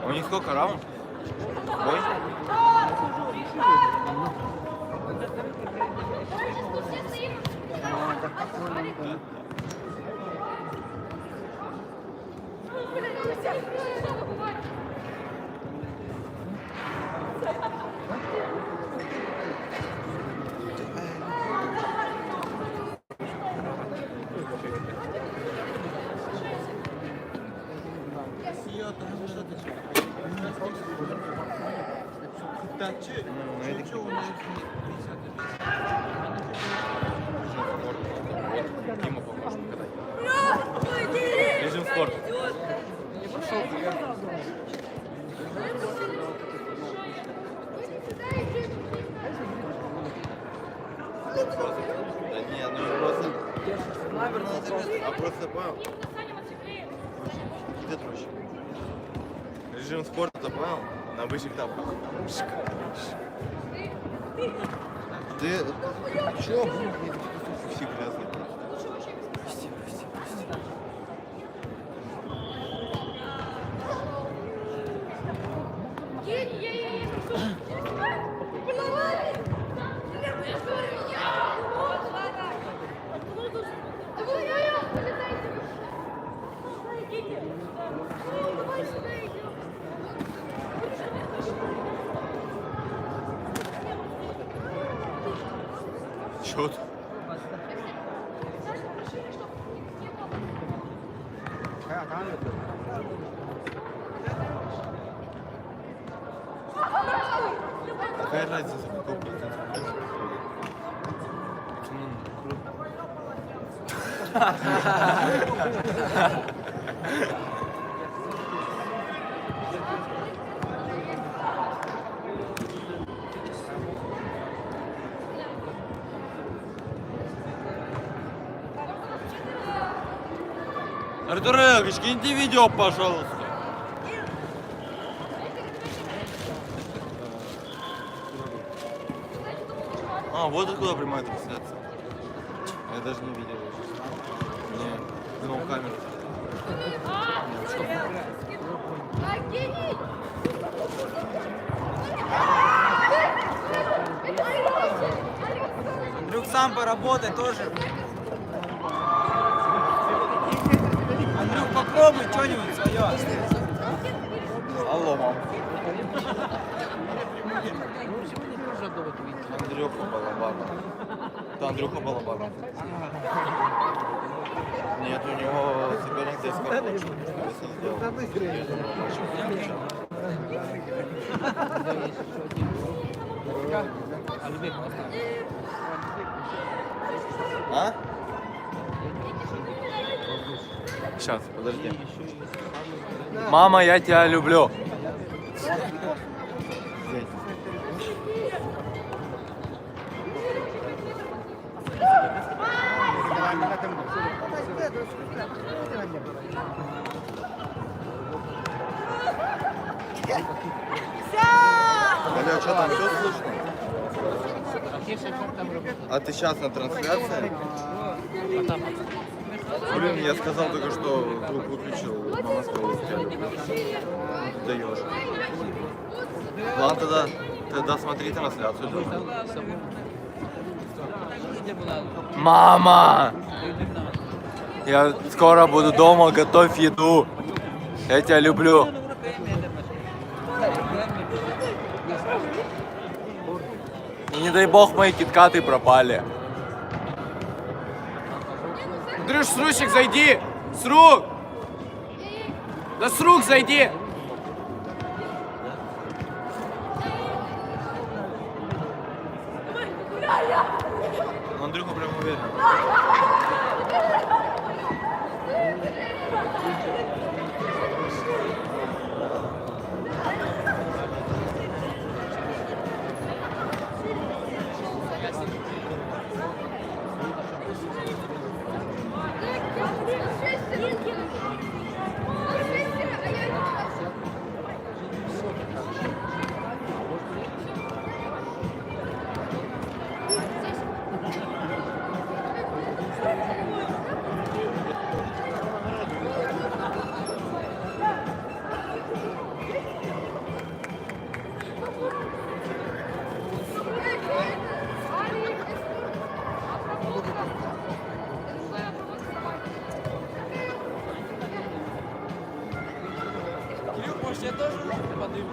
У них сколько раунд? Бой? Режим спорт. Да не, ну просто... А просто понял? Петрович. Режим спорта, понял? На высших тапках. Ты чё? Все грязные. Счет. Какая разница, какой процент? Артур Ильич, киньте видео, пожалуйста. А, вот откуда прямая трансляция. Я даже не видел. Не, думал камеру. Андрюх, сам поработай тоже. Андрюх, попробуй что-нибудь свое. Алло, мам. Андрюха Балабаба. Это Андрюха Балабаба. Нет, у него соперник здесь А? Сейчас, подожди. Мама, я тебя люблю. Здесь. Аля, что там, все слышно? А ты сейчас на трансляции? Блин, я сказал только что, звук выключил, мама сказала, что даешь. Ладно, тогда смотри трансляцию. Мама! Я скоро буду дома, готовь еду. Я тебя люблю. И не дай бог мои киткаты пропали. Андрюш, Срущик, зайди! С рук! Да с рук зайди! Андрюха прям уверен. Может, я тоже подыму?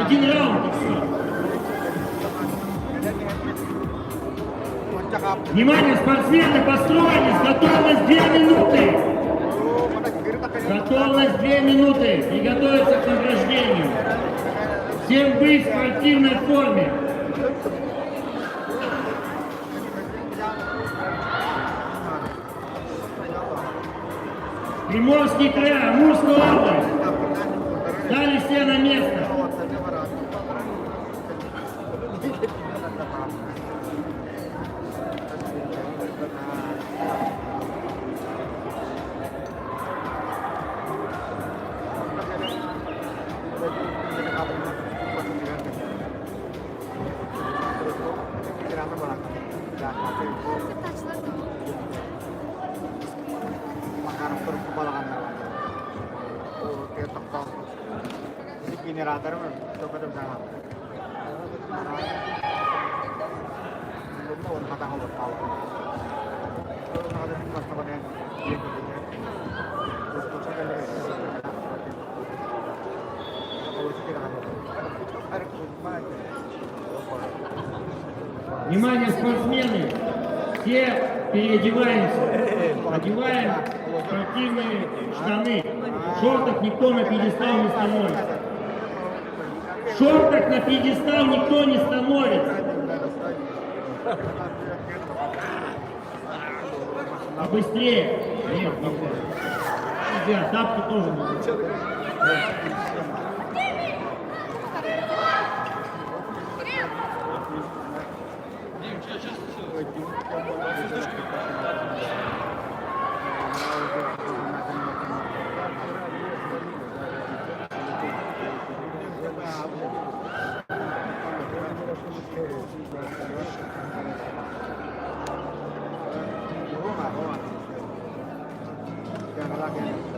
Один раунд. Внимание, спортсмены, построились. Готовность 2 минуты. Готовность 2 минуты. И готовятся к награждению. Всем быть в спортивной форме. Приморский край, Амурская область. Дали все на место. Generator coba dong sana. Belum tahu kata kamu tahu. Kalau ada di pas kapan dia kerjanya. Terus terus kan dia. Kalau kita ada. Ada kumpulan. Внимание, спортсмены! Все переодеваемся. Одеваем спортивные штаны. В шортах никто на пьедестал не становится. В шортах на пьедестал никто не становится. А быстрее. Нет, нельзя. Тапки тоже нельзя. Generator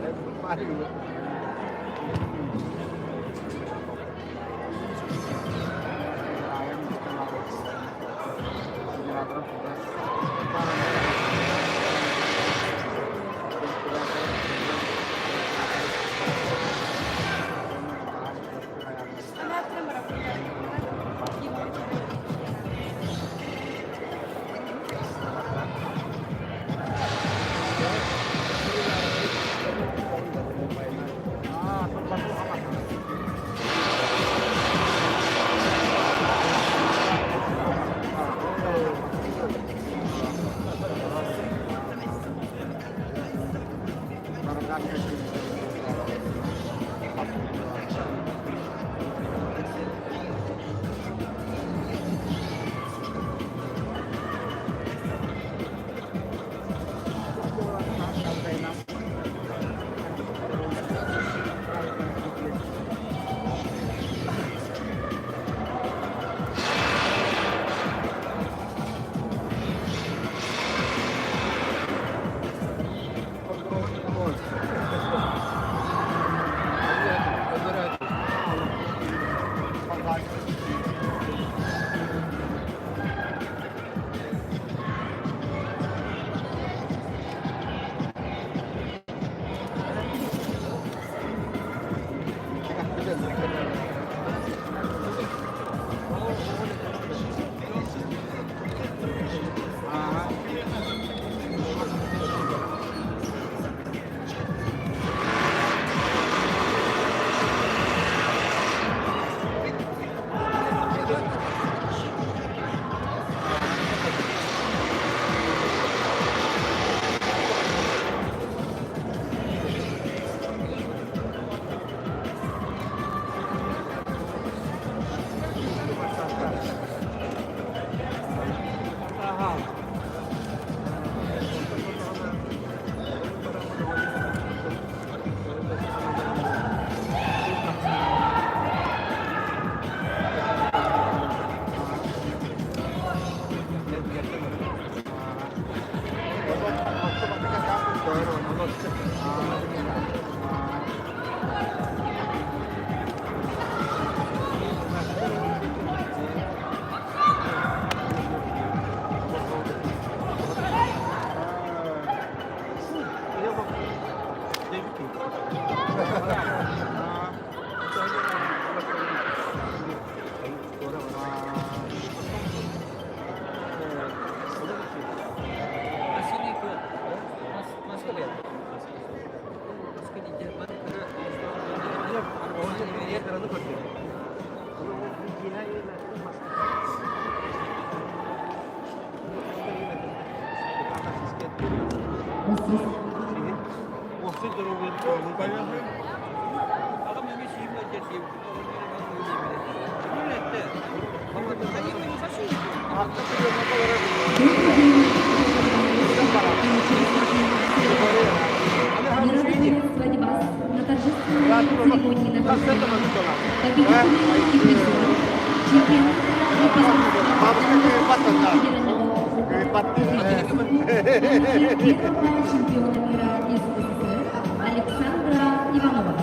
Чемпиона мира из СССР Александра Иванова.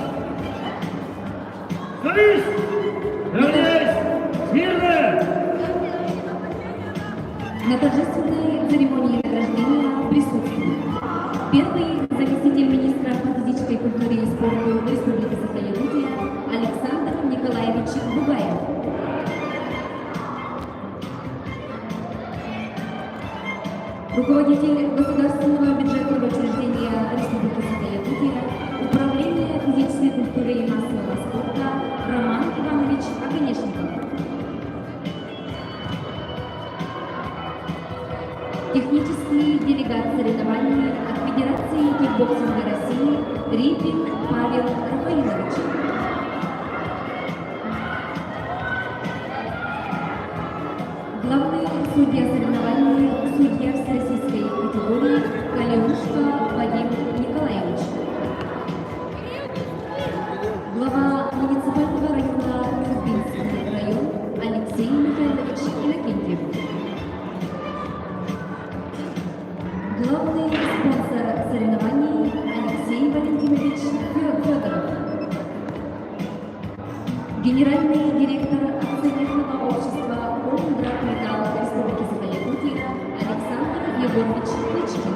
На торжественной церемонии награждения присутствует первый заместитель министра по физической культуре и спорту Республики Саха-Якутия Александр Николаевич Бугаев. Руководитель государственного бюджетного учреждения Республики Саха-Якутия, Управление физической культуры и массового спорта Роман Иванович Огонешников. Технический делегат соревнований от Федерации кикбоксинга России Рипин Павел Рафаилович. Главный судья соревнований, судья всероссийской категории Калиушка Вадим Николаевич. Глава муниципального района Мюрбинский район Алексей Михайлович Иннокентьев. Главный спонсор соревнований Алексей Валентинович Федоров. Генеральный директор акционерного общества «Кромградметалл» Республики Саха-Якутия Александр Егорович Клычкин.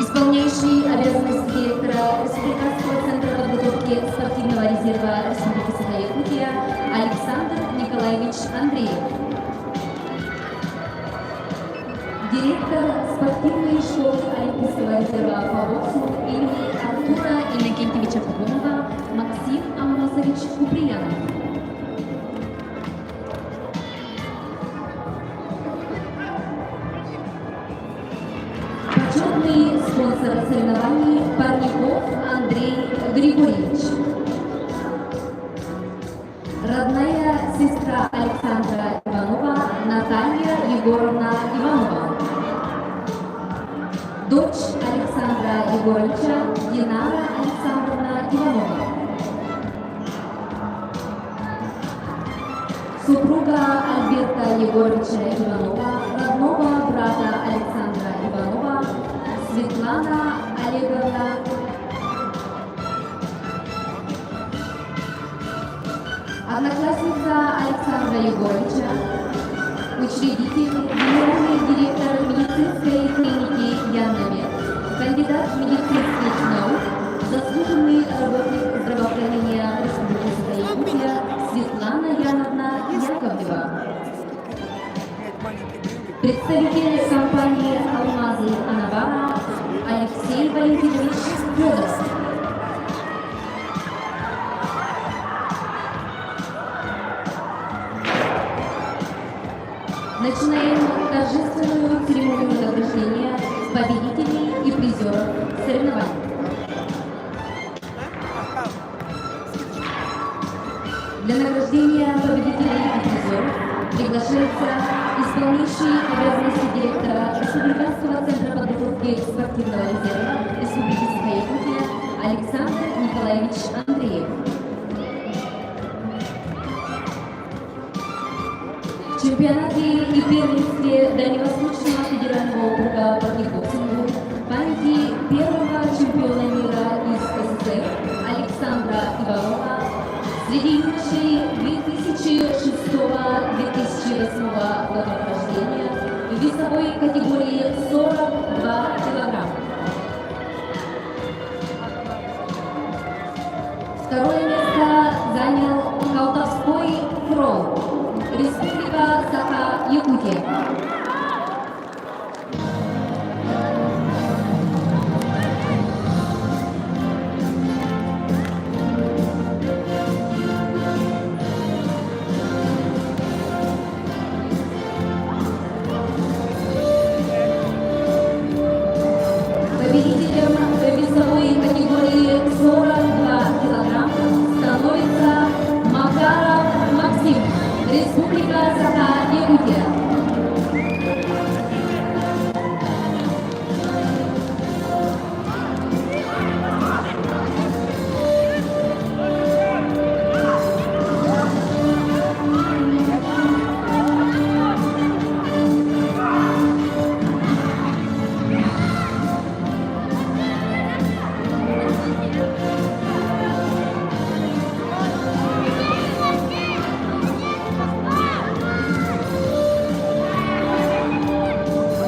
Исполняющий обязанности директора Республиканского центра подготовки спортивного резерва Республики Саха-Якутия Александр Николаевич Андреев. Директор спортивной школы Олимпийского резерва по боксу имени Артура Иннокентьевича Кубонова Максим Аммосович Куприянов. Почетный спонсор соревнований Парников Андрей Григорьевич. Родная сестра Александра Иванова Наталья Егоровна Иванова. Дочь Александра Егоровича Динара Александровна Иванова. Супруга Альберта Егоровича Иванова, родного брата Александра Иванова, Светлана Олеговна. Одноклассница Александра Егоровича, учредитель, генеральный директор медицинской клиники Яннамед, кандидат медицинских наук, заслуженный работник здравоохранения Республики Якутия Светлана Яновна Яковлева. Представитель компании «Алмазы Анавара» Алексей Валентинович Федоров. Начинаем торжественную церемонию награждения победителей и призеров соревнований. Для награждения победителей и призеров приглашается исполняющий обязанности директора Республиканского центра подготовки спортивного резерва Республики Саха-Якутия Александр Николаевич Андреев. В чемпионате и первенстве Дальневосточного федерального округа по кикбоксингу памяти первого чемпиона мира из СССР Александра Иванова среди юношей 2006-2008 годов рождения в весовой категории 42 килограмма. Второе место занял Колдовской фронт, Республика Саха-Якутия. Победителем в весовой категории 42 килограмма становится Макаров Максим, Республика Саха-Якутия.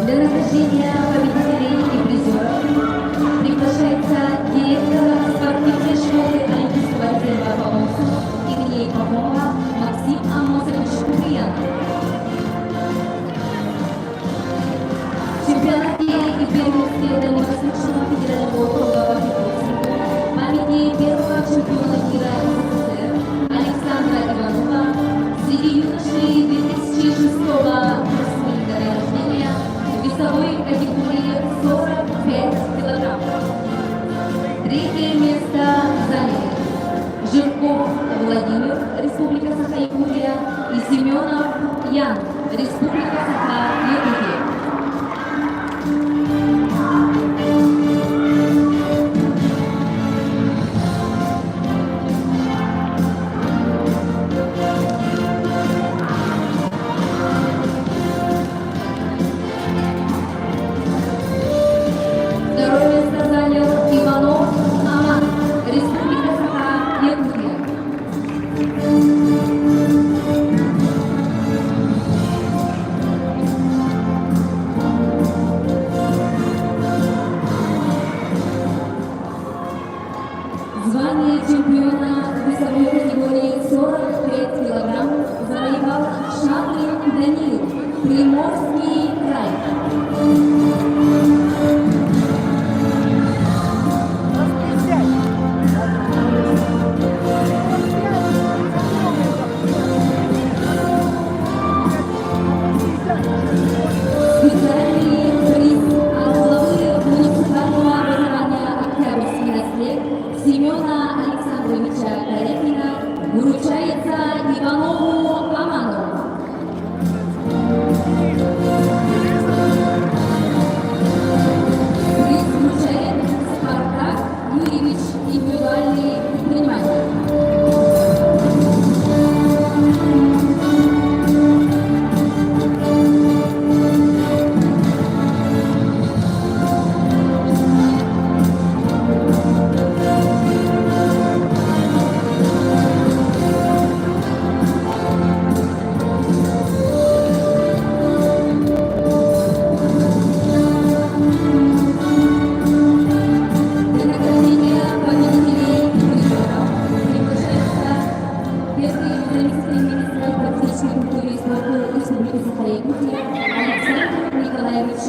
Для награждения победителей и призеров приглашается директор спортивной школы Олимпийского резерва по боксу имени Пахомова Максим Амосович Куприянов. В чемпионате и первенстве Дальневосточного федерального округа по кикбоксингу памяти первого чемпиона мира СССР Александра Иванова среди юношей 2006 года рождения в весовой категории 45 килограмм. Третье место заняли Жирков Владимир, Республика Саха-Якутия, и Семенов Ян, Республика Саха-Якутия. Второе место занял Иванов Аман, Республика Саха-Якутия.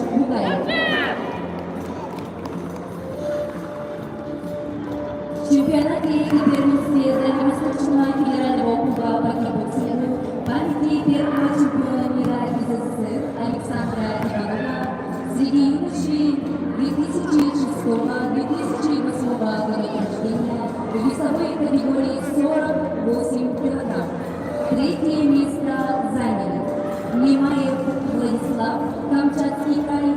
Бугаев. В чемпионате и первенстве Дальневосточного федерального округа по кикбоксингу памяти первого чемпиона мира из СССР Александра Иванова среди юношей 2006-2008 года рождения в весовой категории 48 килограмм. Третье место заняли Немаев Владислав, Камчатский край,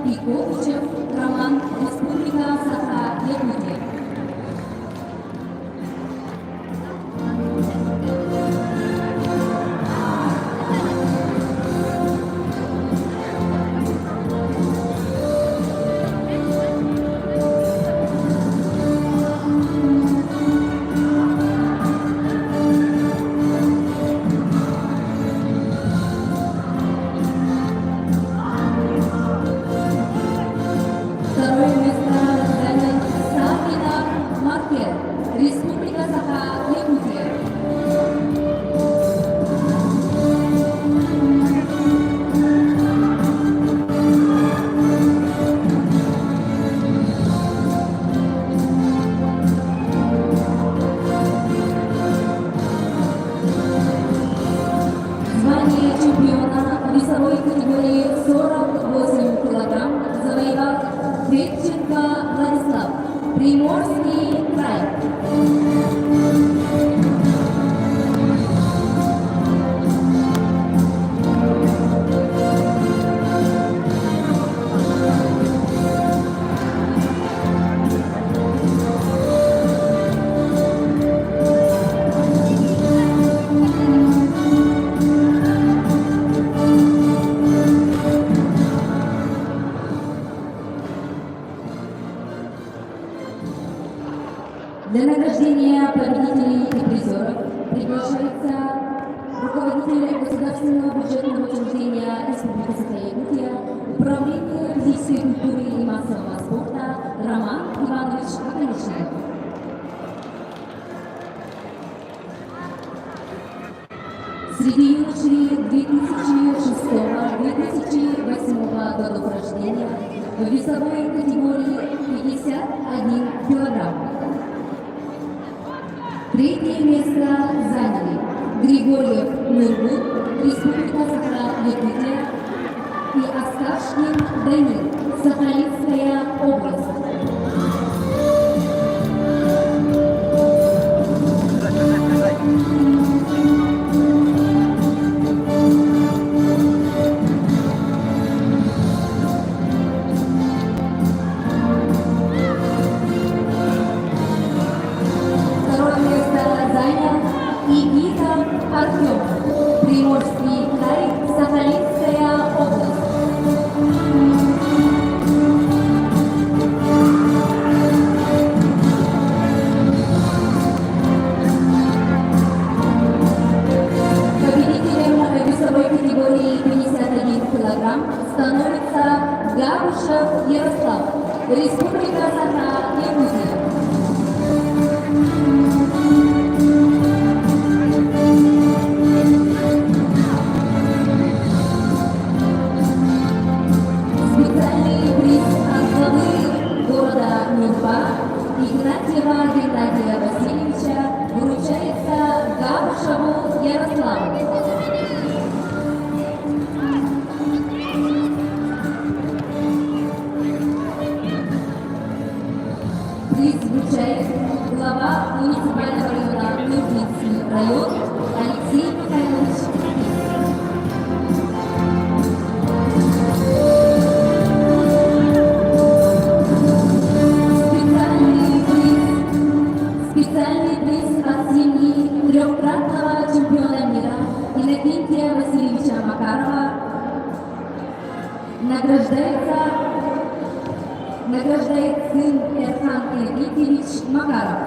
и Ковчев Роман, Республика Саха, Якутия. Второе место занял Сафина Маркет, Республика Саха, Якутия. Звание чемпиона весовой категории 48 килограмм завоевал Федченко Владислав, Приморский край. Для награждения победителей и призеров приглашается руководитель Государственного бюджетного учреждения Республики Саха-Якутия, Управление физической культуры и массового спорта Роман Иванович Оконечный. Среди юношей 2006-2008 годов рождения в весовой категории 51 килограмм. Третье место заняли Григорьев Нургул, Республика Саха-Якутия, и Асташкин Данил, Сахалинская область. Второе место занял Игита Артем, Приморский край, Сахалинская область. Победителем весовой категории 51 килограмм становится Гарушев Ярослав, Республика Саха-Якутия. Специальный приз от главы города Нюрба Игнатьева Геннадия Васильевича вручается Габушеву Ярославу. Приз вручает глава муниципального района Нюрбинский район Алексей Михайлович Кирилл. Специальный приз от семьи трехкратного чемпиона мира Иннокентия Васильевича Макарова награждает сын Эрхан Иннокентьевич Макаров.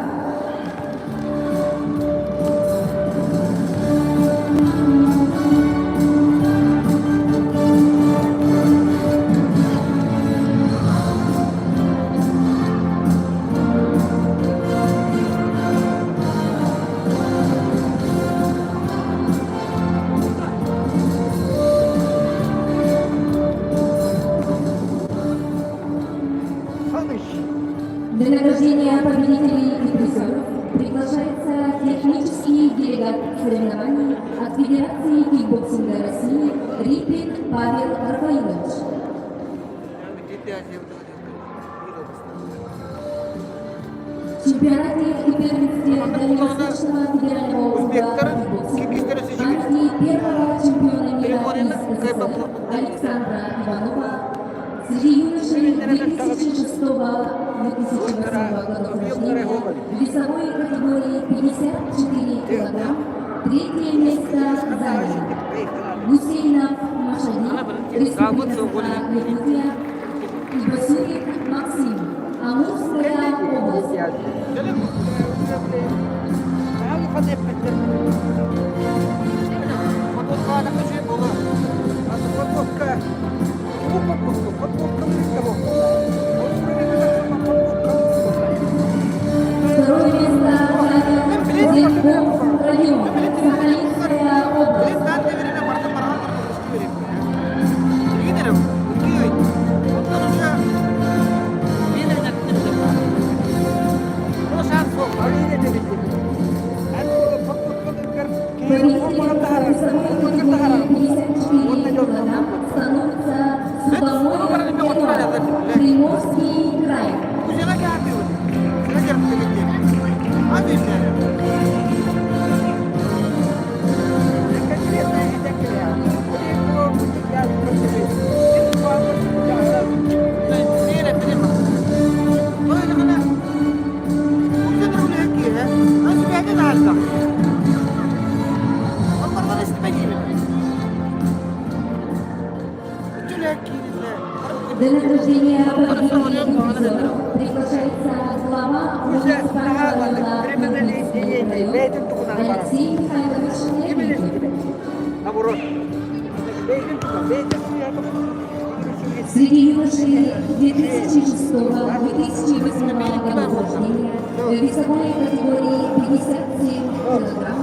Для награждения победителей и призеров приглашается технический делегат соревнований от Федерации кикбоксинга России Рипин Павел Рафаилович. В чемпионате и первенстве Дальневосточного федерального округа кикбоксинга армии первого чемпиона мира из СССР Александра Иванова среди юношей 2006-2008 годов рождения в весовой категории 54 килограмм третье место занял Гусейнов Машади, Республика Якутия, и Басюрик Максим, Амурская область. Второе место занял Зенков район, Сахалинская область. Победителем весовой категории 54 килограмм становится Судомоев Эдуард, Приморский край. Для награждения победителей и призеров приглашается глава муниципального района Киргизский район Алексей Михайлович Лебедев. Среди юношей 2006-2008 годов рождения в весовой категории 57 килограмм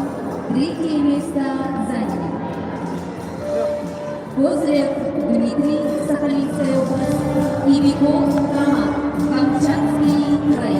третье место заняли Козырев Дмитрий, Сахалинская область, и Беков Роман, Камчатский край.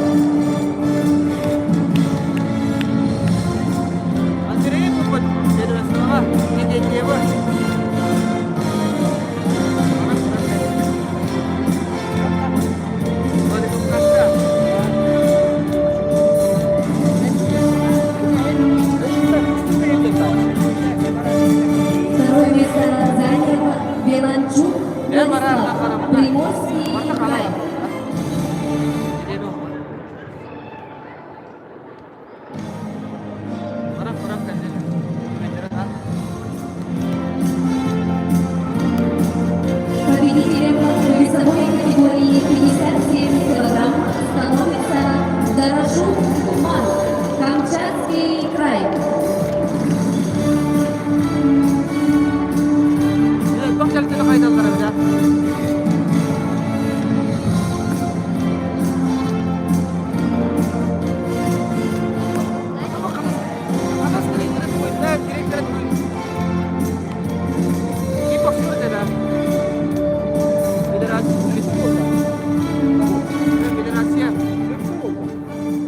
Второе место занял Беланчук Владислав, Приморский край. Победителем весовой категории 57 килограмм становится Дорошук Умар, Камчатский край.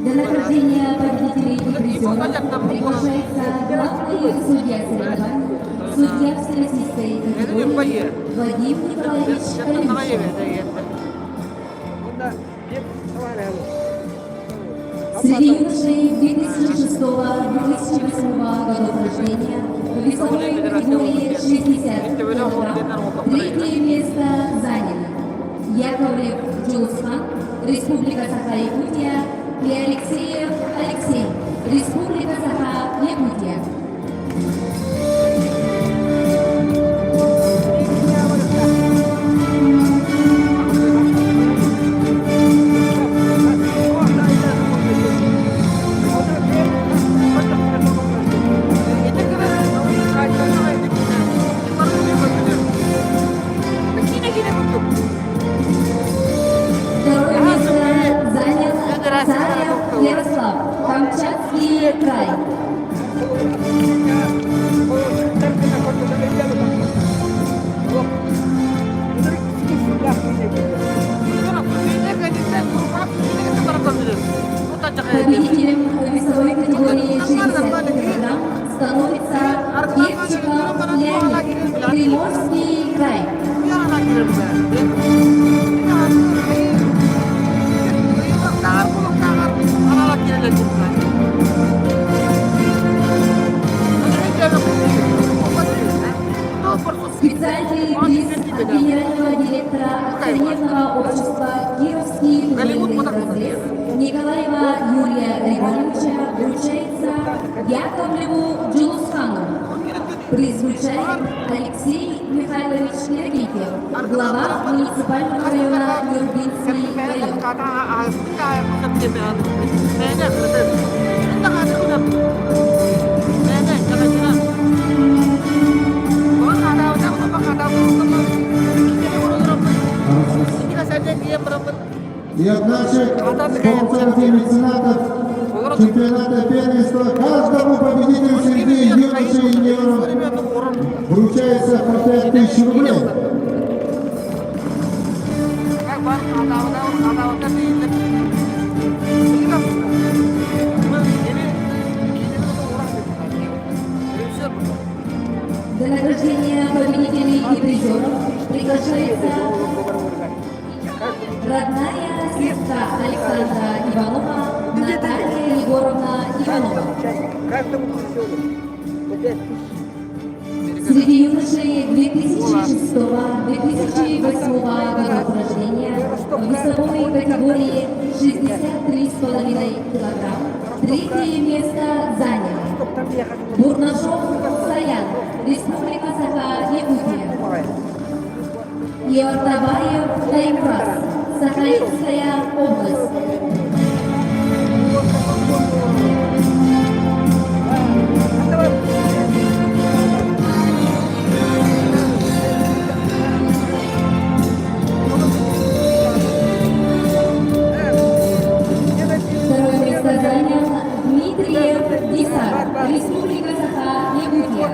Для награждения победителей и призеров приглашается главный судья соревнований, судья всероссийской категории Вадим Николаевич Алексеев. Среди юношей 2006-2008 годов рождения в весовой категории 60 килограмм третье место заняли Яковлев Джулсхан, Республика Саха-Якутия, и Алексеев Алексей, Республика Саха-Якутия. Второе место занял Царев Ярослав, Камчатский край. акционерного общества «Кировский военный разрез» Николаева Юрия Григорьевича вручается Яковлеву Джулусхану. Приз вручает Алексей Михайлович Лервикев, глава муниципального района Нюрбинский район. И от наших спонсоров и меценатов чемпионата первенства каждому победителю среди юношей и юниоров вручается по 5000 рублей. Для награждения победителей и призеров приглашается родная сестра Александра Иванова Наталья Егоровна Иванова. Среди юношей 2006-2008 годов рождения в весовой категории 63,5 кг третье место занял Бурнашов Саян, Республика Саха-Якутия. И Артабаев Таймраз, Сахалинская область. Второе место занял Дмитриев Дисар, Республика Саха-Якутия.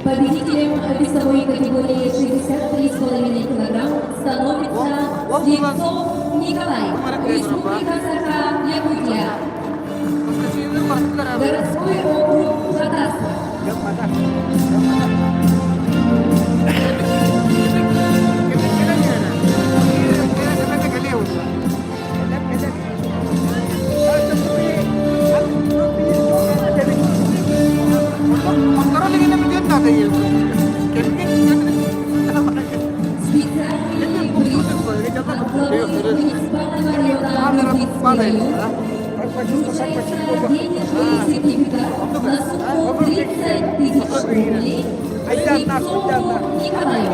Победителем весовой категории 63,5 кг становится Слепцов Николай, Республика Саха-Якутия. Городской округ Хатасов. Специальный приз от главы муниципального района Нюрбинский район вручается денежный сертификат на сумму 30 тысяч рублей Слепцову Николаю.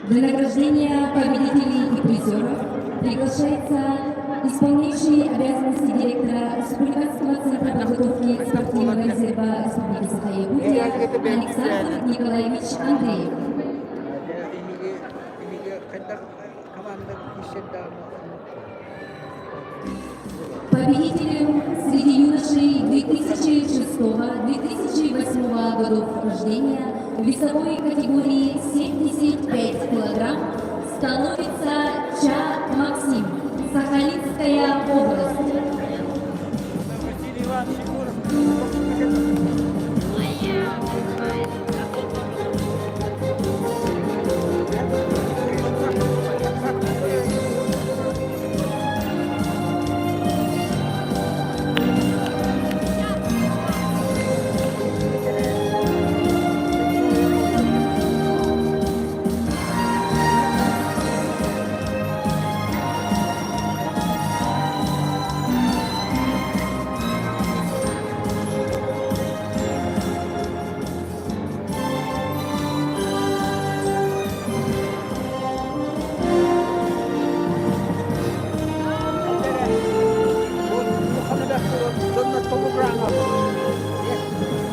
Для награждения победителей и призеров приглашается исполняющий обязанности директора Республиканского центра подготовки спортивного резерва Республики Саха-Якутия Александр Николаевич Андреев. Победителем среди юношей 2006-2008 годов рождения в весовой категории 75 кг становится Ча Максим, Сахалинская область.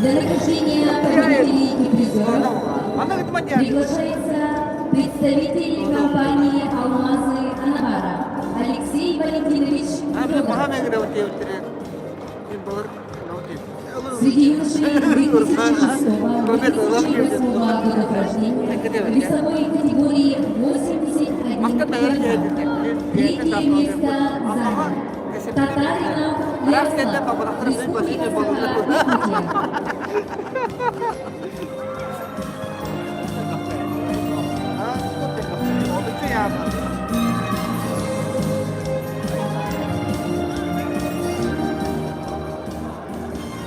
Для награждения победителей и призеров приглашается представитель компании 2008 года рождения в весовой категории 81 кг. Третье место занял Татаринов Ярослав, Республика Саха-Якутия.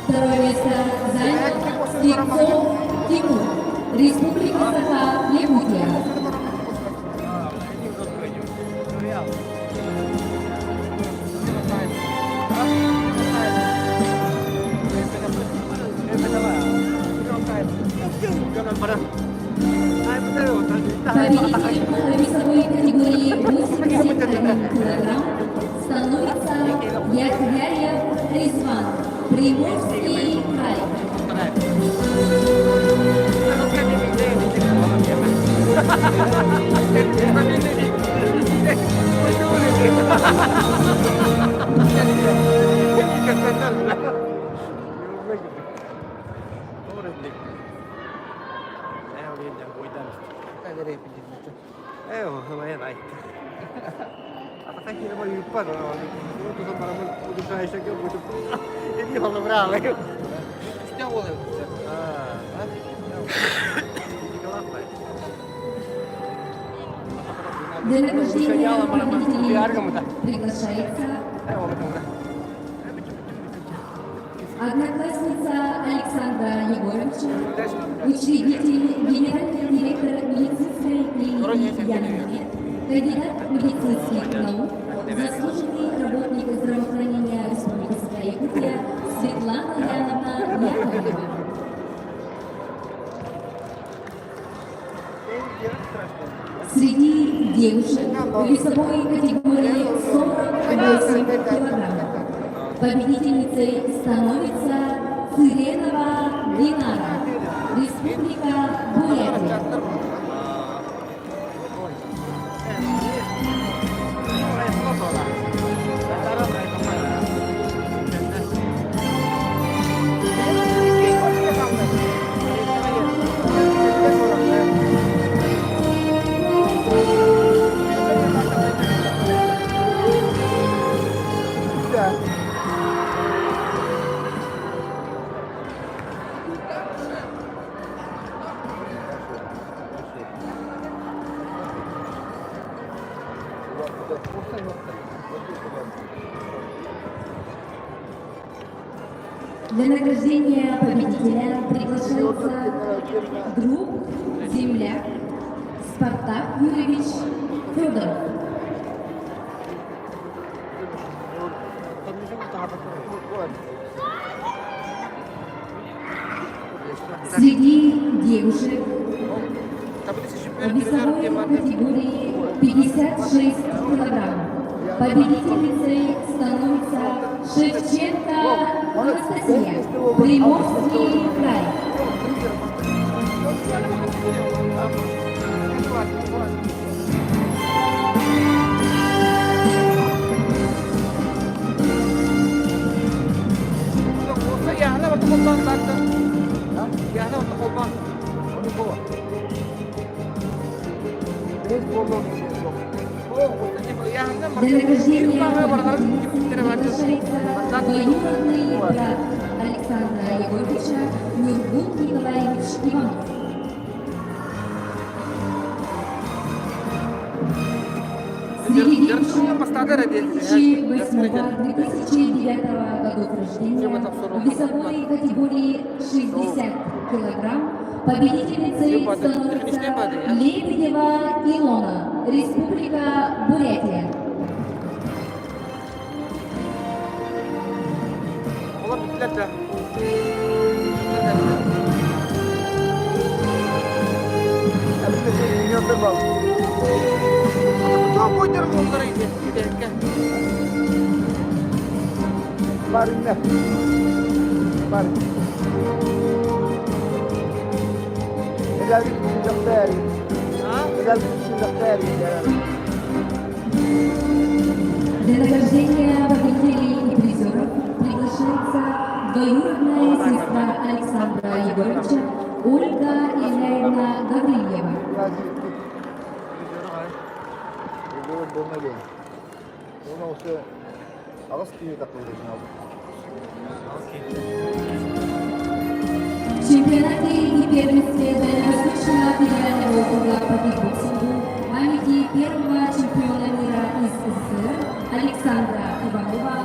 Второе место занял Стрельцов Тимур, Республика Саха-Якутия. Победителем весовой категории 81 кг становится Яхяев Ризван, Приморский край. Lumayan ay. Apakah kita mau lupa kalau itu sama orang udah saya saja butuh. Ini kalau berapa ya? Sudah boleh. Для награждения победителей приглашается одноклассница Александра Егоровича, учредитель, генеральный директор медицинской клиники Янмед, кандидат медицинских наук, заслуженный работник здравоохранения Республики Саха-Якутия Светлана Яновна Яковлева. Среди девушек весовой категории 48 килограммов победительницей становится Цыренова Динара, Республика Бурятия. Для награждения победителя приглашается друг, земляк Спартак Юрьевич Федоров. Среди девушек весовой категории 56 килограммов победительницей становится Шевченко Анастасия, Приморский край. Для награждения приглашается двоюродный брат Александра Егоровича Нургул Николаевич Иванов. Среди девушек 2008-2009 годов рождения в весовой категории 60 килограмм победительницей становится Лебедева Илона, Республика Бурятия. Для награждения победителей и призеров приглашается двоюродная сестра Александра Егоровича Ольга Ильяевна Гаврильева. В чемпионате и первенстве Дальневосточного федерального округа по кикбоксингу памяти первого чемпиона мира из СССР Александра Иванова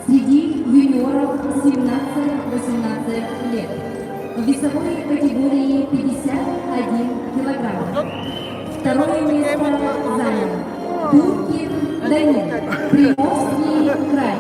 среди юниоров 17-18 лет в весовой категории 51 килограмм. Второе место занял Туркин Данил, Приморский край.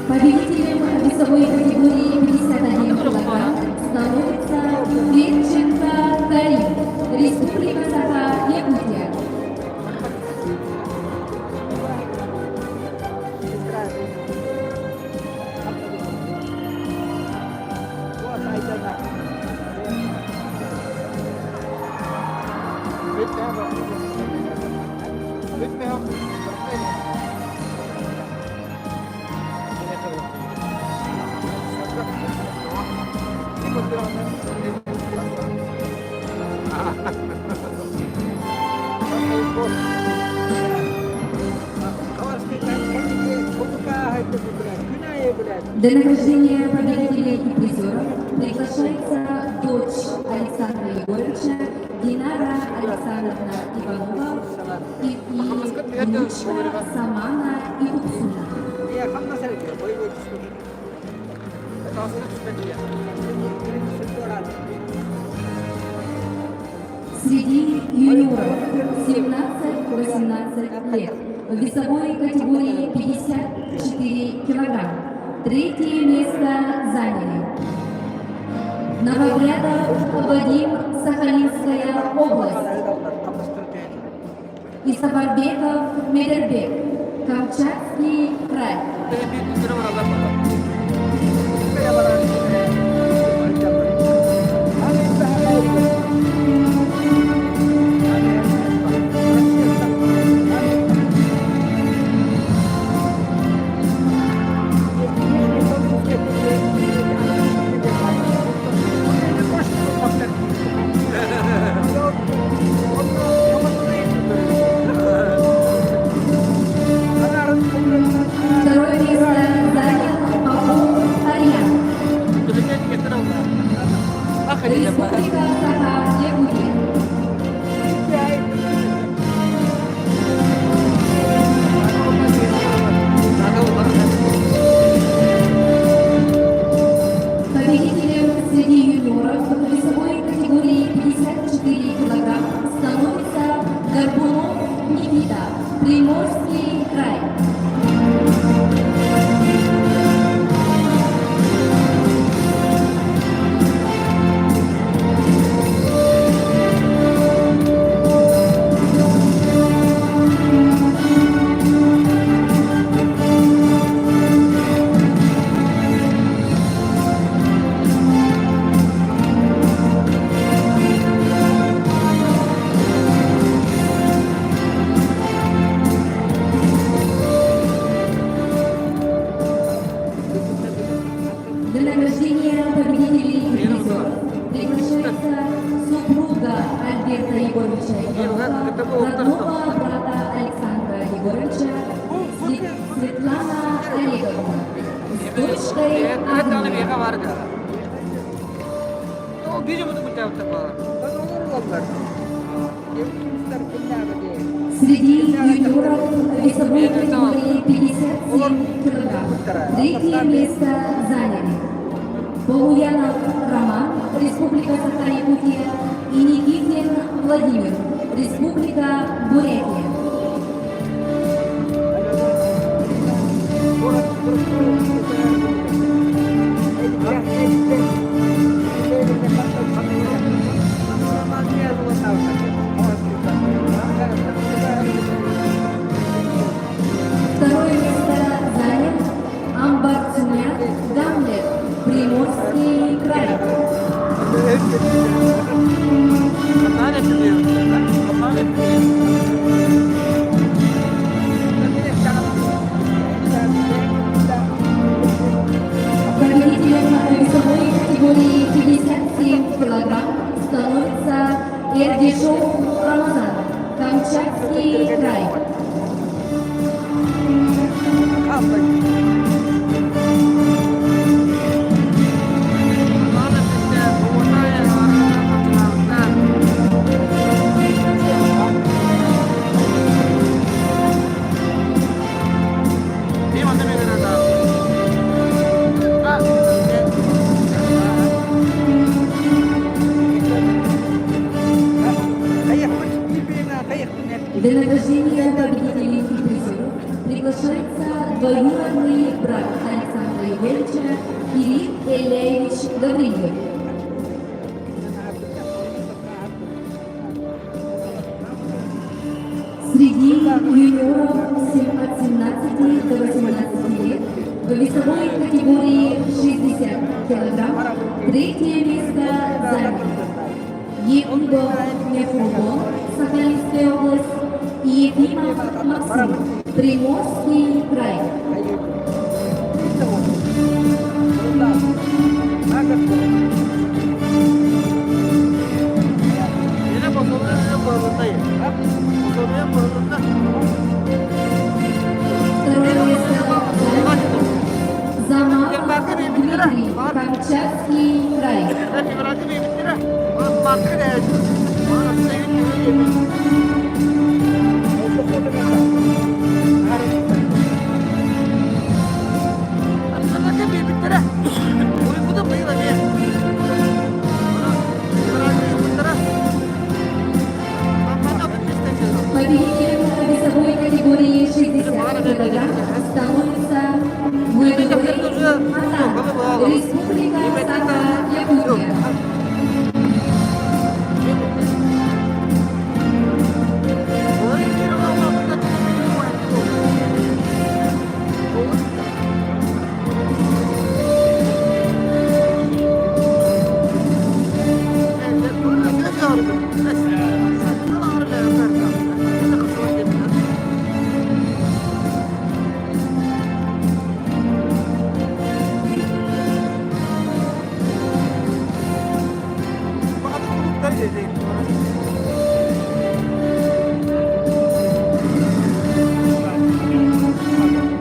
Победителем весовой категории 51 килограмм становится Ветченко Карим, Республика Саха-Якутия. Для награждения победителей и призеров приглашается дочь Александра Егоровича Динара Александровна Иванова и внучка Самана Икупсуна. Среди юниоров 17-18 лет в весовой категории 54 килограмма. Третье место заняли Новоглядов Вадим, Сахалинская область, и Сафарбеков Медербек, Камчатский край. Второе место занял Павел Арьян, Республика Саха-Якутия. Победителем среди юниоров в весовой категории 54 килограмма становится Горбунов Никита, Приморский край. Для награждения победителей и призеров приглашается супруга Альберта Егоровича Иванова, родного брата Александра Егоровича, Светлана Олеговна, с дочкой Агнией. Среди юниоров весовой категории 57 килограмм. Третье место заняли Полуянов Роман, Республика Саха-Якутия, и Никитин Владимир, Республика Бурятия. Второе место занял Амбар Цумяк Гамлет, Победителем весовой категории 57 килограмм становится Эрдишов Рамазан, Камчатский край. Для награждения победителей и призеров приглашается двоюродный брат Александра Егоровича Кирилл Ильич Гаврилов. Среди юниоров от 17 до 18 лет в весовой категории 60 килограмм третье место занял Егоров Нефурбон, Сахалинская область, и Ефимов Максим, Приморский край. Второе место Замах Дмитрий, Камчатский край. Победителем весовой категории 60 килограмм становится Владимир Атан, Республика Саха-Якутия.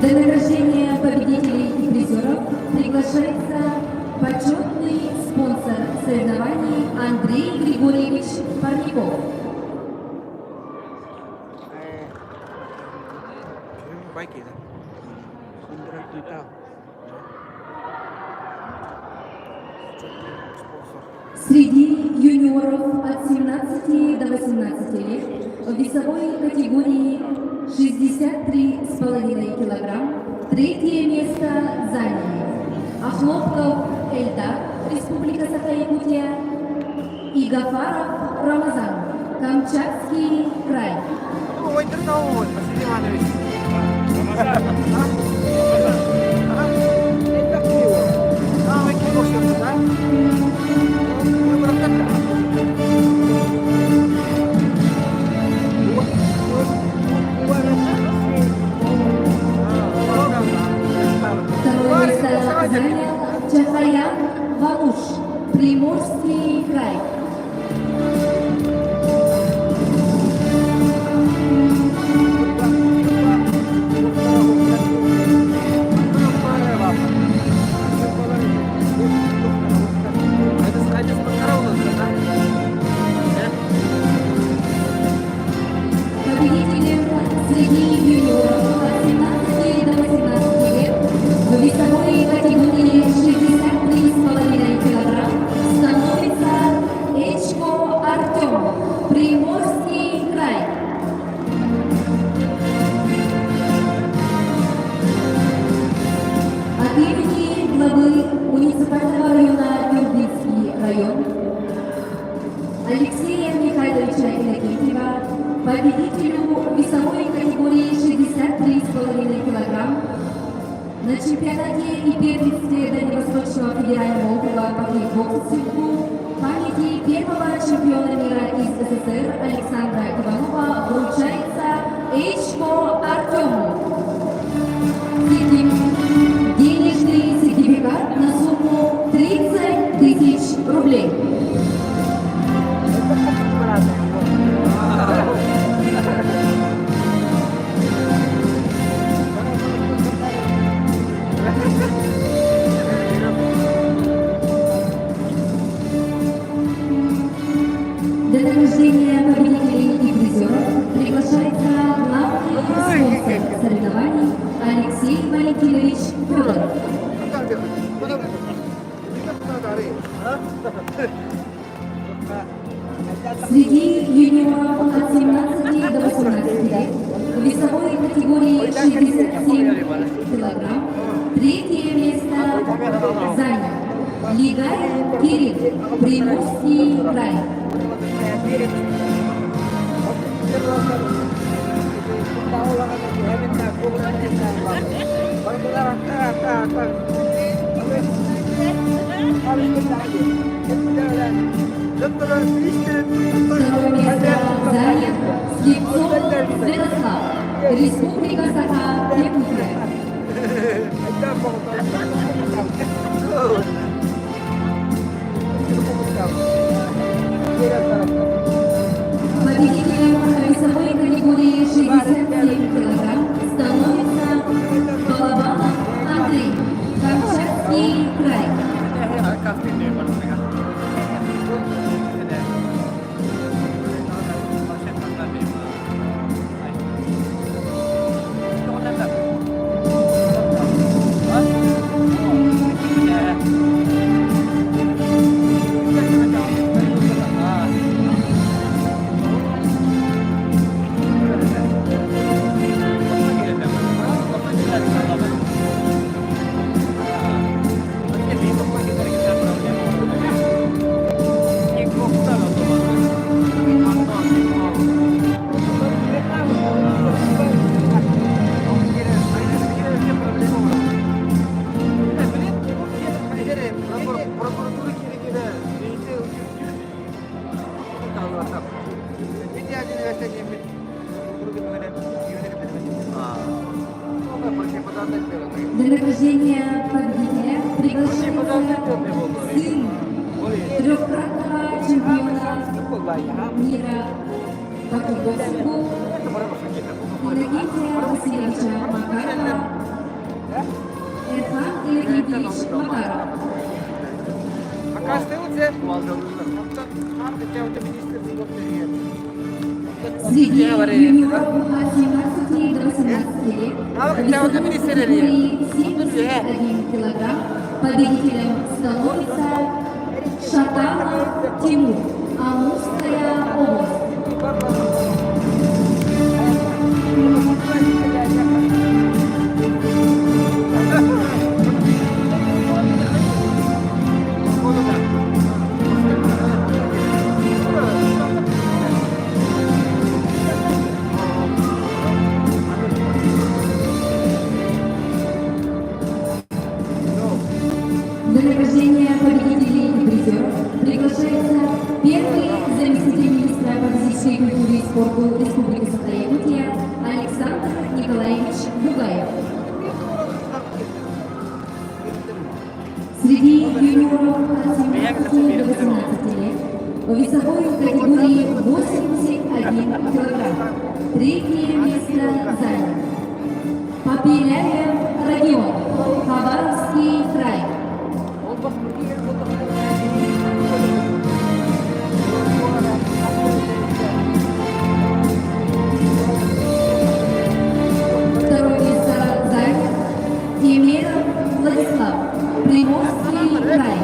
Для награждения победителей и призеров приглашается почетный спонсор соревнований Андрей Григорьевич Парников. Байки, да? Среди юниоров от 17 до 18 лет в весовой категории 63,5 килограмм третье место заняли Ахлопков Эльдар, Республика Саха-Якутия, и Гафаров Рамазан, Камчатский край. Ой, торговой, Василий Иванович. Второе место занял Чахаян Валуш, Приморский край. Победителем среди юниоров от 17 до 18 лет в весовой категории 63,5 килограмм становится Эчко Артем, Приморский край. От имени главы муниципального района Юргинский район Алексея Михайловича Иннокентьева, победителю весовой категории 63,5 килограмм на чемпионате и первенстве Дальневосточного федерального округа по кикбоксингу памяти первого чемпиона мира из СССР Александра Иванова Эйчко Артему. Денежный сертификат на сумму 30 тысяч рублей. Для награждения победителей и призеров приглашается главный спонсор соревнований Алексей Валентинович Федоров. Среди юниоров от 17 до 18 лет в весовой категории 67 килограмм третье место занял Лигай Кирилл, Приморский край. Второе место занял Слепцов Святослав, Республика Саха-Якутия. Победителем весовой категории 67 килограмм становится Балабанов Андрей, Камчатский край. Для награждения победителя приглашается сын трехкратного чемпиона мира по кикбоксингу Иннокентия Васильевича Макарова, Эрхан Леонидович Макаров. Пока остаются? Среди юниоров от 17 до 18 лет в весовой категории 71 килограмм победителем становится Шаталов Тимур, Амурская область. Для награждения победителей и призеров приглашается первый заместитель министра по физической культуре и спорту Республики Саха-Якутия Александр Николаевич Бугаев. Среди юниоров от 17 до 18 лет в весовой категории 81 килограмм третье место занял Попеляев Родион, Хабаровский край. Второе место занял Тимиров Владислав, Приморский край.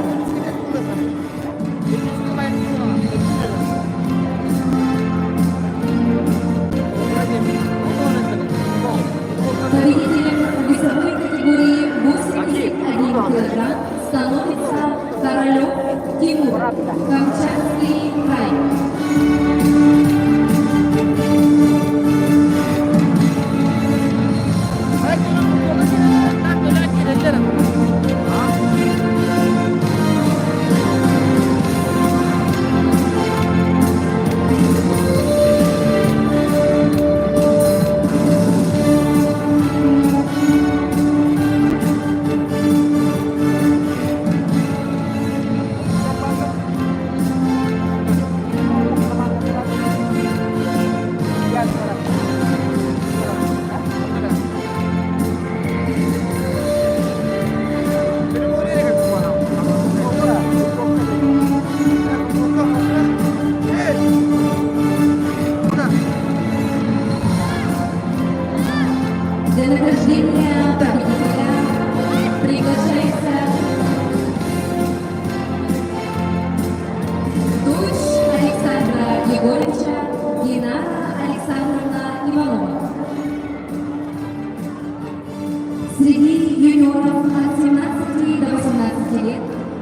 Победителем весовой категории 81 килограмм становится Каролина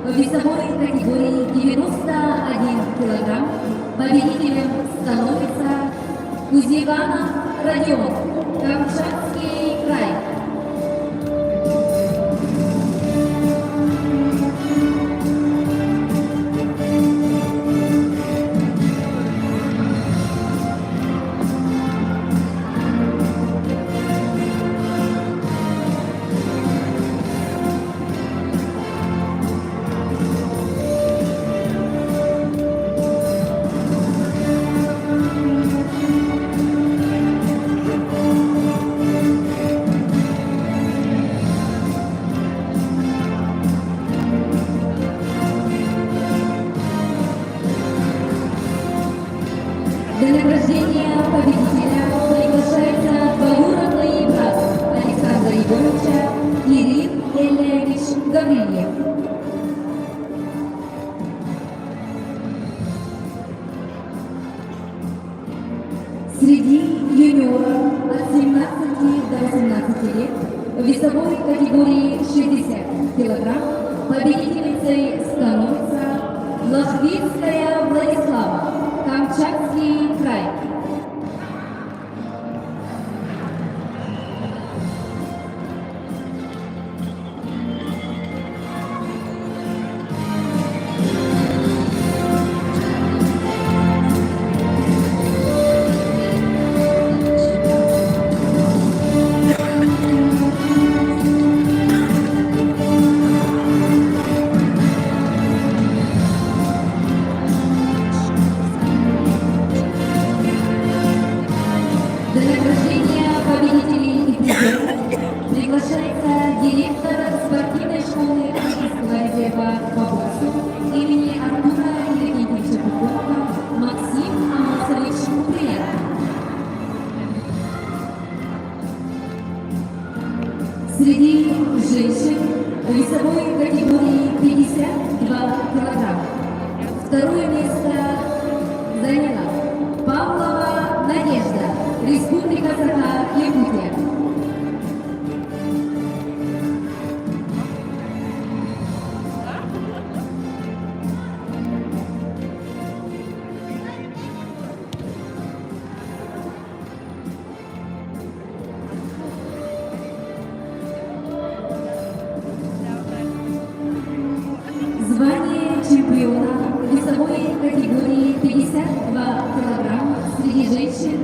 в весовой категории 91 килограмм победителем становится Кузеванов Родион, Камчатский край. Для награждения победителя приглашается двоюродный брат Александра Егоровича Кирилл Ильич Гаврилов. Среди юниоров от 17 до 18 лет в весовой категории 60 килограмм победительницей становится Лохвицкая Владислава, Камчатский край. Для награждения победителей и призеров приглашается директор спортивной школы английского резерва по боксу имени Артура Иннокентьевича Пухова Максим Амосович Куприенко. Среди женщин в весовой категории 52 килограмма второе место заняла Павлова Надежда, Республика Саха-Якутия. Звание чемпиона весовой категории 52 килограмма среди женщин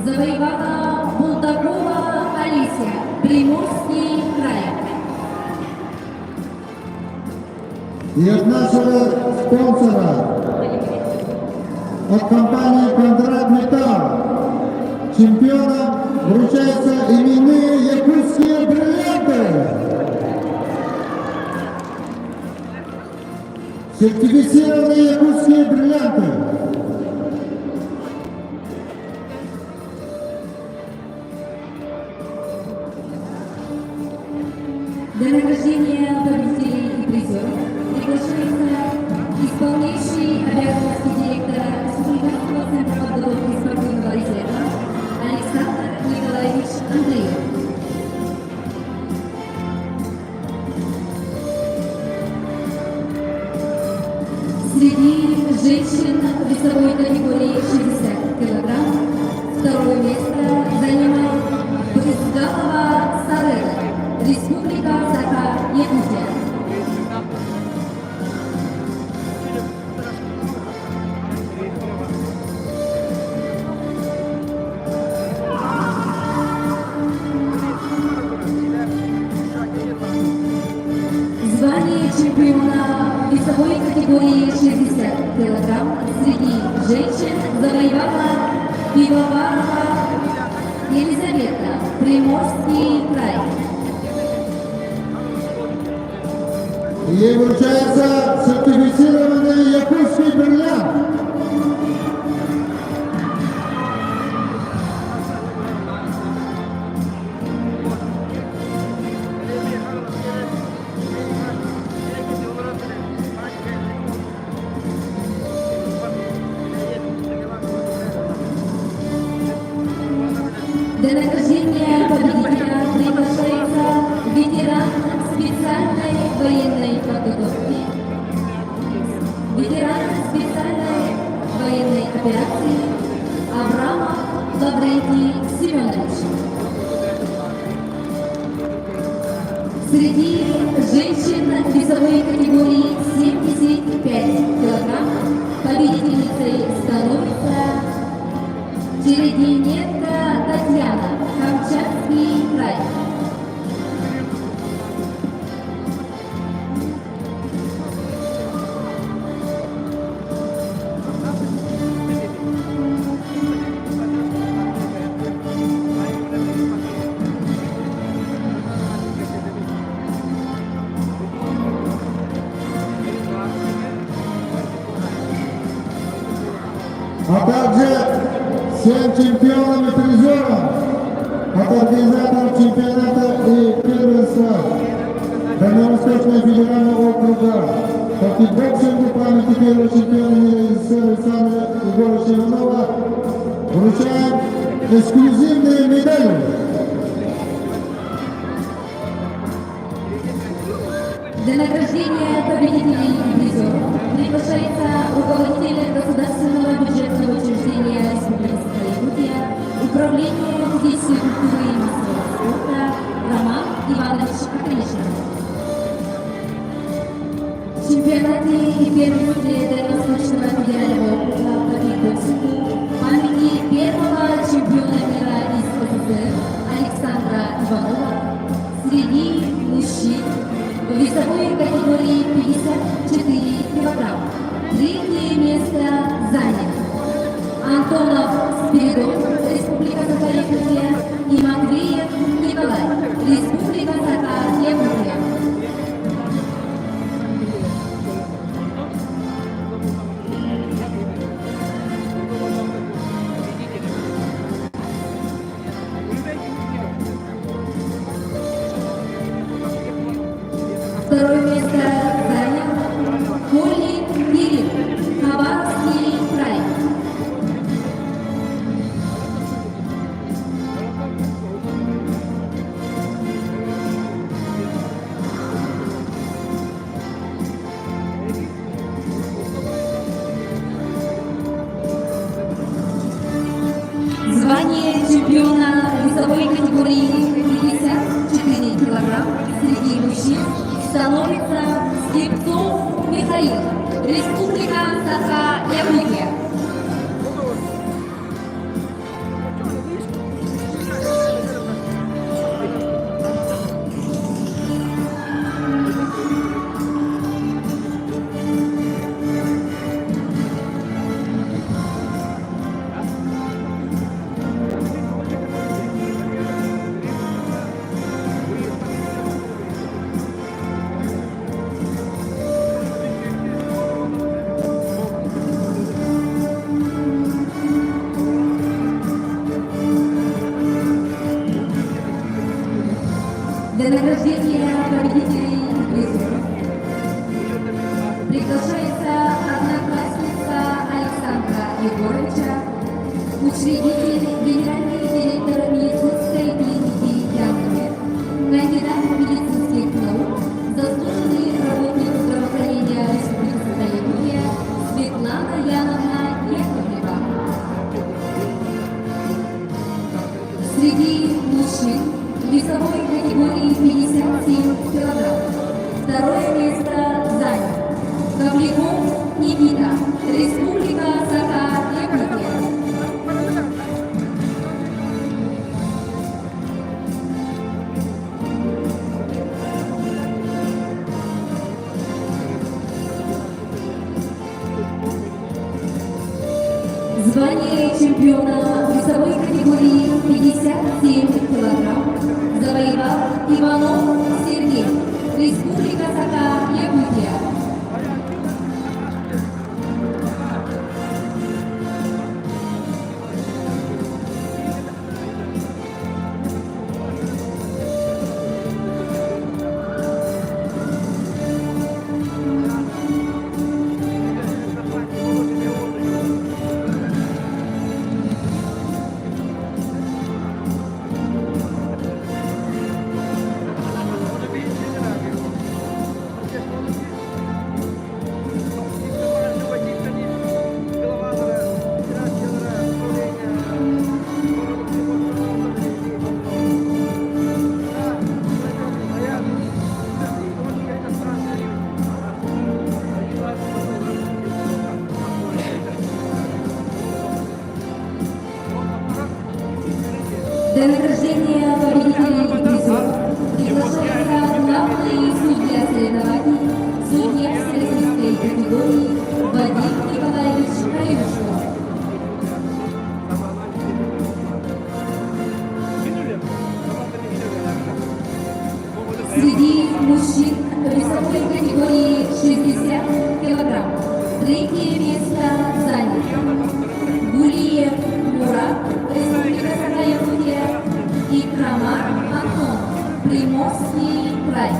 завоевала Булдакова Алисия, Приморский край. И от нашего спонсора, от компании «Кондрат Металл», чемпионам вручаются именные якутские бриллианты. Сертифицированные якутские бриллианты. Для награждения победителей и призеров приглашается исполняющий обязанности директора Республиканского центра подготовки спортивного резерва Александр Николаевич Андреев. Среди женщин весовой категории 60 килограмм второе место занимает Брызгалова Сарела, Республика Саха-Якутия. Звание чемпиона весовой категории 60 килограмм среди женщин завоевала Пивоварова Елизавета, Приморский край. Ей вручается сертифицированный якутский бриллиант. Для награждения победителя приглашается ветеран специальной военной подготовки Среди женщин весовой категории 75 килограмм победительницей становится Черединенко Татьяна, Камчатский край. А также всем чемпионам и призерам от организаторов чемпионата и первенства Дальневосточного федерального округа по кикбоксингу памяти первого чемпиона мира СССР Александра Егоровича Иванова вручаем эксклюзивные медали. Для награждения победителей и призеров приглашается руководитель государственного бюджетного учреждения Республики Саха-Якутия, Управление физической культуры и массового спорта Роман Иванович Аконечный. В чемпионате и первенстве Дальневосточного федерального округа по кикбоксингу памяти первого чемпиона мира из СССР Александра Иванова среди мужчин в весовой категории 54 килограмма. Третье место занял Антонов Спиридон, Республика Саха-Якутия, и Матвеев Николай, Республика Саха-Якутия. Второе место занял Кольник Кирилл, Хабаровский край. Звание чемпиона весовой категории 54 килограмм среди мужчин становится Слепцов Михаил, Республика Саха-Якутия. Для награждения победителей и призеров приглашается одноклассница Александра Егоровича, учредитель, генеральный директор медицинской клиники Янгмед, кандидат медицинских наук, заслуженный работник здравоохранения Республики Саха-Якутия Светлана Яновна Яковлева. Среди мужчин весовой категории 57 килограмм. Второе место занял Ковляков Никита, Республика Саха-Якутия. Звание чемпиона весовой категории 57 килограмм завоевал Иванов Сергей, Республика Саха-Якутия. Для награждения победителей и призеров приглашается главный судья соревнований, судья всероссийской категории Вадим Николаевич Краюшков. Среди мужчин весовой категории 60 килограмм третье место занял Гулиев Мурат, Республика Саха-Якутия, и Крамар Антон, Приморский край.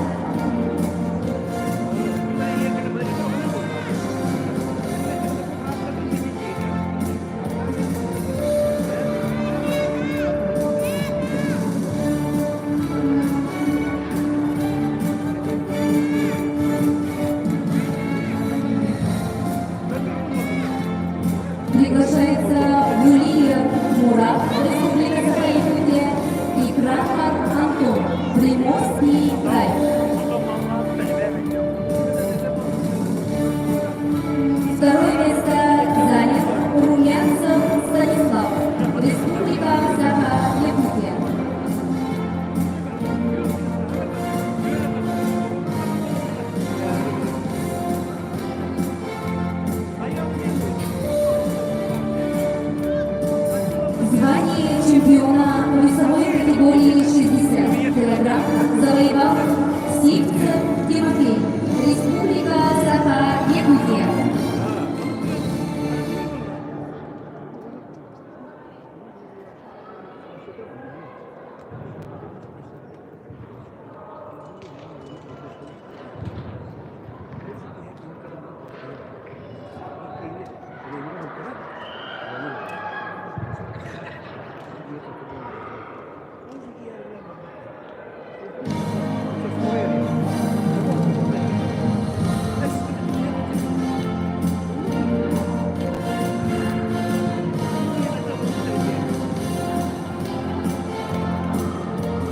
Приглашается Гулиев Мурат, Республика Саха-Якутия, и Крамар Антон, Приморский край. Второе место занял Румянцев Станислав, Республика Саха-Якутия. Звание чемпиона весовой категории 60 килограмм завоевал Сивцев Тимофей, Республика Саха-Якутия.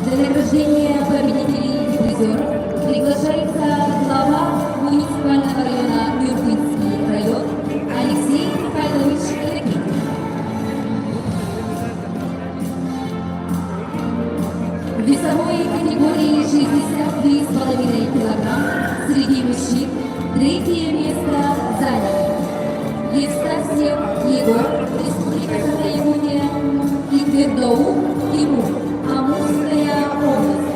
Для награждения победителей и призеров приглашается глава муниципального района Юртынский район Алексей Михайлович Ракитин. В весовой категории 63,5 килограмм среди мужчин третье место заняли Евстасьев Егор, Республика Саха-Якутия, и Твердоук Тимур, Амурская область.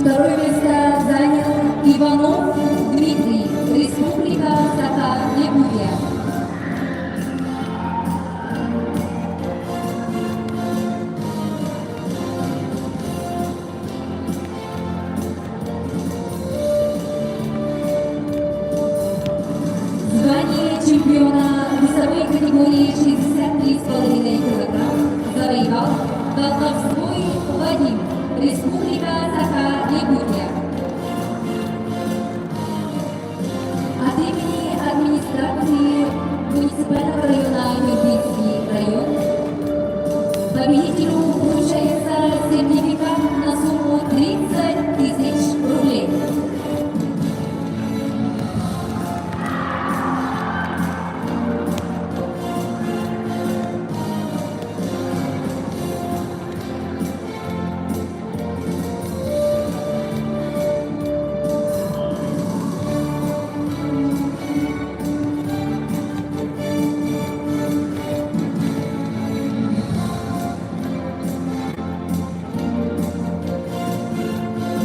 Второе место занял Иванов Дмитрий, Республика Саха-Якутия. Звание чемпиона весовой категории 63,5 килограмм завоевал Колдовской Вадим, Республика Саха-Якутия. От имени администрации муниципального района Юртынский район победителю вручается сертификат на сумму 30 тысяч рублей.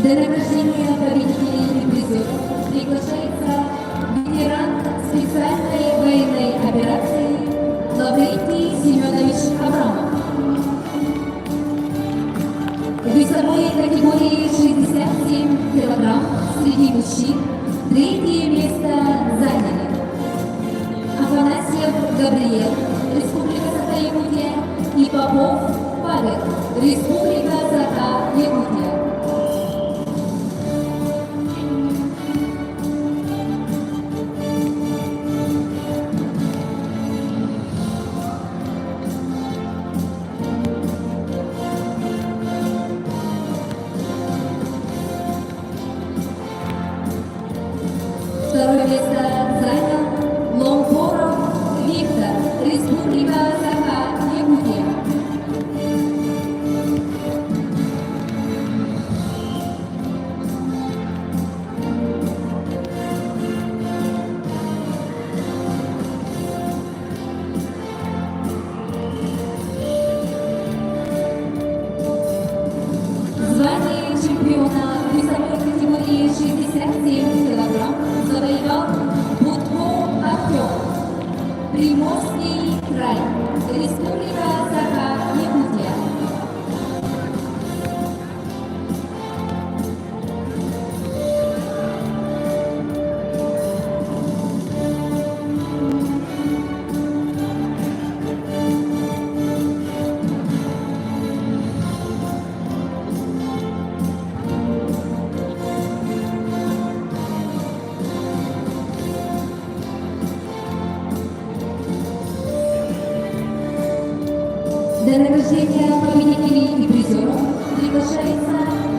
Для награждения победителей и призеров приглашается ветеран специальной военной операции Лаврентий Семенович Абрамов. В весовой категории 67 килограмм среди мужчин третье место заняли Афанасьев Габриэл, Республика Саха-Якутия, и Попов Павел, Республика Саха-Якутия. Для награждения победителей и призеров приглашается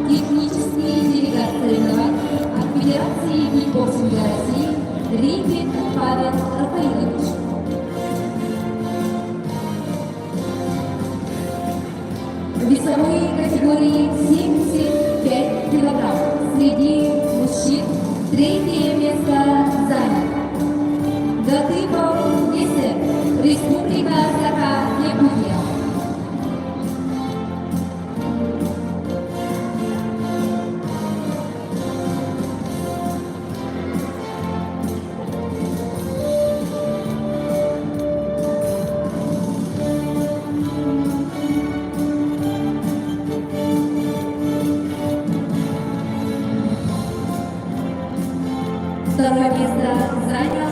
технический делегат соревнований от Федерации кикбоксинга России Рипин Павел Рафаилович. В весовой категории 75 килограмм среди мужчин третье место занял Гатыпов Есен, Республика Саха-Якутия. Второе место занял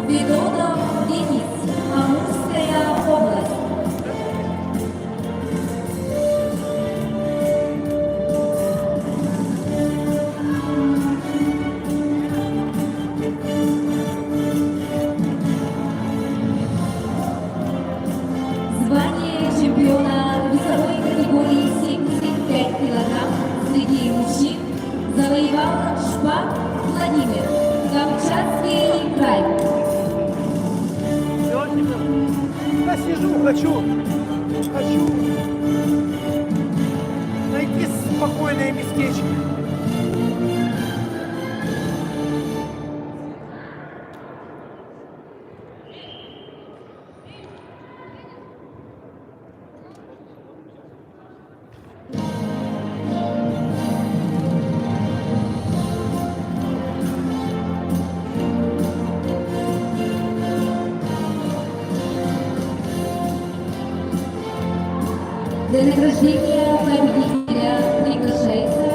Федотов Денис, Амурская область. Звание чемпиона весовой категории 75 килограмм среди мужчин завоевал Шпак Владимир, Камчатский край. Я сижу, хочу найти спокойное местечко. Для награждения победителя приглашается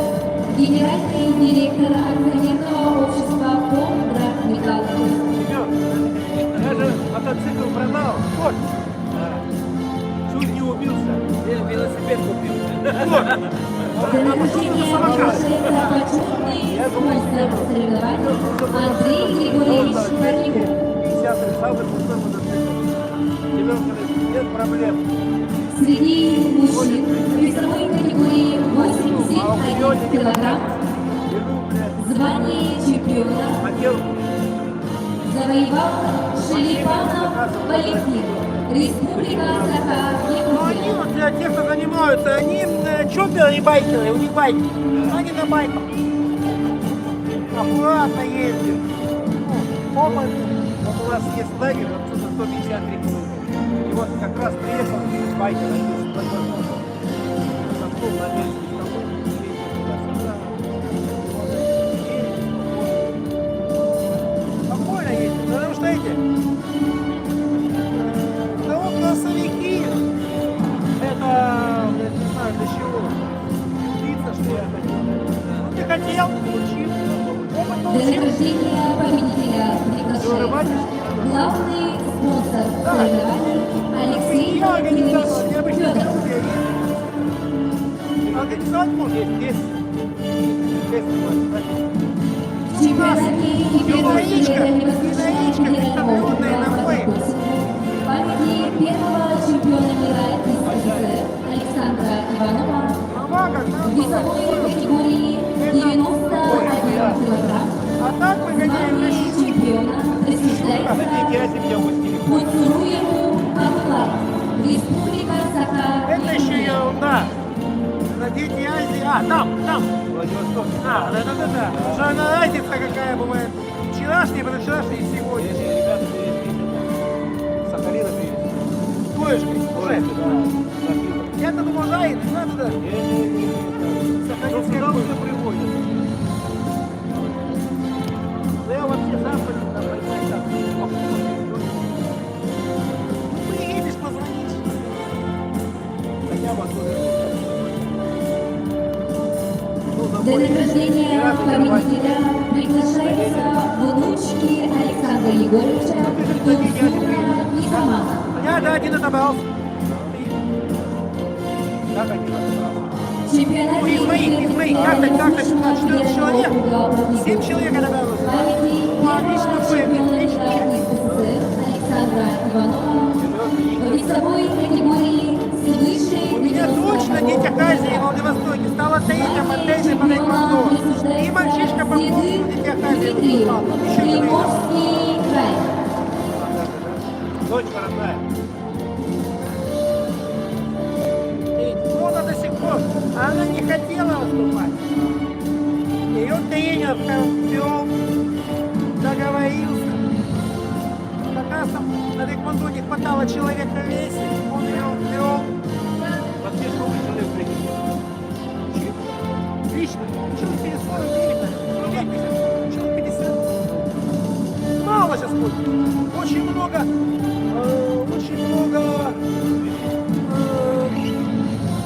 генеральный директор акционерного общества «Фонд Драгметалл». Я же мотоцикл продал. Вот. Чуть не убился. Велосипед купил. Вот. Для награждения приглашается почетный спонсор соревнований Андрей Григорьевич Корняков. 50-й самый крутой мотоцикл. Нет проблем. Среди мужчин в весовой категории 81 килограмм звание чемпиона завоевал Шелепанов Валентин, Республика Ну, они Саха-Якутия. вот для тех, кто занимаются, они чопперы и байкеры, у них байки. Они на байках. Аккуратно ездят. Ну, опыт. Вот у нас есть лагерь, вот отсюда 153 километра. И вот как раз приехал байкер, они спокойно ездят, потому что эти классовики, это, я не знаю для чего, убийца, что я хотел. Ну ты хотел, получил. Для награждения победителя приглашается главный спонсор соревнований Алексей Владимирович Федоров. Организовать можно, есть. В чемпионате и первого совета Невосточного федерального округа по кикбоксингу памяти первого чемпиона мира из СССР Александра Иванова в весовой категории 91 килограмм звание чемпиона присуждается Куцуруеву Абдулай, Республика Это еще Саха-Якутия. ерунда. На Дети Азии. Там. Владивосток. Да. Что она разница какая бывает. Вчерашний, позавчерашний и сегодняшний. Ребята привезли. Сахалина привезли. Коешкой. Уже. Я-то думал, не надо туда. Сахалинская кошка приводит. Ну я вообще сам понимаю, так. Ну приедешь, позвонишь. Хотя бы оттуда. Для награждения победителя приглашается внучки Александра Егоровича Кунцура Низамана. Да, один отобрался. Как один отобрался? В чемпионате Из моих, как-то 14 человек, 7 человек отобралось. памяти первого чемпиона мира из СССР Александра Иванова в весовой категории У меня дочь на детях Азии и Владивостоке стала тренером отельной по тэквондо. И мальчишка по футболу на детях Азии выступал. Еще не тренер. Приморский край. Дочка родная. И она до сих пор, она не хотела выступать. Ее тренер вел, договорился. Как раз там на тэквондо не хватало человека в весе, он ее вел. Вообще, что вы человек прикинете? Лично, человек перед 49, человек 50. Мало сейчас будет. Очень много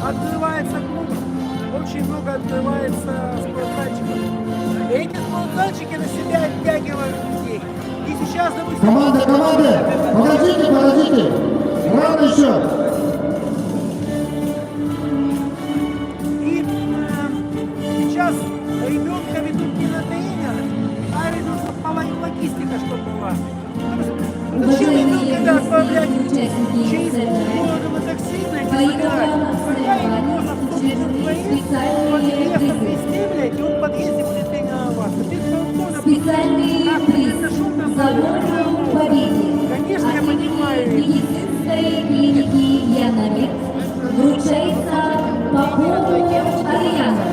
открывается клубов, очень много открывается спортзальчиков. И эти спортзальчики на себя оттягивают людей. И сейчас, допустим... Команда! Подождите! Рано еще! И сейчас ребенка ведут не на тренера, а ведут логистика, чтобы была. Зачем ребенка отправлять через город на такси, когда ему можно в собственном дворе, под интересом вести, блядь, и он в подъезде будет тренироваться. Без балкона, Специальный приз за волю победе. Конечно, я понимаю. Медицинской клиники Янамед вручается Попову Ариану.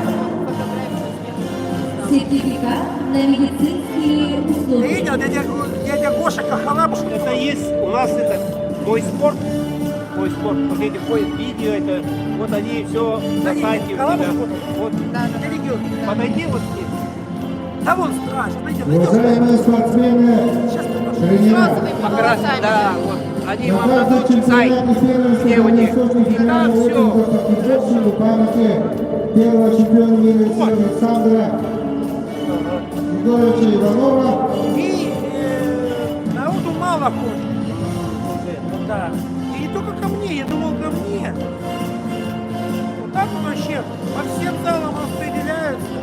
Сертификат на медицинские услуги. Видел, дядя Гоша Кахалабуш? Это есть у нас это мой спорт. Вот эти ходят видео, это вот они все на сайте у тебя. Вот подойди вот здесь. Да вон страшно, знаете, Уважаемые спортсмены, тренера, Да, вот. Они на вам каждом дадут сайт, чемпионате первенства где у них. Дальневосточного И там федерального все. округа по кикбоксингу памяти первого чемпиона мира Александра Егоровича Иванова. И народу мало ходит. Да. И не только ко мне, я думал ко мне. Вот так вот вообще по всем залам распределяются.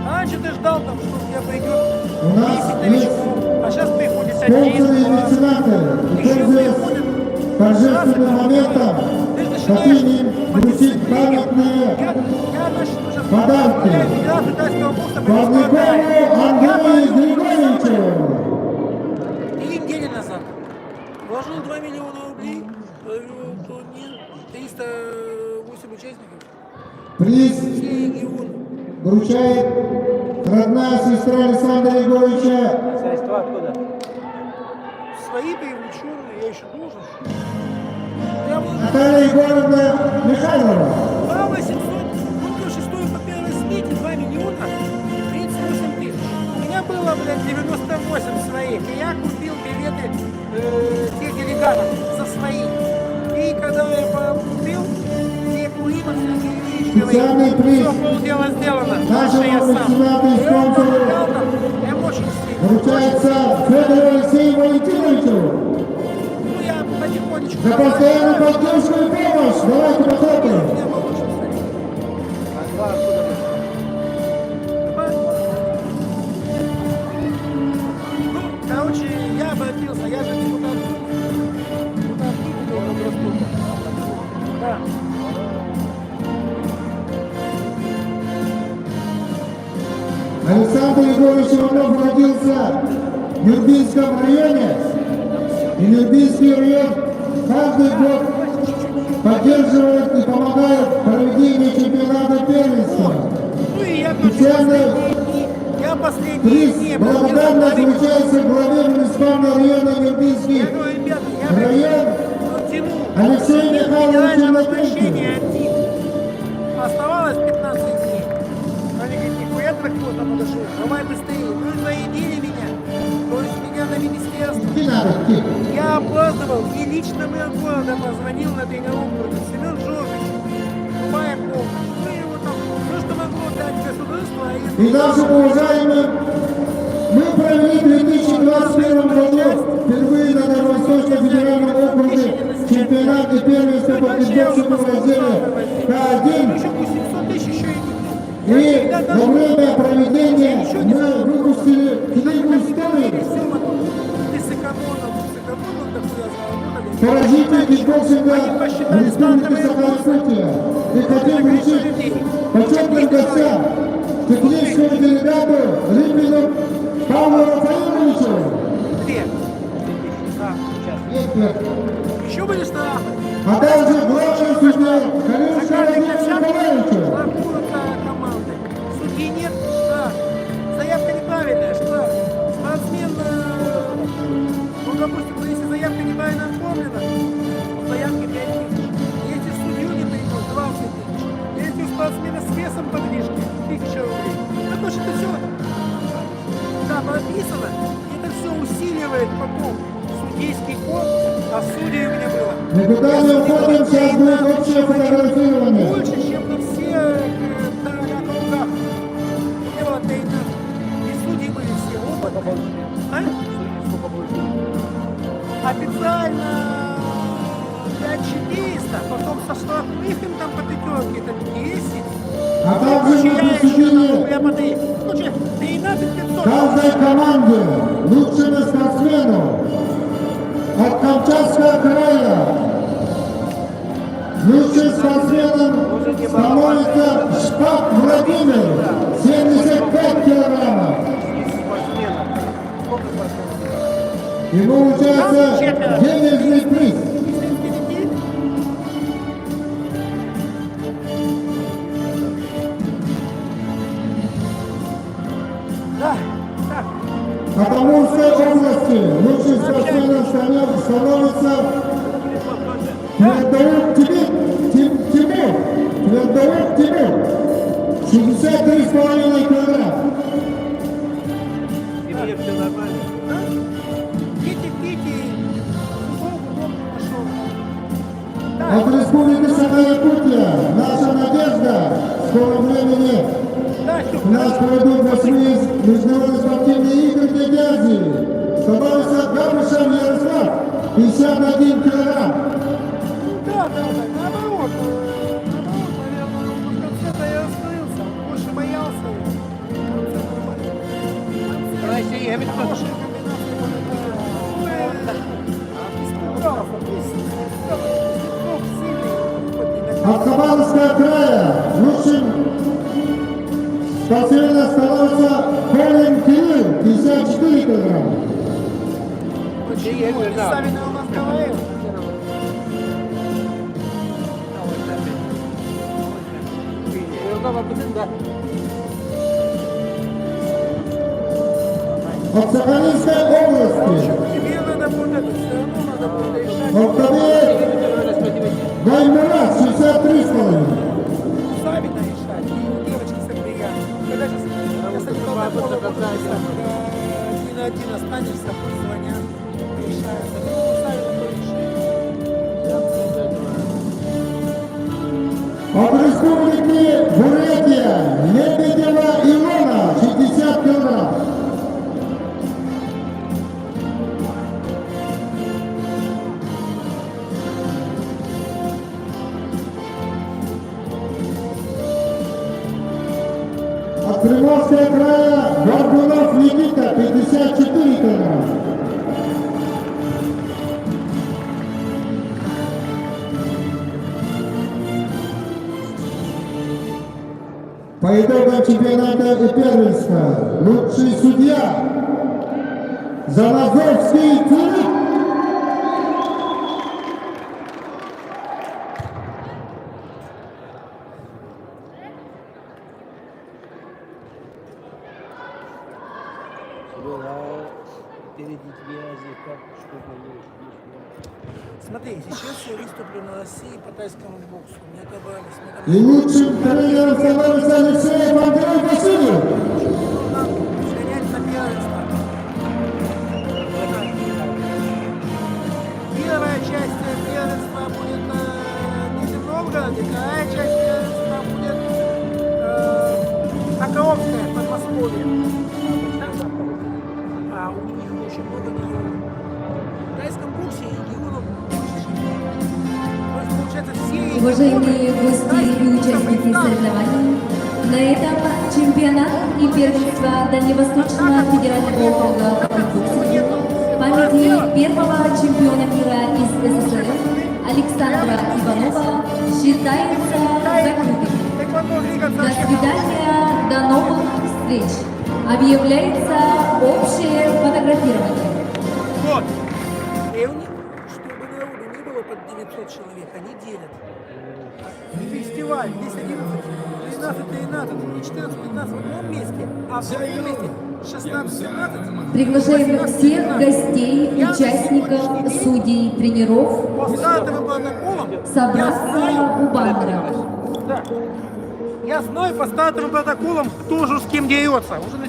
Раньше ты ждал там, что у тебя придет У нас 10 есть новичков, а сейчас приходит спонсоры и 1, 2. меценаты. И Еще пользуясь приходит. торжественным моментом, Ты же хотим начинаешь им вручить памятные я начал уже подарки. Федерацию тайского бокса Парникову Андрею Григорьевичу. 3 недели назад вложил 2 миллиона рублей, провел турнир, 308 участников. Приз Все регионы. вручает родная сестра Александра Егоровича. Средства откуда? Свои привлеченные, я еще должен. Я был Наталья Егоровна Михайлова. 2 800, он, короче, стоит по первой смете 2 миллиона 38 тысяч. У меня было, блядь, 98 своих, и я купил билеты тех делегатов за свои. И когда я купил, мне Куримов Сергей Ильич Специальный говорит, приз все, полдела сделано, дальше нашему я сам. меценату и И он спонсору помогал нам, я очень сильно. вручается Федору Алексею Валентиновичу Ну, я потихонечку. за постоянную поддержку и помощь. Давайте похлопаем. Я был очень сильно. Ну, короче, я обратился, я же депутат Думы Владивостока. Да. Александр Егорович Иванов родился в Нюрбинском районе. И Нюрбинский район каждый год поддерживает и помогает в проведении чемпионата первенства. Ну и я Специальный последние приз дни благодарность вручается главе муниципального района Нюрбинский Я говорю, ребята, я район тянул. Алексею Михайловичу Возвращение Латынкину. один. Оставалось 15 дней. Они говорят, нихуя так поздно подошел, давай быстрее. Вы зарядили меня. То есть меня на министерство. Не надо идти. Я опаздывал, и лично мэр города позвонил на тренировку. Семен Жоржич, любая помощь. Ну его там, все, что могло дать государство, а если... И наши уважаемые, мы провели в 2021 году впервые на Дальневосточном федеральном округе чемпионат и первенство по кикбоксингу в разделе К1. Еще 800 тысяч еще и И во время проведения мы выпустили книгу истории. Ты сэкономил, дохуя заработали. поразитель кикбоксинга Республики Саха-Якутия. И хотим вручить почетным гостям, техническому делегату Рыбину Павлу Рафаиловичу. Две. Есть нет. Еще были штрафы. А также главный судья Халиловичу Николаевичу. Команды. Судьи нет, штраф. Заявка неправильная, штраф. Спортсмен, ну, допустим, если заявка неправильно оформлена, заявки 5 тысяч. Если судью не придет, 20 тысяч. Если у спортсмена с весом подвижки, 1000 рублей. Это что это все, да, прописано, и это все усиливает потом судейский корпус, а судей у меня было. Никуда не уходим, сейчас будет общее фотографирование. Больше, чем на всех округах. Было тренеров. И судьи были все опытные. Официально 5400, потом со штрафным там по пятерке это 10. А также мы присудили 13500. каждой команде лучшему спортсмену от Камчатского края. Лучшим спортсменом становится Шпак Владимир, 75 килограммов. Ему вручается денежный приз. Да, так. По Амурской области лучшим спортсменом становится Твердоук Тимур. Твердоук Тимур. 63,5 килограмма. Тебе все нормально? Пейте. Пошел. От Республики Саха-Якутия наша надежда в скором времени у нас пройдут 8 международные спортивные игры в Средней Азии. Становится Габышев Ярослав, 51 килограмм. Да, наоборот, наверное, в конце-то я раскрылся, больше боялся. Давай, Сергей, хорошая От Хабаровского края лучшим спортсменом становится Колин Кирилл, 54 килограмма. Савина у нас говорил. От Сахалинской области Тебе надо будет, все равно надо будет решать. Октавей Гаймурат, 63,5. Савина решать, и девочки согреят. Когда сейчас, если протоколы будут писать, один на один останешься, пусть звонят, решают. Ну, Савина то решает. От Республики Бурятия Лебедева Илона, 60 килограмм. От Приморского края Горбунов Никита, 54 килограмма. По итогам чемпионата и первенства лучший судья Залазовский Филипп. Смотри, сейчас я выступлю на России по тайскому боксу. Мне добавились. И лучшим тренером становится Алексей Андрей Васильев. Сгонять на первенство. Первая часть первенства будет в Нижнем Новгороде, вторая часть первенства будет Соколовская, Подмосковье. А у них очень много регионов. В тайском боксе регионов больше. То есть, получается, все Уважаемые гости и участники соревнований, на этом чемпионат и первенство Дальневосточного федерального округа по кикбоксингу памяти первого чемпиона мира из СССР Александра Иванова считается закрытым. До свидания, до новых встреч. Объявляется общее фотографирование. Вот. И у них, чтобы народу не было под 900 человек, они делят. Фестиваль, здесь 11, 13 и 14-15 в одном месте, а в другом месте 16-17. Приглашаем всех гостей, участников, судей, тренеров По стартовым протоколам собраться у баннера. Да. Я знаю по стартовым протоколам, кто же с кем дерется. Уже на